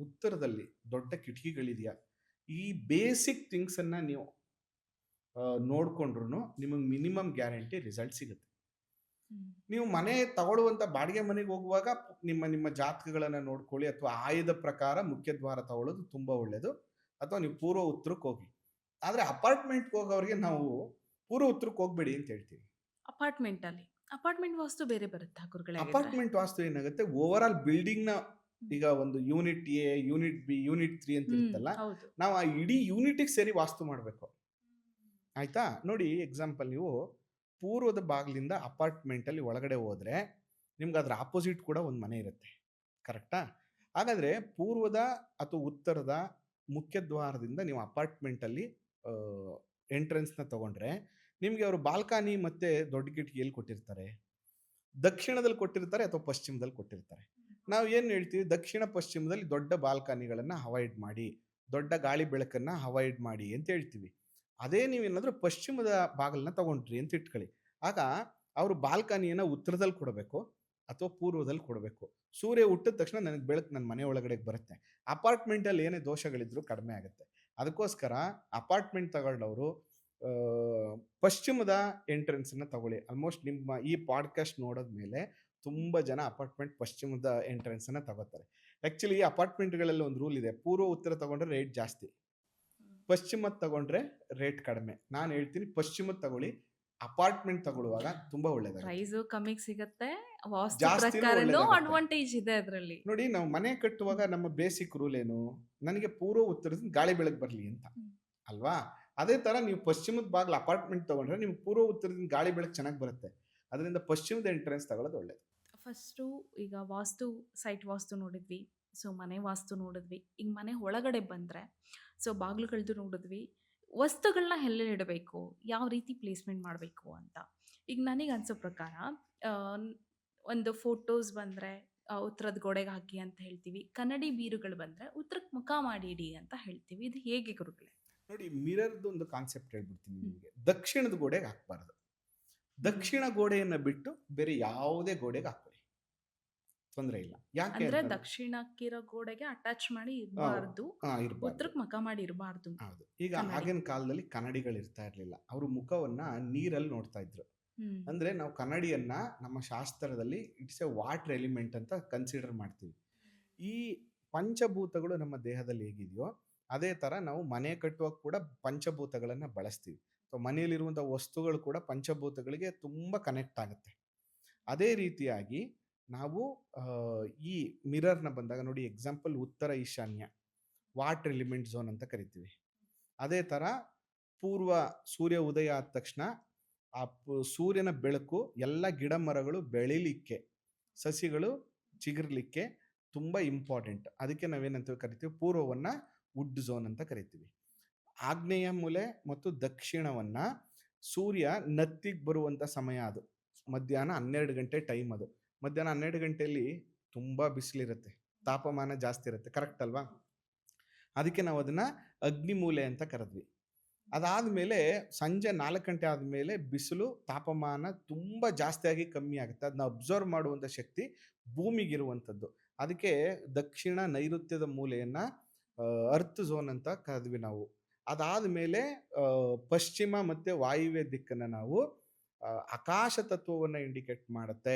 ಉತ್ತರದಲ್ಲಿ ದೊಡ್ಡ ಕಿಟಕಿಗಳಿದೆಯಾ, ಈ ಬೇಸಿಕ್ ಥಿಂಗ್ಸ್ ಅನ್ನ ನೀವು ನೋಡ್ಕೊಂಡ್ರು ನಿಮಗೆ ಮಿನಿಮಮ್ ಗ್ಯಾರಂಟಿ ರಿಸಲ್ಟ್ ಸಿಗುತ್ತೆ. ನೀವು ಮನೆ ತಗೊಳ್ಳುವಂತ ಬಾಡಿಗೆ ಮನೆಗೆ ಹೋಗುವಾಗ ನಿಮ್ಮ ನಿಮ್ಮ ಜಾತಕಗಳನ್ನ ನೋಡ್ಕೊಳ್ಳಿ, ಅಥವಾ ಆಯದ ಪ್ರಕಾರ ಮುಖ್ಯ ದ್ವಾರ ತಗೊಳ್ಳೋದು ತುಂಬಾ ಒಳ್ಳೇದು. ಅಥವಾ ನೀವು ಪೂರ್ವ ಉತ್ತರಕ್ಕೆ ಹೋಗಿ. ಆದ್ರೆ ಅಪಾರ್ಟ್ಮೆಂಟ್ಗೆ ಹೋಗೋರಿಗೆ ನಾವು ಪೂರ್ವ ಉತ್ತರಕ್ಕೆ ಹೋಗ್ಬೇಡಿ ಅಂತ ಹೇಳ್ತೀವಿ.
ಅಪಾರ್ಟ್ಮೆಂಟ್ ಅಲ್ಲಿ ಅಪಾರ್ಟ್ಮೆಂಟ್ ವಾಸ್ತು ಬೇರೆ ಬರುತ್ತಾ ಗುರುಗಳೇ ಹಾಗಿದ್ರೆ?
ಅಪಾರ್ಟ್ಮೆಂಟ್ ವಾಸ್ತು ಏನಾಗುತ್ತೆ, ಓವರ್ ಆಲ್ ಬಿಲ್ಡಿಂಗ್ ನ ಈಗ ಒಂದು unit A, unit B, unit 3 ಅಂತ ಇರುತ್ತಲ್ಲ,
ಹೌದು.
ನಾವು ಆ ಇಡೀ ಯೂನಿಟ್ಗೆ ಸೇರಿ ವಾಸ್ತು ಮಾಡಬೇಕು. ಆಯ್ತಾ? ನೋಡಿ, ಎಕ್ಸಾಂಪಲ್, ನೀವು ಪೂರ್ವದ ಬಾಗಿಲಿಂದ ಅಪಾರ್ಟ್ಮೆಂಟ್ ಅಲ್ಲಿ ಒಳಗಡೆ ಹೋದ್ರೆ ನಿಮ್ಗೆ ಅದ್ರ ಆಪೋಸಿಟ್ ಕೂಡ ಒಂದು ಮನೆ ಇರುತ್ತೆ. ಕರೆಕ್ಟಾ? ಹಾಗಾದ್ರೆ ಪೂರ್ವದ ಅಥವಾ ಉತ್ತರದ ಮುಖ್ಯ ದ್ವಾರದಿಂದ ನೀವು ಅಪಾರ್ಟ್ಮೆಂಟ್ ಅಲ್ಲಿ ಎಂಟ್ರೆನ್ಸ್ ನ ತಗೊಂಡ್ರೆ ನಿಮ್ಗೆ ಅವರು ಬಾಲ್ಕನಿ ಮತ್ತೆ ದೊಡ್ಡ ಕಿಟಕಿ ಎಲ್ಲಿ ಕೊಟ್ಟಿರ್ತಾರೆ? ದಕ್ಷಿಣದಲ್ಲಿ ಕೊಟ್ಟಿರ್ತಾರೆ ಅಥವಾ ಪಶ್ಚಿಮದಲ್ಲಿ ಕೊಟ್ಟಿರ್ತಾರೆ. ನಾವು ಏನ್ ಹೇಳ್ತೀವಿ, ದಕ್ಷಿಣ ಪಶ್ಚಿಮದಲ್ಲಿ ದೊಡ್ಡ ಬಾಲ್ಕನಿಗಳನ್ನ ಅವಾಯ್ಡ್ ಮಾಡಿ, ದೊಡ್ಡ ಗಾಳಿ ಬೆಳಕನ್ನ ಅವಾಯ್ಡ್ ಮಾಡಿ ಅಂತ ಹೇಳ್ತೀವಿ. ಅದೇ ನೀವೇನಾದ್ರೂ ಪಶ್ಚಿಮದ ಬಾಗಿಲನ್ನ ತಗೊಂಡ್ರಿ ಅಂತ ಇಟ್ಕೊಳ್ಳಿ, ಆಗ ಅವರು ಬಾಲ್ಕನಿಯನ್ನ ಉತ್ತರದಲ್ಲಿ ಕೊಡಬೇಕು ಅಥವಾ ಪೂರ್ವದಲ್ಲಿ ಕೊಡಬೇಕು. ಸೂರ್ಯ ಹುಟ್ಟಿದ ತಕ್ಷಣ ನನಗೆ ಬೆಳಕು ನನ್ನ ಮನೆ ಒಳಗಡೆ ಬರುತ್ತೆ. ಅಪಾರ್ಟ್ಮೆಂಟ್ ಅಲ್ಲಿ ಏನೇ ದೋಷಗಳಿದ್ರು ಕಡಿಮೆ ಆಗುತ್ತೆ. ಅದಕ್ಕೋಸ್ಕರ ಅಪಾರ್ಟ್ಮೆಂಟ್ ತಗೊಂಡವರು ಪಶ್ಚಿಮದ ಎಂಟ್ರೆನ್ಸ್ ಅನ್ನ ತಗೊಳ್ಳಿ. ಆಲ್ಮೋಸ್ಟ್ ನಿಮ್ಮ ಈ ಪಾಡ್ಕಾಸ್ಟ್ ನೋಡೋದ್ಮೇಲೆ ತುಂಬಾ ಜನ ಅಪಾರ್ಟ್ಮೆಂಟ್ ಪಶ್ಚಿಮದ ಎಂಟ್ರೆನ್ಸ್ ಅನ್ನ ತಗೋತಾರೆ. ಆಕ್ಚುಲಿ ಈ ಅಪಾರ್ಟ್ಮೆಂಟ್ಗಳಲ್ಲಿ ಒಂದು ರೂಲ್ ಇದೆ, ಪೂರ್ವ ಉತ್ತರ ತಗೊಂಡ್ರೆ ರೇಟ್ ಜಾಸ್ತಿ, ಪಶ್ಚಿಮದ ತಗೊಂಡ್ರೆ ರೇಟ್ ಕಡಿಮೆ. ನಾನು ಹೇಳ್ತೀನಿ ಪಶ್ಚಿಮದ ತಗೊಳ್ಳಿ, ಅಪಾರ್ಟ್ಮೆಂಟ್ ತಗೊಳ್ಳುವಾಗ ತುಂಬಾ ಒಳ್ಳೇದಾಗುತ್ತೆ.
ಪ್ರೈಸ್ ಕಮ್ಮಿಗೆ ಸಿಗುತ್ತೆ, ವಾಸ್ತು
ಜಾಸ್ತಿನೂ
ಪ್ರಕಾರನೂ
ಒಳ್ಳೇದಾಗುತ್ತೆ.
ಅಡ್ವಾಂಟೇಜ್ ಇದೆ ಅದರಲ್ಲಿ.
ನೋಡಿ, ನಾವು ಮನೆ ಕಟ್ಟುವಾಗ ನಮ್ಮ ಬೇಸಿಕ್ ರೂಲ್ ಏನು, ನನಗೆ ಪೂರ್ವ ಉತ್ತರದಿಂದ ಗಾಳಿ ಬೆಳಕು ಬರಲಿ ಅಂತ ಅಲ್ವಾ? ಅದೇ ತರ ನೀವು ಪಶ್ಚಿಮದ ಬಾಗಿಲು ಅಪಾರ್ಟ್ಮೆಂಟ್ ತಗೊಂಡ್ರೆ ನಿಮ್ಗೆ ಪೂರ್ವ ಉತ್ತರದಿಂದ ಗಾಳಿ ಬೆಳಕು ಚೆನ್ನಾಗಿ ಬರುತ್ತೆ. ಅದರಿಂದ ಪಶ್ಚಿಮದ ಎಂಟ್ರೆನ್ಸ್ ತಗೊಳ್ಳೋದು ಒಳ್ಳೇದು.
ಫಸ್ಟು ಈಗ ವಾಸ್ತು ಸೈಟ್ ವಾಸ್ತು ನೋಡಿದ್ವಿ, ಸೊ ಮನೆ ವಾಸ್ತು ನೋಡಿದ್ವಿ. ಈಗ ಮನೆ ಒಳಗಡೆ ಬಂದರೆ ಸೊ ಬಾಗಿಲುಗಳದ್ದು ನೋಡಿದ್ವಿ, ವಸ್ತುಗಳನ್ನ ಎಲ್ಲೆಲ್ಲಿ ಇಡಬೇಕು, ಯಾವ ರೀತಿ ಪ್ಲೇಸ್ಮೆಂಟ್ ಮಾಡಬೇಕು ಅಂತ. ಈಗ ನನಗೆ ಅನಿಸೋ ಪ್ರಕಾರ ಆ, ಒಂದು ಫೋಟೋಸ್ ಬಂದರೆ ಉತ್ತರದ ಗೋಡೆಗೆ ಹಾಕಿ ಅಂತ ಹೇಳ್ತೀವಿ, ಕನ್ನಡಿ ಬೀರುಗಳು ಬಂದರೆ ಉತ್ತರಕ್ಕೆ ಮುಖ ಮಾಡಿ ಇಡಿ ಅಂತ ಹೇಳ್ತೀವಿ. ಇದು ಹೇಗೆ ಗುರುಗಳೇ?
ನೋಡಿ, ಮಿರರ್ದು ಒಂದು ಕಾನ್ಸೆಪ್ಟ್ ಹೇಳ್ಬಿಡ್ತೀನಿ ನಿಮಗೆ. ದಕ್ಷಿಣದ ಗೋಡೆಗೆ ಹಾಕಬಾರ್ದು. ದಕ್ಷಿಣ ಗೋಡೆಯನ್ನ ಬಿಟ್ಟು ಬೇರೆ ಯಾವುದೇ ಗೋಡೆಗೆ ಹಾಕೊಳ್ಳಿ, ತೊಂದರೆ ಇಲ್ಲ. ಯಾಕೆ
ಅಂದ್ರೆ
ಅಂತಂದ್ರೆ-
ದಕ್ಷಿಣಕ್ಕಿರೋ ಗೋಡೆಗೆ ಅಟ್ಯಾಚ್ ಮಾಡಿ ಇರಬಾರ್ದು,
ಇರ್ಬಾರ್ದು.
ಉತ್ತರಕ್ಕೆ ಮುಖ ಮಾಡಿ ಇರಬಾರ್ದು.
ಹೌದು. ಈಗ
ಕನ್ನಡಿ.
ಆಗಿನ ಕಾಲದಲ್ಲಿ ಕನ್ನಡಿಗಳು ಇರ್ತಾ ಇರ್ಲಿಲ್ಲ, ಅವರು ಮುಖವನ್ನ ನೀರಲ್ಲಿ ನೋಡ್ತಾ ಇದ್ರು. ಅಂದ್ರೆ ನಾವು ಕನ್ನಡಿಯನ್ನ ನಮ್ಮ ಶಾಸ್ತ್ರದಲ್ಲಿ ಇಟ್ಸ್ ಎ ವಾಟರ್ ಎಲಿಮೆಂಟ್ ಅಂತ ಕನ್ಸಿಡರ್ ಮಾಡ್ತೀವಿ. ಈ ಪಂಚಭೂತಗಳು ನಮ್ಮ ದೇಹದಲ್ಲಿ ಹೇಗಿದೆಯೋ ಅದೇ ತರ ನಾವು ಮನೆ ಕಟ್ಟುವಾಗ ಕೂಡ ಪಂಚಭೂತಗಳನ್ನ ಬಳಸ್ತೀವಿ. ಸೊ ಮನೆಯಲ್ಲಿರುವಂತಹ ವಸ್ತುಗಳು ಕೂಡ ಪಂಚಭೂತಗಳಿಗೆ ತುಂಬಾ ಕನೆಕ್ಟ್ ಆಗುತ್ತೆ. ಅದೇ ರೀತಿಯಾಗಿ ನಾವು ಈ ಮಿರರ್ನ ಬಂದಾಗ ನೋಡಿ, ಎಕ್ಸಾಂಪಲ್ ಉತ್ತರ ಈಶಾನ್ಯ ವಾಟರ್ ಎಲಿಮೆಂಟ್ ಝೋನ್ ಅಂತ ಕರಿತೀವಿ. ಅದೇ ತರ ಪೂರ್ವ ಸೂರ್ಯ ಉದಯ ಆದ ತಕ್ಷಣ ಆ ಸೂರ್ಯನ ಬೆಳಕು ಎಲ್ಲ ಗಿಡ ಮರಗಳು ಬೆಳಿಲಿಕ್ಕೆ, ಸಸಿಗಳು ಚಿಗುರ್ಲಿಕ್ಕೆ ತುಂಬಾ ಇಂಪಾರ್ಟೆಂಟ್. ಅದಕ್ಕೆ ನಾವೇನಂತ ಕರಿತೀವಿ, ಪೂರ್ವವನ್ನ ವುಡ್ ಝೋನ್ ಅಂತ ಕರಿತೀವಿ. ಆಗ್ನೇಯ ಮೂಲೆ ಮತ್ತು ದಕ್ಷಿಣವನ್ನ ಸೂರ್ಯ ನತ್ತಿಗೆ ಬರುವಂತ ಸಮಯ, ಅದು ಮಧ್ಯಾಹ್ನ 12 ಗಂಟೆ ಟೈಮ್. ಅದು ಮಧ್ಯಾಹ್ನ 12 ಗಂಟೆಯಲ್ಲಿ ತುಂಬಾ ಬಿಸಿಲಿರುತ್ತೆ, ತಾಪಮಾನ ಜಾಸ್ತಿ ಇರುತ್ತೆ. ಕರೆಕ್ಟ್ ಅಲ್ವಾ? ಅದಕ್ಕೆ ನಾವು ಅದನ್ನ ಅಗ್ನಿಮೂಲೆ ಅಂತ ಕರೆದ್ವಿ. ಅದಾದ್ಮೇಲೆ ಸಂಜೆ 4 ಗಂಟೆ ಆದ್ಮೇಲೆ ಬಿಸಿಲು ತಾಪಮಾನ ತುಂಬಾ ಜಾಸ್ತಿ ಆಗಿ ಕಮ್ಮಿ ಆಗುತ್ತೆ. ಅದನ್ನ ಅಬ್ಸರ್ವ್ ಮಾಡುವಂತ ಶಕ್ತಿ ಭೂಮಿಗಿರುವಂಥದ್ದು. ಅದಕ್ಕೆ ದಕ್ಷಿಣ ನೈಋತ್ಯದ ಮೂಲೆಯನ್ನ ಅರ್ತ್ ಝೋನ್ ಅಂತ ಕರೆದ್ವಿ ನಾವು. ಅದಾದ್ಮೇಲೆ ಪಶ್ಚಿಮ ಮತ್ತೆ ವಾಯುವ್ಯ ದಿಕ್ಕನ್ನ ನಾವು ಆಕಾಶ ತತ್ವವನ್ನ ಇಂಡಿಕೇಟ್ ಮಾಡುತ್ತೆ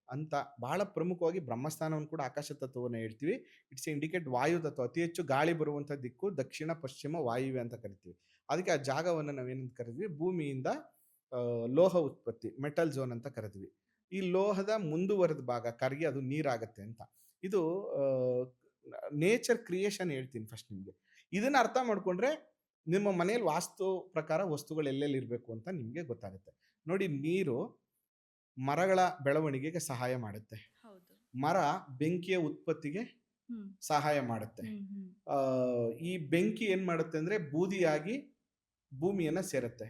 ಅಂತ. ಬಹಳ ಪ್ರಮುಖವಾಗಿ ಬ್ರಹ್ಮಸ್ಥಾನವನ್ನು ಕೂಡ ಆಕಾಶ ತತ್ವವನ್ನ ಹೇಳ್ತೀವಿ. ಇಟ್ಸ್ ಇಂಡಿಕೇಟ್ ವಾಯು ತತ್ವ. ಅತಿ ಹೆಚ್ಚು ಗಾಳಿ ಬರುವಂತ ದಿಕ್ಕು ದಕ್ಷಿಣ ಪಶ್ಚಿಮ ವಾಯುವ್ಯ ಅಂತ ಕರಿತೀವಿ. ಅದಕ್ಕೆ ಆ ಜಾಗವನ್ನು ನಾವೇನಂತ ಕರೆದ್ವಿ, ಭೂಮಿಯಿಂದ ಲೋಹ ಉತ್ಪತ್ತಿ ಮೆಟಲ್ ಝೋನ್ ಅಂತ ಕರೆದ್ವಿ. ಈ ಲೋಹದ ಮುಂದುವರೆದ ಭಾಗ ಕರಗಿ ಅದು ನೀರಾಗತ್ತೆ ಅಂತ. ಇದು ನೇಚರ್ ಕ್ರಿಯೇಷನ್ ಹೇಳ್ತೀನಿ ಫಸ್ಟ್ ನಿಮ್ಗೆ. ಇದನ್ನ ಅರ್ಥ ಮಾಡ್ಕೊಂಡ್ರೆ ನಿಮ್ಮ ಮನೆಯಲ್ಲಿ ವಾಸ್ತು ಪ್ರಕಾರ ವಸ್ತುಗಳು ಎಲ್ಲೆಲ್ಲಿ ಇರಬೇಕು ಅಂತ ನಿಮ್ಗೆ ಗೊತ್ತಾಗುತ್ತೆ. ನೋಡಿ, ನೀರು ಮರಗಳ ಬೆಳವಣಿಗೆಗೆ ಸಹಾಯ ಮಾಡುತ್ತೆ.
ಹೌದು.
ಮರ ಬೆಂಕಿಯ ಉತ್ಪತ್ತಿಗೆ ಸಹಾಯ ಮಾಡುತ್ತೆ. ಈ ಬೆಂಕಿ ಏನ್ ಮಾಡುತ್ತೆ ಅಂದ್ರೆ ಬೂದಿಯಾಗಿ ಭೂಮಿಯನ್ನ ಸೇರುತ್ತೆ.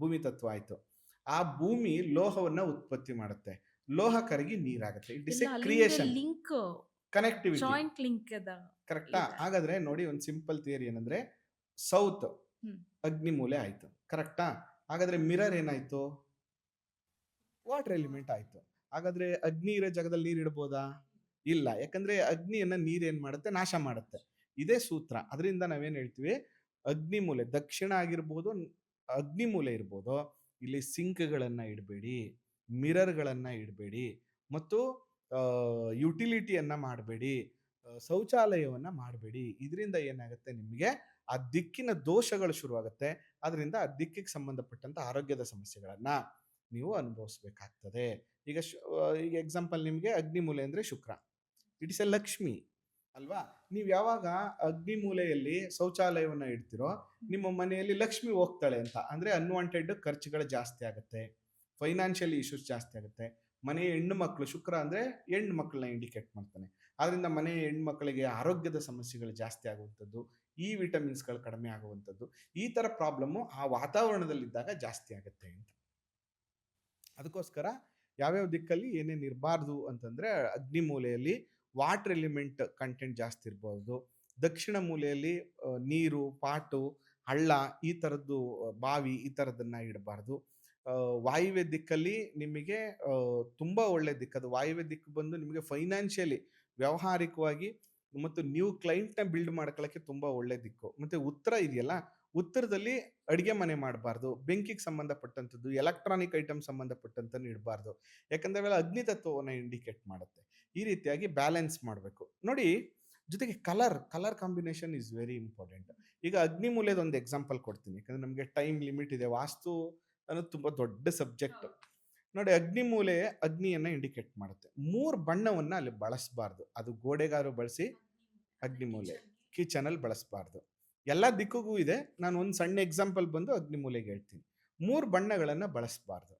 ಭೂಮಿ ತತ್ವ ಆಯ್ತು. ಆ ಭೂಮಿ ಲೋಹವನ್ನ ಉತ್ಪತ್ತಿ ಮಾಡುತ್ತೆ, ಲೋಹ ಕರಗಿ ನೀರಾಗುತ್ತೆ. It is a creation,
link,
connectivity,
joint link ಅದ.
ಕರೆಕ್ಟಾ? ಹಾಗಾದ್ರೆ ನೋಡಿ, ಒಂದು ಸಿಂಪಲ್ ಥಿಯರಿ ಏನಂದ್ರೆ ಸೌತ್ ಅಗ್ನಿಮೂಲೆ ಆಯ್ತು, ಕರೆಕ್ಟಾ? ಹಾಗಾದ್ರೆ ಮಿರರ್ ಏನಾಯ್ತು, ವಾಟರ್ ಎಲಿಮೆಂಟ್ ಆಯ್ತು. ಹಾಗಾದ್ರೆ ಅಗ್ನಿ ಇರೋ ಜಾಗದಲ್ಲಿ ನೀರು ಇಡ್ಬೋದಾ? ಇಲ್ಲ. ಯಾಕಂದ್ರೆ ಅಗ್ನಿಯನ್ನ ನೀರೇನ್ ಮಾಡುತ್ತೆ? ನಾಶ ಮಾಡುತ್ತೆ. ಇದೇ ಸೂತ್ರ. ಅದರಿಂದ ನಾವೇನ್ ಹೇಳ್ತೀವಿ, ಅಗ್ನಿ ಮೂಲೆ ದಕ್ಷಿಣ ಆಗಿರ್ಬೋದು, ಅಗ್ನಿ ಮೂಲೆ ಇರ್ಬೋದು. ಇಲ್ಲಿ ಸಿಂಕ್‌ಗಳನ್ನ ಇಡಬೇಡಿ, ಮಿರರ್‌ಗಳನ್ನ ಇಡಬೇಡಿ ಮತ್ತು ಯುಟಿಲಿಟಿಯನ್ನ ಮಾಡಬೇಡಿ, ಶೌಚಾಲಯವನ್ನ ಮಾಡಬೇಡಿ. ಇದರಿಂದ ಏನಾಗುತ್ತೆ ನಿಮಗೆ ಆ ದಿಕ್ಕಿನ ದೋಷಗಳು ಶುರುವಾಗುತ್ತೆ. ಅದರಿಂದ ಆ ದಿಕ್ಕಿಗೆ ಸಂಬಂಧಪಟ್ಟಂತ ಆರೋಗ್ಯದ ಸಮಸ್ಯೆಗಳನ್ನ ನೀವು ಅನುಭವಿಸಬೇಕಾಗ್ತದೆ. ಈಗ ಎಕ್ಸಾಂಪಲ್ ನಿಮಗೆ ಅಗ್ನಿಮೂಲೆ ಅಂದ್ರೆ ಶುಕ್ರ. ಇಟ್ ಇಸ್ ಎ ಲಕ್ಷ್ಮಿ ಅಲ್ವಾ? ನೀವು ಯಾವಾಗ ಅಗ್ನಿಮೂಲೆಯಲ್ಲಿ ಶೌಚಾಲಯವನ್ನ ಇಡ್ತಿರೋ ನಿಮ್ಮ ಮನೆಯಲ್ಲಿ ಲಕ್ಷ್ಮಿ ಹೋಗ್ತಾಳೆ ಅಂತ. ಅಂದ್ರೆ ಅನ್ವಾಂಟೆಡ್ ಖರ್ಚುಗಳು ಜಾಸ್ತಿ ಆಗುತ್ತೆ, ಫೈನಾನ್ಷಿಯಲ್ ಇಶ್ಯೂಸ್ ಜಾಸ್ತಿ ಆಗುತ್ತೆ. ಮನೆಯ ಹೆಣ್ಣು ಮಕ್ಕಳು, ಶುಕ್ರ ಅಂದ್ರೆ ಹೆಣ್ಣು ಮಕ್ಕಳನ್ನ ಇಂಡಿಕೇಟ್ ಮಾಡ್ತಾನೆ. ಆದ್ರಿಂದ ಮನೆಯ ಹೆಣ್ಣು ಮಕ್ಕಳಿಗೆ ಆರೋಗ್ಯದ ಸಮಸ್ಯೆಗಳು ಜಾಸ್ತಿ ಆಗುವಂಥದ್ದು, ಈ ವಿಟಮಿನ್ಸ್ಗಳು ಕಡಿಮೆ ಆಗುವಂಥದ್ದು, ಈ ತರ ಪ್ರಾಬ್ಲಮ್ಮು ಆ ವಾತಾವರಣದಲ್ಲಿದ್ದಾಗ ಜಾಸ್ತಿ ಆಗುತ್ತೆ ಅಂತ. ಅದಕ್ಕೋಸ್ಕರ ಯಾವ್ಯಾವ ದಿಕ್ಕಲ್ಲಿ ಏನೇನು ಇರಬಾರ್ದು ಅಂತಂದ್ರೆ, ಅಗ್ನಿ ಮೂಲೆಯಲ್ಲಿ ವಾಟರ್ ಎಲಿಮೆಂಟ್ ಕಂಟೆಂಟ್ ಜಾಸ್ತಿ ಇರಬಹುದು. ದಕ್ಷಿಣ ಮೂಲೆಯಲ್ಲಿ ನೀರು, ಪಾಟು, ಹಳ್ಳ, ಈ ಥರದ್ದು ಬಾವಿ, ಈ ಥರದನ್ನ ಇಡಬಾರ್ದು. ವಾಯುವ್ಯ ದಿಕ್ಕಲ್ಲಿ ನಿಮಗೆ ತುಂಬಾ ಒಳ್ಳೆ ದಿಕ್ಕದು. ವಾಯುವ್ಯ ದಿಕ್ಕು ಬಂದು ನಿಮಗೆ ಫೈನಾನ್ಷಿಯಲಿ, ವ್ಯಾವಹಾರಿಕವಾಗಿ ಮತ್ತು ನೀವು ಕ್ಲೈಂಟ್ನ ಬಿಲ್ಡ್ ಮಾಡ್ಕೊಳ್ಳೋಕ್ಕೆ ತುಂಬಾ ಒಳ್ಳೆ ದಿಕ್ಕು. ಮತ್ತೆ ಉತ್ತರ ಇದೆಯಲ್ಲ, ಉತ್ತರದಲ್ಲಿ ಅಡಿಗೆ ಮನೆ ಮಾಡಬಾರ್ದು, ಬೆಂಕಿಗೆ ಸಂಬಂಧಪಟ್ಟಂಥದ್ದು, ಎಲೆಕ್ಟ್ರಾನಿಕ್ ಐಟಮ್ ಸಂಬಂಧಪಟ್ಟಂತನ್ನು ಇಡಬಾರ್ದು. ಯಾಕಂದ್ರೆ ಅವೆಲ್ಲ ಅಗ್ನಿ ತತ್ವವನ್ನು ಇಂಡಿಕೇಟ್ ಮಾಡುತ್ತೆ. ಈ ರೀತಿಯಾಗಿ ಬ್ಯಾಲೆನ್ಸ್ ಮಾಡಬೇಕು ನೋಡಿ. ಜೊತೆಗೆ colour combination is very important. ಈಗ ಅಗ್ನಿ ಮೂಲೆದ ಒಂದು ಎಕ್ಸಾಂಪಲ್ ಕೊಡ್ತೀನಿ, ಯಾಕಂದ್ರೆ ನಮಗೆ ಟೈಮ್ ಲಿಮಿಟ್ ಇದೆ. ವಾಸ್ತು ಅನ್ನೋದು ತುಂಬಾ ದೊಡ್ಡ ಸಬ್ಜೆಕ್ಟ್. ನೋಡಿ, ಅಗ್ನಿ ಮೂಲೆ ಅಗ್ನಿಯನ್ನ ಇಂಡಿಕೇಟ್ ಮಾಡುತ್ತೆ. 3 ಬಣ್ಣವನ್ನ ಅಲ್ಲಿ ಬಳಸಬಾರ್ದು. ಅದು ಗೋಡೆಗಾರು ಬಳಸಿ, ಅಗ್ನಿ ಮೂಲೆ ಕಿಚನ್ ಅಲ್ಲಿ ಬಳಸಬಾರ್ದು. ಎಲ್ಲ ದಿಕ್ಕಿಗೂ ಇದೆ. ನಾನು ಒಂದು ಸಣ್ಣ ಎಕ್ಸಾಂಪಲ್ ಬಂದು ಅಗ್ನಿ ಮೂಲೆಗೆ ಹೇಳ್ತೀನಿ. 3 ಬಣ್ಣಗಳನ್ನ ಬಳಸಬಾರ್ದು.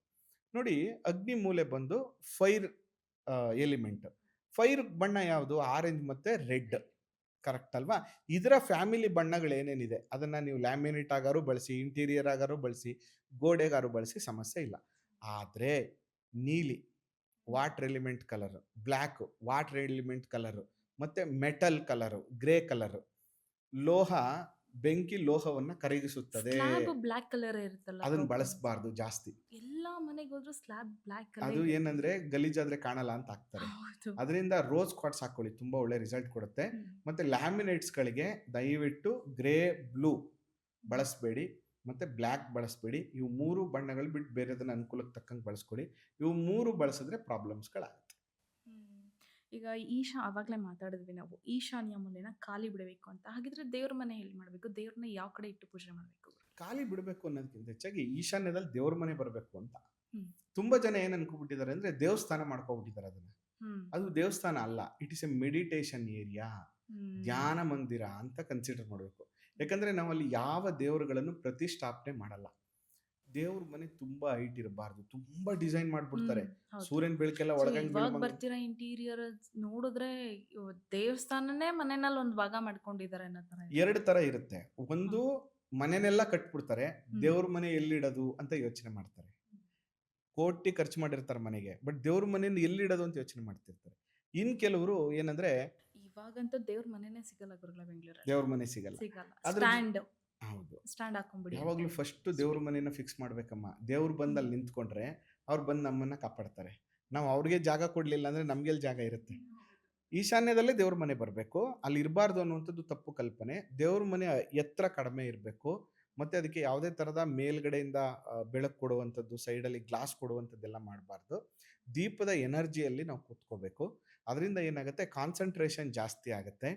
ನೋಡಿ, ಅಗ್ನಿ ಮೂಲೆ ಬಂದು ಫೈರ್ ಎಲಿಮೆಂಟ್. ಫೈರ್ ಬಣ್ಣ ಯಾವುದು? ಆರೆಂಜ್ ಮತ್ತೆ ರೆಡ್. ಕರೆಕ್ಟ್ ಅಲ್ವಾ? ಇದರ ಫ್ಯಾಮಿಲಿ ಬಣ್ಣಗಳು ಏನೇನಿದೆ ಅದನ್ನ ನೀವು ಲ್ಯಾಮಿನೇಟ್ ಆಗಾರು ಬಳಸಿ, ಇಂಟೀರಿಯರ್ ಆಗಾರು ಬಳಸಿ, ಗೋಡೆಗಾರು ಬಳಸಿ, ಸಮಸ್ಯೆ ಇಲ್ಲ. ಆದ್ರೆ ನೀಲಿ water element colour, black water element colour, ಮತ್ತೆ ಮೆಟಲ್ ಕಲರ್, ಗ್ರೇ ಕಲರ್. ಲೋಹ, ಬೆಂಕಿ ಲೋಹವನ್ನ ಕರಗಿಸುತ್ತದೆ.
ಸ್ಲ್ಯಾಬ್ ಬ್ಲಾಕ್ ಕಲರ್ ಇರುತ್ತಲ್ಲ,
ಅದನ್ನ ಬಳಸಬಾರ್ದು ಜಾಸ್ತಿ.
ಎಲ್ಲಾ ಮನೆಗೆ ಹೋದ್ರು ಸ್ಲ್ಯಾಬ್ ಬ್ಲಾಕ್
ಅದು
ಕಲರ್.
ಏನಂದ್ರೆ ಗಲೀಜಾದ್ರೆ ಕಾಣಲ್ಲ ಅಂತ ಹಾಕ್ತಾರೆ.
ಹೌದು.
ಅದರಿಂದ ರೋಸ್ ಕ್ವಾರ್ಟ್ಸ್ ಹಾಕೊಳ್ಳಿ, ತುಂಬಾ ಒಳ್ಳೆ ರಿಸಲ್ಟ್ ಕೊಡುತ್ತೆ.
ಹ್ಮ್.
ಮತ್ತೆ ಲ್ಯಾಮಿನೇಟ್ಸ್ ಗಳಿಗೆ ದಯವಿಟ್ಟು ಗ್ರೇ, ಬ್ಲೂ ಬಳಸಬೇಡಿ, ಮತ್ತೆ ಬ್ಲ್ಯಾಕ್ ಬಳಸಬೇಡಿ. ಇವು 3 ಬಣ್ಣಗಳು ಬಿಟ್ಟು ಬೇರೆದನ್ನ ಅನುಕೂಲಕ್ಕೆ ತಕ್ಕಂಗೆ ಬಳಸ್ಕೊಳ್ಳಿ. ಇವು 3 ಬಳಸಿದ್ರೆ ಪ್ರಾಬ್ಲಮ್ಸ್ಗಳಾಗುತ್ತೆ.
ಹ್ಮ್. ಈಗ ಆವಾಗಲೇ ಮಾತಾಡಿದ್ವಿ ನಾವು, ಈಶಾನ್ಯ ಮೂಲೆನ ಖಾಲಿ ಬಿಡಬೇಕು ಅಂತ. ಹಾಗಿದ್ರೆ ದೇವ್ರ ಮನೆ ಎಲ್ಲಿ ಮಾಡಬೇಕು? ದೇವ್ರನ್ನ ಯಾವ ಕಡೆ ಇಟ್ಟು ಪೂಜೆ ಮಾಡಬೇಕು?
ಖಾಲಿ ಬಿಡಬೇಕು ಅನ್ನೋದಕ್ಕಿಂತ ಹೆಚ್ಚಾಗಿ ಈಶಾನ್ಯದಲ್ಲಿ ದೇವ್ರ ಮನೆ ಬರಬೇಕು ಅಂತ.
ಹ್ಮ್.
ತುಂಬಾ ಜನ ಏನ್ ಅನ್ಕೊಬಿಟ್ಟಿದ್ದಾರೆ ಅಂದ್ರೆ ದೇವಸ್ಥಾನ ಮಾಡ್ಕೊಬಿಟ್ಟಿದ್ದಾರೆ ಅದನ್ನ.
ಹ್ಮ್.
ಅದು ದೇವಸ್ಥಾನ ಅಲ್ಲ, it is a meditation area,
hmm.
ಧ್ಯಾನ ಮಂದಿರ ಅಂತ ಕನ್ಸಿಡರ್ ಮಾಡಬೇಕು. ಯಾಕಂದ್ರೆ ನಾವಲ್ಲಿ ಯಾವ ದೇವರುಗಳನ್ನು ಪ್ರತಿಷ್ಠಾಪನೆ ಮಾಡಲ್ಲ. ದೇವ್ರ ಮನೆ ತುಂಬಾ ಹೈಟ್ ಇರಬಾರ್ದು, ತುಂಬಾ ಡಿಸೈನ್ ಮಾಡ್ಬಿಡ್ತಾರೆ.
ಹೌದು.
ಸೂರ್ಯನ ಬೆಳಕೆಲ್ಲ
So,
ಒಳಗಂಗ್
ಇವಾಗ ಬರ್ತಿರೋ ಇಂಟೀರಿಯರ್ ನೋಡಿದ್ರೆ ದೇವಸ್ಥಾನನೇ ಮನೆಯಲ್ಲಿ ಒಂದು ಭಾಗ ಮಾಡ್ಕೊಂಡಿದ್ದಾರೆ ಅನ್ನೋ ತರ ಇದೆ.
2 ತರ ಇರುತ್ತೆ. ಒಂದು, ಮನೆನೆಲ್ಲ ಕಟ್ಬಿಡ್ತಾರೆ, ದೇವ್ರ ಮನೆ ಎಲ್ಲಿಡೋದು ಅಂತ ಯೋಚನೆ ಮಾಡ್ತಾರೆ. ಕೋಟಿ ಖರ್ಚು ಮಾಡಿರ್ತಾರೆ ಮನೆಗೆ, ಬಟ್ ದೇವ್ರ ಮನೆಯನ್ನು ಎಲ್ಲಿಡೋದು ಅಂತ ಯೋಚನೆ ಮಾಡ್ತಿರ್ತಾರೆ. ಇನ್ ಕೆಲವರು ಏನಂದ್ರೆ,
ಇವಾಗಂತೂ ದೇವ್ರ ಮನೆನೇ ಸಿಗಲ್ಲ ಗುರುಗಳ, ಬೆಂಗಳೂರಲ್ಲಿ
ದೇವ್ರ ಮನೆ ಸಿಗಲ್ಲ.
ಸಿಗಲ್ಲ.
ಅದ್ರ ಹೌದು,
ಸ್ಟ್ಯಾಂಡ್ ಹಾಕೊಂಡ್ಬಿಡಿ.
ಯಾವಾಗ್ಲೂ ಫಸ್ಟ್ ದೇವ್ರ ಮನೆನ ಫಿಕ್ಸ್ ಮಾಡ್ಬೇಕಮ್ಮ. ದೇವ್ರು ಬಂದು ಅಲ್ಲಿ ನಿಂತ್ಕೊಂಡ್ರೆ ಅವ್ರು ಬಂದು ನಮ್ಮನ್ನ ಕಾಪಾಡ್ತಾರೆ. ನಾವು ಅವ್ರಿಗೆ ಜಾಗ ಕೊಡ್ಲಿಲ್ಲ ಅಂದ್ರೆ ನಮ್ಗೆಲ್ಲಿ ಜಾಗ ಇರುತ್ತೆ? ಈಶಾನ್ಯದಲ್ಲೇ ದೇವ್ರ ಮನೆ ಬರಬೇಕು, ಅಲ್ಲಿ ಇರಬಾರ್ದು ಅನ್ನುವಂಥದ್ದು ತಪ್ಪು ಕಲ್ಪನೆ. ದೇವ್ರ ಮನೆ ಎತ್ತರ ಕಡಿಮೆ ಇರಬೇಕು, ಮತ್ತೆ ಅದಕ್ಕೆ ಯಾವುದೇ ತರದ ಮೇಲ್ಗಡೆಯಿಂದ ಬೆಳಕು ಕೊಡುವಂಥದ್ದು, ಸೈಡಲ್ಲಿ ಗ್ಲಾಸ್ ಕೊಡುವಂಥದ್ದೆಲ್ಲ ಮಾಡಬಾರ್ದು. ದೀಪದ ಎನರ್ಜಿಯಲ್ಲಿ ನಾವು ಕೂತ್ಕೋಬೇಕು. ಅದರಿಂದ ಏನಾಗುತ್ತೆ, ಕಾನ್ಸಂಟ್ರೇಷನ್ ಜಾಸ್ತಿ ಆಗುತ್ತೆ,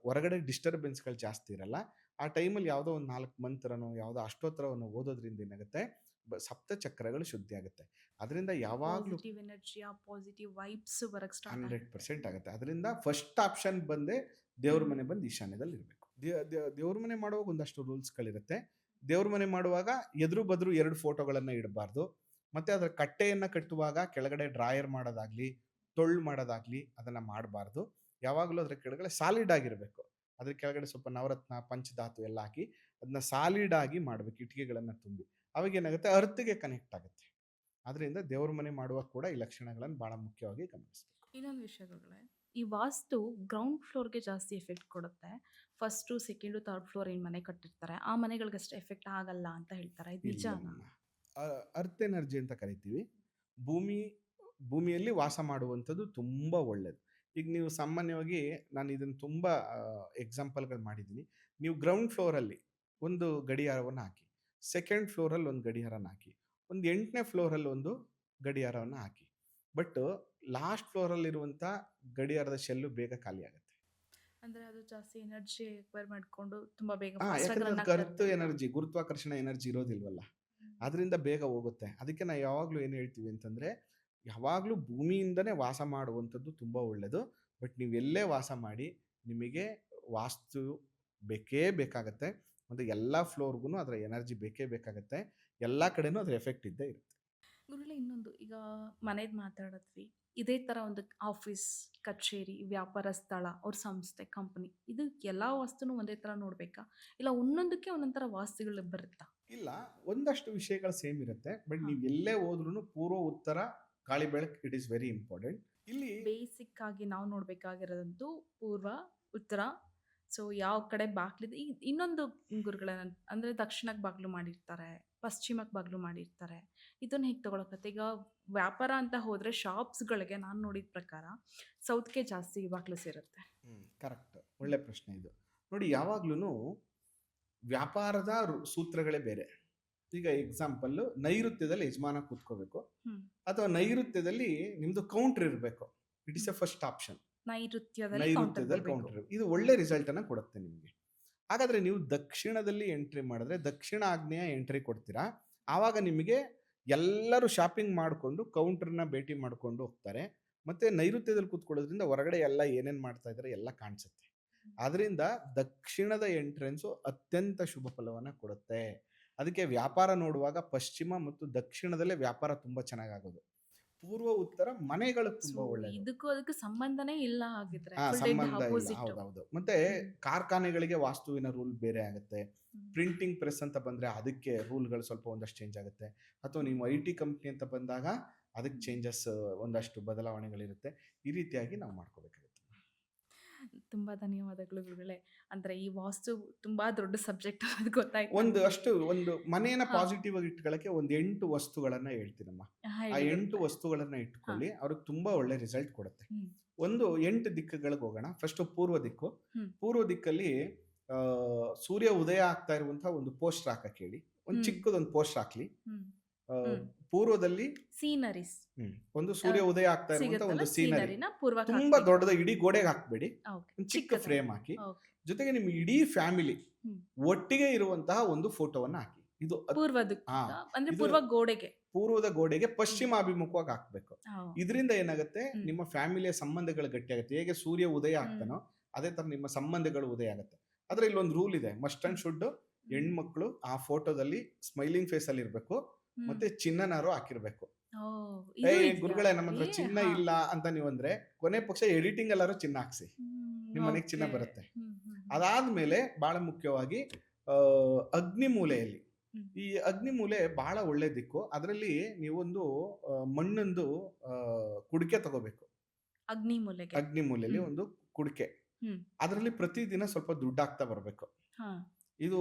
ಹೊರಗಡೆ ಡಿಸ್ಟರ್ಬೆನ್ಸ್ಗಳು ಜಾಸ್ತಿ ಇರಲ್ಲ. ಆ ಟೈಮಲ್ಲಿ ಯಾವುದೋ ಒಂದು 4 ಮಂತ್ರನೋ ಯಾವುದೋ ಅಷ್ಟೋತ್ತರವನ್ನು ಓದೋದ್ರಿಂದ ಏನಾಗುತ್ತೆ, ಸಪ್ತ ಚಕ್ರಗಳು ಶುದ್ಧಿ ಆಗುತ್ತೆ. ಅದರಿಂದ ಯಾವಾಗಲೂ
ಪಾಸಿಟಿವ್ ಎನರ್ಜಿ, ಪಾಸಿಟಿವ್ ವೈಬ್ಸ್ ಬರಕ್ ಸ್ಟಾರ್ಟ್
100% ಆಗುತ್ತೆ. ಅದರಿಂದ ಫಸ್ಟ್ ಆಪ್ಷನ್ ಬಂದೆ ದೇವ್ರ ಮನೆ ಬಂದು ಈಶಾನ್ಯದಲ್ಲಿ ಇರಬೇಕು. ದೇವ್ರ ಮನೆ ಮಾಡುವಾಗ ಒಂದಷ್ಟು ರೂಲ್ಸ್ಗಳಿರುತ್ತೆ. ದೇವ್ರ ಮನೆ ಮಾಡುವಾಗ ಎದುರು ಬದ್ರು 2 ಫೋಟೋಗಳನ್ನ ಇಡಬಾರ್ದು. ಮತ್ತೆ ಅದರ ಕಟ್ಟೆಯನ್ನ ಕಟ್ಟುವಾಗ ಕೆಳಗಡೆ ಡ್ರಾಯರ್ ಮಾಡೋದಾಗ್ಲಿ, ಟೊಳ್ಳು ಮಾಡೋದಾಗ್ಲಿ ಅದನ್ನ ಮಾಡಬಾರ್ದು. ಯಾವಾಗಲೂ ಅದ್ರ ಕೆಳಗಡೆ ಸಾಲಿಡ್ ಆಗಿರಬೇಕು. ಅದ್ರ ಕೆಳಗಡೆ ಸ್ವಲ್ಪ ನವರತ್ನ, ಪಂಚಧಾತು ಎಲ್ಲ ಹಾಕಿ ಅದನ್ನ ಸಾಲಿಡ್ ಆಗಿ ಮಾಡ್ಬೇಕು, ಇಟ್ಟಿಗೆಗಳನ್ನ ತುಂಬಿ. ಅವಾಗ ಏನಾಗುತ್ತೆ, ಅರ್ತ್ಗೆ ಕನೆಕ್ಟ್ ಆಗುತ್ತೆ. ಅದರಿಂದ ದೇವ್ರ ಮನೆ ಮಾಡುವಾಗ ಕೂಡ ಈ ಲಕ್ಷಣಗಳನ್ನು ಬಹಳ ಮುಖ್ಯವಾಗಿ ಗಮನಿಸಬೇಕು.
ಇನ್ನೊಂದು ವಿಷಯಗಳೇ, ಈ ವಾಸ್ತು ಗ್ರೌಂಡ್ ಫ್ಲೋರ್ಗೆ ಜಾಸ್ತಿ ಎಫೆಕ್ಟ್ ಕೊಡುತ್ತೆ. ಫಸ್ಟು, ಸೆಕೆಂಡು, ಥರ್ಡ್ ಫ್ಲೋರ್ ಏನು ಮನೆ ಕಟ್ಟಿರ್ತಾರೆ ಆ ಮನೆಗಳಿಗೆ ಅಷ್ಟು ಎಫೆಕ್ಟ್ ಆಗಲ್ಲ ಅಂತ ಹೇಳ್ತಾರೆ. ಇದು ನಿಜಾನಾ?
ಅರ್ತ್ ಎನರ್ಜಿ ಅಂತ ಕರಿತೀವಿ. ಭೂಮಿ ಭೂಮಿಯಲ್ಲಿ ವಾಸ ಮಾಡುವಂಥದ್ದು ತುಂಬ ಒಳ್ಳೆಯದು. ಈಗ ನೀವು ಸಾಮಾನ್ಯವಾಗಿ ನಾನು ಇದನ್ನು ತುಂಬ ಎಕ್ಸಾಂಪಲ್ಗಳು ಮಾಡಿದ್ದೀನಿ. ನೀವು ಗ್ರೌಂಡ್ ಫ್ಲೋರಲ್ಲಿ ಒಂದು ಗಡಿಯಾರವನ್ನು ಹಾಕಿ, ಸೆಕೆಂಡ್ ಫ್ಲೋರಲ್ಲಿ ಒಂದು ಗಡಿಯಾರನ ಹಾಕಿ, ಒಂದು 8ನೇ ಫ್ಲೋರಲ್ಲಿ ಒಂದು ಗಡಿಯಾರವನ್ನು ಹಾಕಿ. ಬಟ್ ಲಾಸ್ಟ್ ಫ್ಲೋರಲ್ಲಿರುವಂಥ ಗಡಿಯಾರದ ಶೆಲ್ಲು ಬೇಗ ಖಾಲಿ ಆಗುತ್ತೆ.
ಅಂದ್ರೆ ಅದು ಜಾಸ್ತಿ ಎನರ್ಜಿ ಎಕ್ವೈರ್ ಮಾಡ್ಕೊಂಡು ತುಂಬಾ ಬೇಗ
ಹಾ,
ಫಾಸ್ಟ್ ಆಗಿ
ಯಾಕಂದ್ರೆ
ರನ್
ಅದು
ಆಗ್ತಾ
ಅರ್ತ್
ಇರುತ್ತೆ.
ಎನರ್ಜಿ, ಗುರುತ್ವಾಕರ್ಷಣ ಎನರ್ಜಿ ಇರೋದಿಲ್ವಲ್ಲ.
ಹ್ಮ್.
ಅದರಿಂದ ಬೇಗ ಹೋಗುತ್ತೆ. ಅದಕ್ಕೆ ನಾವು ಯಾವಾಗಲೂ ಏನು ಹೇಳ್ತೀವಿ ಅಂತಂದ್ರೆ, ಯಾವಾಗಲೂ ಭೂಮಿಯಿಂದನೇ ವಾಸ ಮಾಡುವಂಥದ್ದು ತುಂಬ ಒಳ್ಳೆಯದು. ಬಟ್ ನೀವು ಎಲ್ಲೇ ವಾಸ ಮಾಡಿ, ನಿಮಗೆ ವಾಸ್ತು ಬೇಕೇ ಬೇಕಾಗತ್ತೆ. ಮತ್ತು ಎಲ್ಲ ಫ್ಲೋರ್ಗೂ ಅದರ ಎನರ್ಜಿ ಬೇಕೇ ಬೇಕಾಗತ್ತೆ. ಎಲ್ಲ ಕಡೆನೂ ಅದರ ಎಫೆಕ್ಟ್ ಇದ್ದೇ ಇರುತ್ತೆ.
ಗುರುಗಳೇ ಇನ್ನೊಂದು ಈಗ ಮನೇದ್ ಮಾತಾಡಿದ್ವಿ. ಇದೇ ತರ ಒಂದು ಆಫೀಸ್, ಕಚೇರಿ, ವ್ಯಾಪಾರ ಸ್ಥಳ, ಅವ್ರ ಸಂಸ್ಥೆ, ಕಂಪನಿ ಇದು ಎಲ್ಲಾ ವಾಸ್ತುನು ಒಂದೇ ತರ ನೋಡ್ಬೇಕಾ? ಇಲ್ಲ ಒಂದೊಂದಕ್ಕೆ ಒಂದೊಂದ್ ತರ ವಾಸ್ತುಗಳು ಬರುತ್ತಾ?
ಇಲ್ಲ, ಒಂದಷ್ಟು ವಿಷಯಗಳು ಸೇಮ್ ಇರುತ್ತೆ. ಬಟ್
ಹಾ.
ನೀವು ಎಲ್ಲೇ ಹೋದ್ರೂ ಪೂರ್ವ, ಉತ್ತರ, ಗಾಳಿ ಬೆಳಕು ಇಟ್ ಈಸ್ ವೆರಿ ಇಂಪಾರ್ಟೆಂಟ್. ಇಲ್ಲಿ
ಬೇಸಿಕ್ ಆಗಿ ನಾವು ನೋಡ್ಬೇಕಾಗಿರೋದಂತೂ ಪೂರ್ವ, ಉತ್ತರ. ಸೊ ಯಾವ ಕಡೆ ಬಾಗ್ಲಿದೆ ಇನ್ನೊಂದು ಗುರುಗಳ ಅಂದ್ರೆ ದಕ್ಷಿಣಕ್ಕೆ ಬಾಗ್ಲು ಮಾಡಿರ್ತಾರೆ, ಪಶ್ಚಿಮಕ್ಕೆ ಬಾಗ್ಲು ಮಾಡಿರ್ತಾರೆ. ಇದನ್ನ ಹೇಗೆ ತಗೊಳಕತ್ತೆ? ಈಗ ವ್ಯಾಪಾರ ಅಂತ ಹೋದ್ರೆ ಶಾಪ್ಸ್ಗಳಿಗೆ ನಾನು ನೋಡಿದ ಪ್ರಕಾರ ಸೌತ್ಗೆ ಜಾಸ್ತಿ ಬಾಗ್ಲು ಸೇರುತ್ತೆ.
ಕರೆಕ್ಟ್, ಒಳ್ಳೆ ಪ್ರಶ್ನೆ ಇದು. ನೋಡಿ, ಯಾವಾಗ್ಲೂ ವ್ಯಾಪಾರದ ಸೂತ್ರಗಳೇ ಬೇರೆ. ಈಗ ಎಕ್ಸಾಂಪಲ್, ನೈಋತ್ಯದಲ್ಲಿ ಯಜಮಾನ ಕೂತ್ಕೋಬೇಕು,
ಹ್ಮ್
ಅಥವಾ ನೈಋತ್ಯದಲ್ಲಿ ನಿಮ್ದು ಕೌಂಟರ್ ಇರಬೇಕು. It is a
hmm.
First option.
ನೈಋತ್ಯದಲ್ಲಿ ಕೌಂಟರ್
ನೈಋತ್ಯದಲ್ಲಿ
ಬರಬೇಕು.
ಕೌಂಟರ್, ಇದು ಒಳ್ಳೆ ರಿಸಲ್ಟ್ ಅನ್ನ ಕೊಡುತ್ತೆ ನಿಮಗೆ. ಹಾಗಾದ್ರೆ ನೀವು ದಕ್ಷಿಣದಲ್ಲಿ ಎಂಟ್ರಿ ಮಾಡಿದ್ರೆ, ದಕ್ಷಿಣ ಆಗ್ನೇಯ ಎಂಟ್ರಿ ಕೊಡ್ತೀರಾ, ಆವಾಗ ನಿಮಗೆ ಎಲ್ಲರೂ ಶಾಪಿಂಗ್ ಮಾಡಿಕೊಂಡು ಕೌಂಟರ್ನ ಭೇಟಿ ಮಾಡ್ಕೊಂಡು ಹೋಗ್ತಾರೆ. ಮತ್ತೆ ನೈಋತ್ಯದಲ್ಲಿ ಕೂತ್ಕೊಳ್ಳೋದ್ರಿಂದ ಹೊರಗಡೆ ಎಲ್ಲ ಏನೇನ್ ಮಾಡ್ತಾ ಇದ್ದಾರೆ ಎಲ್ಲ ಕಾಣಿಸುತ್ತೆ. ಆದ್ರಿಂದ ದಕ್ಷಿಣದ ಎಂಟ್ರೆನ್ಸು ಅತ್ಯಂತ ಶುಭ ಫಲವನ್ನ ಕೊಡುತ್ತೆ. ಅದಕ್ಕೆ ವ್ಯಾಪಾರ ನೋಡುವಾಗ ಪಶ್ಚಿಮ ಮತ್ತು ದಕ್ಷಿಣದಲ್ಲೇ ವ್ಯಾಪಾರ ತುಂಬಾ ಚೆನ್ನಾಗಾಗೋದು. ಪೂರ್ವ, ಉತ್ತರ ಮನೆಗಳು
ಸೊ
ತುಂಬಾ ಒಳ್ಳೆಯದು.
ಇದಕ್ಕೂ ಅದಕ್ಕೆ ಸಂಬಂಧನೇ ಇಲ್ಲ ಹಾಗಿದ್ರೆ.
ಹಾ,
ಫುಲ್ ಡೆಡ್
ಸಂಬಂಧ ಇಲ್ಲ.
ಆಪೋಸಿಟ್.
ಹೌದೌದು. ಮತ್ತೆ
ಹ್ಮ್
ಕಾರ್ಖಾನೆಗಳಿಗೆ ವಾಸ್ತುವಿನ ರೂಲ್ ಬೇರೆ ಆಗುತ್ತೆ.
ಹ್ಮ್
ಪ್ರಿಂಟಿಂಗ್ ಪ್ರೆಸ್ ಅಂತ ಬಂದ್ರೆ ಅದಕ್ಕೆ ರೂಲ್ಗಳು ಸ್ವಲ್ಪ ಒಂದಷ್ಟು ಚೇಂಜ್ ಆಗುತ್ತೆ. ಅಥವಾ ನೀವು IT ಕಂಪ್ನಿ ಅಂತ ಬಂದಾಗ ಅದಕ್ಕೆ ಚೇಂಜಸ್, ಒಂದಷ್ಟು ಬದಲಾವಣೆಗಳಿರುತ್ತೆ. ಈ ರೀತಿಯಾಗಿ ನಾವು ಮಾಡ್ಕೋಬೇಕಾಗುತ್ತೆ.
ತುಂಬಾ ಧನ್ಯವಾದಗಳು ಗುರುಗಳೇ. ಅಂದ್ರೆ ಈ ವಾಸ್ತು ತುಂಬಾ ದೊಡ್ಡ ಸಬ್ಜೆಕ್ಟ್ ಅದು ಗೊತ್ತಾಯ್ತು
ಒಂದು
ನನಗೆ.
ಅಷ್ಟು ಒಂದು ಮನೆಯನ್ನ
ಹಾ
ಪಾಸಿಟಿವ್ ಆಗಿ ಇಟ್ಕೊಳ್ಳಕ್ಕೆ ಒಂದು 8 ವಸ್ತುಗಳನ್ನ ಹೇಳ್ತೀನಮ್ಮ. ಆ
ಹೇಳಿ
8
ಗುರುಗಳೇ.
ವಸ್ತುಗಳನ್ನ
ಹಾ
ಇಟ್ಕೊಳ್ಳಿ, ಅವ್ರಿಗೆ ತುಂಬಾ ಒಳ್ಳೆ ರಿಸಲ್ಟ್ ಕೊಡುತ್ತೆ.
ಹ್ಮ್
ಒಂದು 8 ದಿಕ್ಕುಗಳಿಗೆ ಹೋಗೋಣ. ಫಸ್ಟ್ ಪೂರ್ವ ದಿಕ್ಕು.
ಹ್ಮ್
ಪೂರ್ವ ದಿಕ್ಕಲ್ಲಿ ಸೂರ್ಯ ಉದಯ ಆಗ್ತಾ ಇರುವಂತಹ ಒಂದು ಪೋಸ್ಟರ್ ಹಾಕಕ್ಕೆ ಹೇಳಿ. ಒಂದು
ಹ್ಮ್
ಚಿಕ್ಕದೊಂದು ಪೋಸ್ಟರ್ ಹಾಕ್ಲಿ.
ಹ್ಮ್
ಆ,
ಹ್ಮ್
ಪೂರ್ವದಲ್ಲಿ
ಸೀನರೀಸ್
ಒಂದು ಸೂರ್ಯ ಉದಯ ಆಗ್ತಾ ಇರುವಂತ
ಸಿಗುತ್ತಲ್ಲ,
ಒಂದು ಸೀನರಿ.
ಸೀನರಿನ ಪೂರ್ವಕ್ಕೆ
ತುಂಬಾ
ಹಾಕ್ಬೇಕು.
ದೊಡ್ಡದ ಇಡೀ ಗೋಡೆಗೆ ಹಾಕ್ಬೇಡಿ,
ಓಕೆ
ಒಂದು ಚಿಕ್ಕ
ಚಿಕ್ಕದಾಗಿ.
ಫ್ರೇಮ್ ಹಾಕಿ.
ಓಕೆ
ಜೊತೆಗೆ ನಿಮ್ಮ ಇಡೀ ಫ್ಯಾಮಿಲಿ
ಹ್ಮ್
ಒಟ್ಟಿಗೆ ಇರುವಂತಹ ಒಂದು ಫೋಟೋವನ್ನ ಹಾಕಿ. ಇದು
ಪೂರ್ವ
ಹಾ,
ದಿಕ್ಕ ಅಂದ್ರೆ
ಇದು
ಪೂರ್ವ ಗೋಡೆಗೆ.
ಪೂರ್ವದ ಗೋಡೆಗೆ ಪಶ್ಚಿಮಾಭಿಮುಖವಾಗಿ ಹಾಕ್ಬೇಕು.
ಹಾ
ಇದರಿಂದ ಏನಾಗುತ್ತೆ,
ಹ್ಮ್
ನಿಮ್ಮ ಫ್ಯಾಮಿಲಿಯ ಸಂಬಂಧಗಳು ಗಟ್ಟಿಯಾಗುತ್ತೆ. ಹೇಗೆ ಸೂರ್ಯ ಉದಯ
ಹ್ಮ್
ಆಗ್ತಾನೋ ಅದೇ ತರ ನಿಮ್ಮ ಸಂಬಂಧಗಳು ಉದಯ ಆಗುತ್ತೆ. ಆದ್ರೆ ಇಲ್ಲೊಂದು ರೂಲ್ ಇದೆ, ಮಸ್ಟ್ ಅಂಡ್ ಶುಡ್
ಹ್ಮ್
ಹೆಣ್ಮಕ್ಳು ಆ ಫೋಟೋದಲ್ಲಿ ಸ್ಮೈಲಿಂಗ್ ಫೇಸ್ ಅಲ್ಲಿ ಇರ್ಬೇಕು,
ಹ್ಮ್
ಮತ್ತೆ ಚಿನ್ನನಾರು ಹಾಕಿರ್ಬೇಕು.
ಓ
ಏ
ಇದು ಇದೆಯಾ?
ಗುರುಗಳೇ, ನಮ್ಮ ಹತ್ರ
ಏ
ಚಿನ್ನ
ಹಾ
ಇಲ್ಲ ಅಂತ ನೀವಂದ್ರೆ, ಕೊನೆ ಪಕ್ಷ ಎಡಿಟಿಂಗ್ ಎಲ್ಲಾರು ಚಿನ್ನ ಹಾಕ್ಸಿ, ನಿಮ್ಮ ಮನೆಗೆ ಚಿನ್ನ
ಓಕೆ.
ಬರುತ್ತೆ.
ಹ್ಮ್ ಹ್ಮ್ ಹ್ಮ್
ಅದಾದ್ಮೇಲೆ ಬಹಳ ಮುಖ್ಯವಾಗಿ ಅಗ್ನಿ ಮೂಲೆಯಲ್ಲಿ,
ಹ್ಮ್
ಈ ಅಗ್ನಿ ಮೂಲೆ ಬಹಳ ಒಳ್ಳೆ ದಿಕ್ಕು. ಅದರಲ್ಲಿ ನೀವೊಂದು ಮಣ್ಣೊಂದು ಕುಡಿಕೆ ತಗೋಬೇಕು.
ಅಗ್ನಿ ಮೂಲೆಗೆ.
ಅಗ್ನಿ ಮೂಲೆಯಲ್ಲಿ
ಹ್ಮ್
ಒಂದು ಕುಡಿಕೆ,
ಹ್ಮ್
ಅದರಲ್ಲಿ ಪ್ರತಿದಿನ ಸ್ವಲ್ಪ ದುಡ್ಡು ಹಾಕ್ತಾ ಬರಬೇಕು.
ಹಾ
ಇದು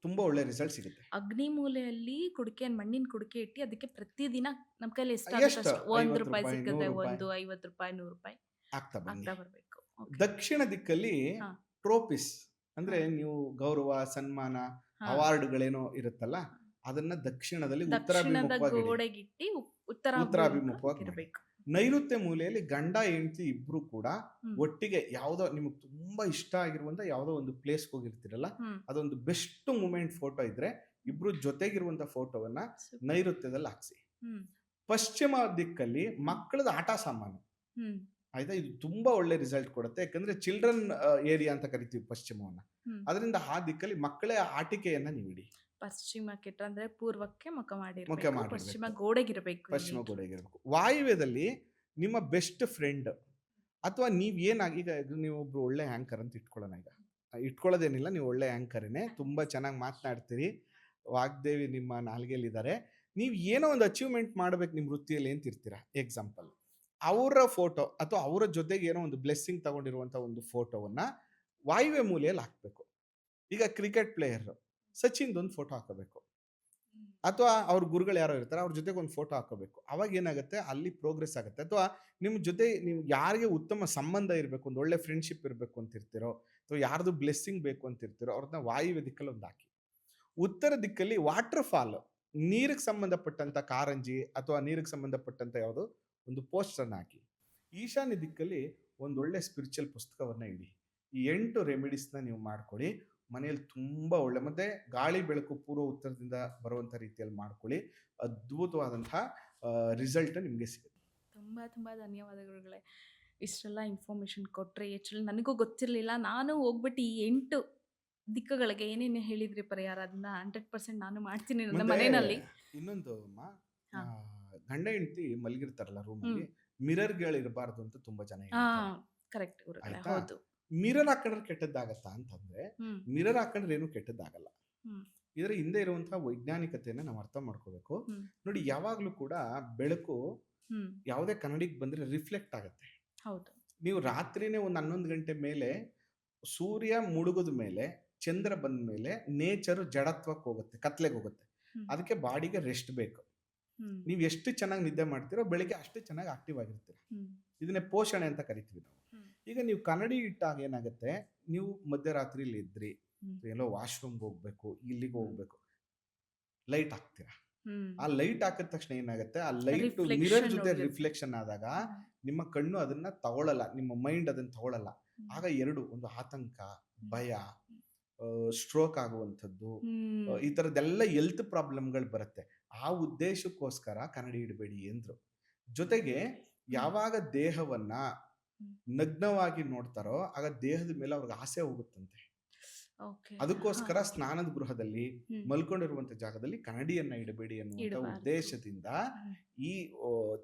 ತುಂಬಾ ಒಳ್ಳೆ ರಿಸಲ್ಟ್ ಸಿಗುತ್ತೆ.
ಅಗ್ನಿ ಮೂಲೆಯಲ್ಲಿ ಕುಡಿಕೆ, ಮಣ್ಣಿನ ಕುಡಿಕೆ ಇಟ್ಟು ಅದಕ್ಕೆ ಪ್ರತಿದಿನ ನಮ್ ಕೈಲಿ ಎಷ್ಟಾಗುತ್ತೆ
ಎಷ್ಟು
ಅಷ್ಟು 1
50
ರೂಪಾಯಿ
ರೂಪಾಯಿ, 100
ಸಿಕ್ಕಿದ್ರೆ
ರೂಪಾಯಿ
1, 50 ರೂಪಾಯಿ, 100 ರೂಪಾಯಿ
ಆಗ್ತಾ ಬನ್ನಿ.
ಆಗ್ತಾ ಬರ್ಬೇಕು. ಓಕೆ.
ದಕ್ಷಿಣ ದಿಕ್ಕಲ್ಲಿ
ಹಾ
ಟ್ರೋಪಿಸ್
ಹಾ
ಅಂದ್ರೆ ನೀವು ಗೌರವ, ಸನ್ಮಾನ,
ಹಾ
ಅವಾರ್ಡ್ಗಳೇನೋ ಇರುತ್ತಲ್ಲ, ಅದನ್ನ ದಕ್ಷಿಣದಲ್ಲಿ
ದಕ್ಷಿಣದ
ಉತ್ತರಾಭಿಮುಖವಾಗಿ ಇಡಿ.
ಗೋಡೆಗಿಟ್ಟಿ ಉತ್ತರ
ಉತ್ತರಾಭಿಮುಖವಾಗಿ ಮಾಡಿ.
ಇರಬೇಕು.
ನೈಋತ್ಯ ಮೂಲೆಯಲ್ಲಿ ಗಂಡ ಹೆಂಡತಿ ಇಬ್ರು ಕೂಡ
ಹ್ಮ್
ಒಟ್ಟಿಗೆ ಯಾವುದೋ ನಿಮಗೆ ತುಂಬಾ ಇಷ್ಟ ಆಗಿರುವಂತ ಯಾವುದೋ ಒಂದು ಪ್ಲೇಸ್ ಹೋಗಿರ್ತೀರಲ್ಲ,
ಹ್ಮ್
ಅದೊಂದು ಬೆಸ್ಟ್ ಮೂಮೆಂಟ್ ಫೋಟೋ ಇದ್ರೆ
ಹ್ಮ್
ಇಬ್ರು ಜೊತೆಗಿರುವಂತ ಫೋಟೋವನ್ನ
ಸೂಪರ್.
ನೈಋತ್ಯದಲ್ಲಿ ಹಾಕ್ಸಿ.
ಹ್ಮ್
ಪಶ್ಚಿಮ ದಿಕ್ಕಲ್ಲಿ ಮಕ್ಕಳದ ಆಟ ಸಾಮಾನು,
ಹ್ಮ್
ಆಯ್ತಾ, ಇದು ತುಂಬಾ ಒಳ್ಳೆ ರಿಸಲ್ಟ್ ಕೊಡುತ್ತೆ. ಯಾಕಂದ್ರೆ ಚಿಲ್ಡ್ರನ್ ಏರಿಯಾ ಅಂತ ಕರಿತೀವಿ ಪಶ್ಚಿಮವನ್ನ.
ಹ್ಮ್
ಅದರಿಂದ ಆ ದಿಕ್ಕಲ್ಲಿ ಮಕ್ಕಳ ಆಟಿಕೆಯನ್ನ ನೀವು ಇಡಿ.
ಪಶ್ಚಿಮಕ್ಕೆ ಅಂದ್ರೆ ಪೂರ್ವಕ್ಕೆ ಮುಖ
ಮುಖ
ಮಾಡಿರ್ಬೇಕು, ಪಶ್ಚಿಮ
ಮಾಡಿರ್ಬೇಕು,
ಗೋಡೆಗಿರಬೇಕು
ಪಶ್ಚಿಮ
ಇಲ್ಲಿಗೆ.
ಗೋಡೆಗೆ ಇರಬೇಕು. ವಾಯುವ್ಯದಲ್ಲಿ ನಿಮ್ಮ ಬೆಸ್ಟ್ ಫ್ರೆಂಡ್, ಅಥವಾ ನೀವ್ ಏನಾಗಿ, ಈಗ ನೀವು ಒಬ್ರು ಒಳ್ಳೆ ಆಂಕರ್ ಅಂತ ಇಟ್ಕೊಳ್ಳೋಣ. ಈಗ ಇಟ್ಕೊಳ್ಳೋದೇನಿಲ್ಲ, ನೀವು ಒಳ್ಳೆ ಆಂಕರ್ನೇ, ತುಂಬಾ ಚೆನ್ನಾಗಿ ಮಾತನಾಡ್ತೀರಿ, ವಾಗ್ದೇವಿ ನಿಮ್ಮ ನಾಲ್ಗೆಯಲ್ಲಿದ್ದಾರೆ. ನೀವು ಏನೋ ಒಂದು ಅಚೀವ್ಮೆಂಟ್ ಮಾಡ್ಬೇಕು ನಿಮ್ಮ ವೃತ್ತಿಯಲ್ಲಿ ಅಂತ ಇರ್ತೀರಾ. ಎಕ್ಸಾಂಪಲ್, ಅವರ ಫೋಟೋ ಅಥವಾ ಅವರ ಜೊತೆಗೆ ಏನೋ ಒಂದು ಬ್ಲೆಸ್ಸಿಂಗ್ ತಗೊಂಡಿರುವಂತ ಒಂದು ಫೋಟೋವನ್ನ ವಾಯುವ್ಯ ಮೂಲೆಯಲ್ಲಿ ಹಾಕ್ಬೇಕು. ಈಗ ಕ್ರಿಕೆಟ್ ಪ್ಲೇಯರ್ ಸಚಿನ್ ಒಂದು ಫೋಟೋ ಹಾಕಬೇಕು. ಅಥವಾ ಅವ್ರ ಗುರುಗಳು ಯಾರೋ ಇರ್ತಾರೆ, ಅವ್ರ ಜೊತೆಗೆ ಒಂದು ಫೋಟೋ ಹಾಕೋಬೇಕು. ಅವಾಗ ಏನಾಗುತ್ತೆ, ಅಲ್ಲಿ ಪ್ರೋಗ್ರೆಸ್ ಆಗುತ್ತೆ. ಅಥವಾ ನಿಮ್ಮ ಜೊತೆ ನೀವು ಯಾರಿಗೆ ಉತ್ತಮ ಸಂಬಂಧ ಇರಬೇಕು, ಒಂದು ಒಳ್ಳೆ ಫ್ರೆಂಡ್ಶಿಪ್ ಇರಬೇಕು ಅಂತಿರ್ತೀರೋ, ಅಥವಾ ಯಾರ್ದು ಬ್ಲೆಸ್ಸಿಂಗ್ ಬೇಕು ಅಂತಿರ್ತೀರೋ, ಅವ್ರನ್ನ ವಾಯುವ್ಯ ದಿಕ್ಕಲ್ಲಿ ಒಂದು ಹಾಕಿ. ಉತ್ತರ ದಿಕ್ಕಲ್ಲಿ ವಾಟರ್ ಫಾಲ್, ನೀರಿಗೆ ಸಂಬಂಧಪಟ್ಟಂತ ಕಾರಂಜಿ ಅಥವಾ ನೀರಿಗೆ ಸಂಬಂಧಪಟ್ಟಂತ ಯಾವುದೋ ಒಂದು ಪೋಸ್ಟರ್ನ ಹಾಕಿ. ಈಶಾನ್ಯ ದಿಕ್ಕಲ್ಲಿ ಒಂದೊಳ್ಳೆ ಸ್ಪಿರಿಚುವಲ್ ಪುಸ್ತಕವನ್ನ ಇಡಿ. ಈ 8 ರೆಮಿಡೀಸ್ನ ನೀವು ಮಾಡ್ಕೊಳ್ಳಿ. ಮನೆಯಲ್ಲಿ ತುಂಬಾ ಒಳ್ಳೆ, ಮತ್ತೆ ಗಾಳಿ ಬೆಳಕು ಪೂರ್ವ ಉತ್ತರದಿಂದ ಬರುವಂತ ರೀತಿಯಲ್ಲಿ ಮಾಡ್ಕೊಳ್ಳಿ. ಅದ್ಭುತವಾದಂತಹ ರಿಸಲ್ಟ್ ನಿಮಗೆ ಸಿಗುತ್ತೆ.
ತುಂಬ ಧನ್ಯವಾದಗಳು. ಇಷ್ಟೆಲ್ಲ ಇನ್ಫಾರ್ಮೇಷನ್ ಕೊಟ್ರಿ. ಆ್ಯಕ್ಚುಲಿ ನನಗೂ ಗೊತ್ತಿರಲಿಲ್ಲ. ನಾನು ಹೋಗ್ಬಿಟ್ಟು ಈ 8 ದಿಕ್ಕುಗಳಿಗೆ ಏನೇನು ಹೇಳಿದ್ರಿ ಪರಿಹಾರ, ಅದನ್ನ 100% ನಾನು ಮಾಡ್ತೀನಿ ನನ್ನ
ಮತ್ತೆ
ಮನೆಯಲ್ಲಿ.
ಇನ್ನೊಂದು ಅಮ್ಮ,
ಹಾ.
ಗಂಡ ಹೆಂಡತಿ ಮಲಗಿರ್ತಾರಲ್ಲ ರೂಮಲ್ಲಿ, ಮಿರರ್ಗಳಿರಬಾರ್ದು ಅಂತ ತುಂಬಾ ಜನ
ಹಾ,
ಹೇಳ್ತಾರೆ.
ಕರೆಕ್ಟ್ ಗುರುಗಳೇ.
ಆಯ್ತಾ?
ಹೌದು.
ಮಿರರ್ ಹಾಕೊಂಡ್ರೆ ಕೆಟ್ಟದ್ದಾಗತ್ತಾ ಅಂತಂದ್ರೆ,
ಹ್ಮ್
ಮಿರರ್ ಹಾಕೊಂಡ್ರೆ ಏನು ಕೆಟ್ಟದ್ದಾಗಲ್ಲ.
ಹ್ಮ್
ಇದರ ಹಿಂದೆ ಇರುವಂತಹ ವೈಜ್ಞಾನಿಕತೆಯನ್ನ ನಾವು ಅರ್ಥ ಮಾಡ್ಕೋಬೇಕು.
ಹ್ಮ್
ನೋಡಿ, ಯಾವಾಗ್ಲೂ ಕೂಡ ಬೆಳಕು
ಹ್ಮ್
ಯಾವುದೇ ಕನ್ನಡಿಗೆ ಬಂದ್ರೆ ರಿಫ್ಲೆಕ್ಟ್ ಆಗುತ್ತೆ.
ಹೌದು.
ನೀವು ರಾತ್ರಿನೇ ಒಂದು 11 ಗಂಟೆ ಮೇಲೆ, ಸೂರ್ಯ ಮುಳುಗದ ಮೇಲೆ, ಚಂದ್ರ ಬಂದ ಮೇಲೆ ನೇಚರ್ ಜಡತ್ವಕ್ಕೆ ಹೋಗುತ್ತೆ, ಕತ್ಲೆಗೆ ಹೋಗುತ್ತೆ.
ಹ್ಮ್
ಅದಕ್ಕೆ ಬಾಡಿಗೆ ರೆಸ್ಟ್ ಬೇಕು.
ಹ್ಮ್
ನೀವು ಎಷ್ಟು ಚೆನ್ನಾಗಿ ನಿದ್ದೆ ಮಾಡ್ತೀರೋ ಬೆಳಿಗ್ಗೆ ಅಷ್ಟು ಚೆನ್ನಾಗಿ ಆಕ್ಟಿವ್ ಆಗಿರ್ತೀರ.
ಹ್ಮ್
ಇದನ್ನೇ ಪೋಷಣೆ ಅಂತ ಕರಿತೀವಿ ನಾವು.
ಹ್ಮ್
ಈಗ ನೀವು ಕನ್ನಡಿ ಇಟ್ಟಾಗ ಏನಾಗುತ್ತೆ, ನೀವು ಮಧ್ಯರಾತ್ರಿಲಿ ಇದ್ರಿ,
ಹ್ಮ್
ಎಲ್ಲೋ ವಾಶ್ರೂಮ್ಗೆ ಹೋಗ್ಬೇಕು, ಇಲ್ಲಿಗೆ ಹೋಗ್ಬೇಕು, ಲೈಟ್ ಹಾಕ್ತೀರಾ.
ಹ್ಮ್
ಆ ಲೈಟ್ ಹಾಕಿದ ತಕ್ಷಣ ಏನಾಗುತ್ತೆ, ಆ ಲೈಟ್
Reflection
ಮಿರರ್ ಜೊತೆ
ನೋಡಿರುತ್ತೆ.
ರಿಫ್ಲೆಕ್ಷನ್ ಆದಾಗ
ಹ್ಮ್.
ನಿಮ್ಮ ಕಣ್ಣು ಅದನ್ನ ತಗೊಳ್ಳಲ್ಲ, ನಿಮ್ಮ ಮೈಂಡ್ ಅದನ್ನ ತಗೊಳ್ಳಲ್ಲ.
ಹ್ಮ್.
ಆಗ ಒಂದು ಆತಂಕ, ಭಯ, ಸ್ಟ್ರೋಕ್ ಆಗುವಂಥದ್ದು,
ಹ್ಮ್.
ಈ ಥರದ್ದೆಲ್ಲ ಹೆಲ್ತ್ ಪ್ರಾಬ್ಲಮ್ಗಳು ಬರುತ್ತೆ. ಆ ಉದ್ದೇಶಕ್ಕೋಸ್ಕರ ಕನ್ನಡಿ ಇಡಬೇಡಿ ಎಂದ್ರು. ಜೊತೆಗೆ ಯಾವಾಗ ದೇಹವನ್ನ
ಹ್ಮ್.
ನಗ್ನವಾಗಿ ನೋಡ್ತಾರೋ ಆಗ ದೇಹದ ಮೇಲೆ ಅವ್ರಿಗೆ ಆಸೆ ಹೋಗುತ್ತಂತೆ.
Okay.
ಅದಕ್ಕೋಸ್ಕರ
ಹಾ.
ಸ್ನಾನದ ಗೃಹದಲ್ಲಿ
ಹ್ಮ್.
ಮಲ್ಕೊಂಡಿರುವಂತ ಜಾಗದಲ್ಲಿ ಕನ್ನಡಿಯನ್ನ ಇಡಬೇಡಿ ಅನ್ನುವಂತ
ಇಡಬಾರ್ದು.
ಉದ್ದೇಶದಿಂದ
ಹ್ಮ್.
ಈ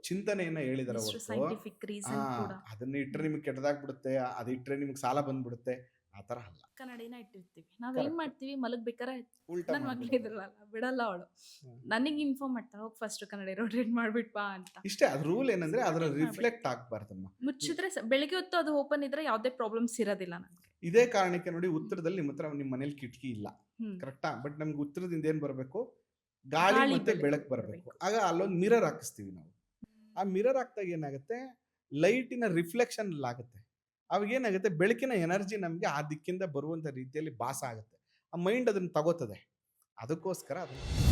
ಚಿಂತನೆಯನ್ನ ಹೇಳಿದಾರೆ
ಇಷ್ಟು
ಹೊರತು,
ಸೈಂಟಿಫಿಕ್ ರೀಸನ್ ಕೂಡ.
ಅದನ್ನ ಇಟ್ರೆ ನಿಮ್ಗೆ ಕೆಟ್ಟದಾಗ್ಬಿಡುತ್ತೆ, ಅದು ಇಟ್ರೆ ನಿಮ್ಗೆ ಸಾಲ ಬಂದ್ಬಿಡುತ್ತೆ, ಆ ತರ ಅಲ್ಲ.
ಕನ್ನಡಿನ ಇಟ್ಟಿರ್ತೀವಿ. ನಾವೇನ್
Correct.
ಮಾಡ್ತೀವಿ, ಮಲಗ್ಬೇಕಾರೆ
ಉಲ್ಟಾ
ನನ್ನ ಮಕ್ಳು
ಮಾಡ್ಬಿಡೋದು.
ಇದ್ರಲ್ಲ, ಬಿಡಲ್ಲ ಅವಳು.
ಹ್ಮ್.
ನನಗೆ ಇನ್ಫಾರ್ಮ್ ಮಾಡ್ತಾ, ಹೋಗಿ ಫಸ್ಟ್ ಕನ್ನಡಿ ರೊಟೇಟ್ ಮಾಡ್ಬಿಟ್ ಬಾ ಅಂತ.
ಇಷ್ಟೇ, ಅದ್ ರೂಲ್ ಏನಂದ್ರೆ ಅದರ
Rotate ಮಾಡ್ಬಿಡು.
ರಿಫ್ಲೆಕ್ಟ್ ಆಗ್ಬಾರ್ದಮ್ಮ.
ಮುಚ್ಚಿದ್ರೆ ಬೆಳಿಗ್ಗೆ ಹೊತ್ತು ಅದು ಓಪನ್ ಇದ್ರೆ ಯಾವುದೇ ಪ್ರಾಬ್ಲಮ್ಸ್ ಇರೋದಿಲ್ಲ ನನಗೆ.
ಇದೇ ಕಾರಣಕ್ಕೆ ನೋಡಿ, ಉತ್ತರದಲ್ಲಿ ನಿಮ್ಮ ಹತ್ರ ನಿಮ್ಮ ಮನೇಲಿ ಕಿಟಕಿ ಇಲ್ಲ,
ಹ್ಮ್.
ಕರೆಕ್ಟಾ? ಬಟ್ ನಮ್ಗೆ ಉತ್ತರದಿಂದ ಏನ್ ಬರಬೇಕು, ಗಾಳಿ
ಗಾಳಿ
ಮತ್ತೆ
ಬೆಳಕು
ಬೆಳಕು ಬರಬೇಕು.
ಬರ್ಬೇಕು.
ಆಗ ಅಲ್ಲೊಂದು ಮಿರರ್ ಹಾಕಿಸ್ತೀವಿ ನಾವು. ಆ ಮಿರರ್ ಹಾಕ್ದಾಗ ಏನಾಗುತ್ತೆ, ಲೈಟಿನ ರಿಫ್ಲೆಕ್ಷನ್ ಆಗುತ್ತೆ. ಅವಾಗ ಏನಾಗುತ್ತೆ, ಬೆಳಕಿನ ಎನರ್ಜಿ ನಮ್ಗೆ ಆ ದಿಕ್ಕಿಂದ ಬರುವಂತ ರೀತಿಯಲ್ಲಿ ಭಾಸ ಆಗುತ್ತೆ. ಆ ಮೈಂಡ್ ಅದನ್ನ ತಗೋತದೆ. ಅದಕ್ಕೋಸ್ಕರ ಅದನ್ನ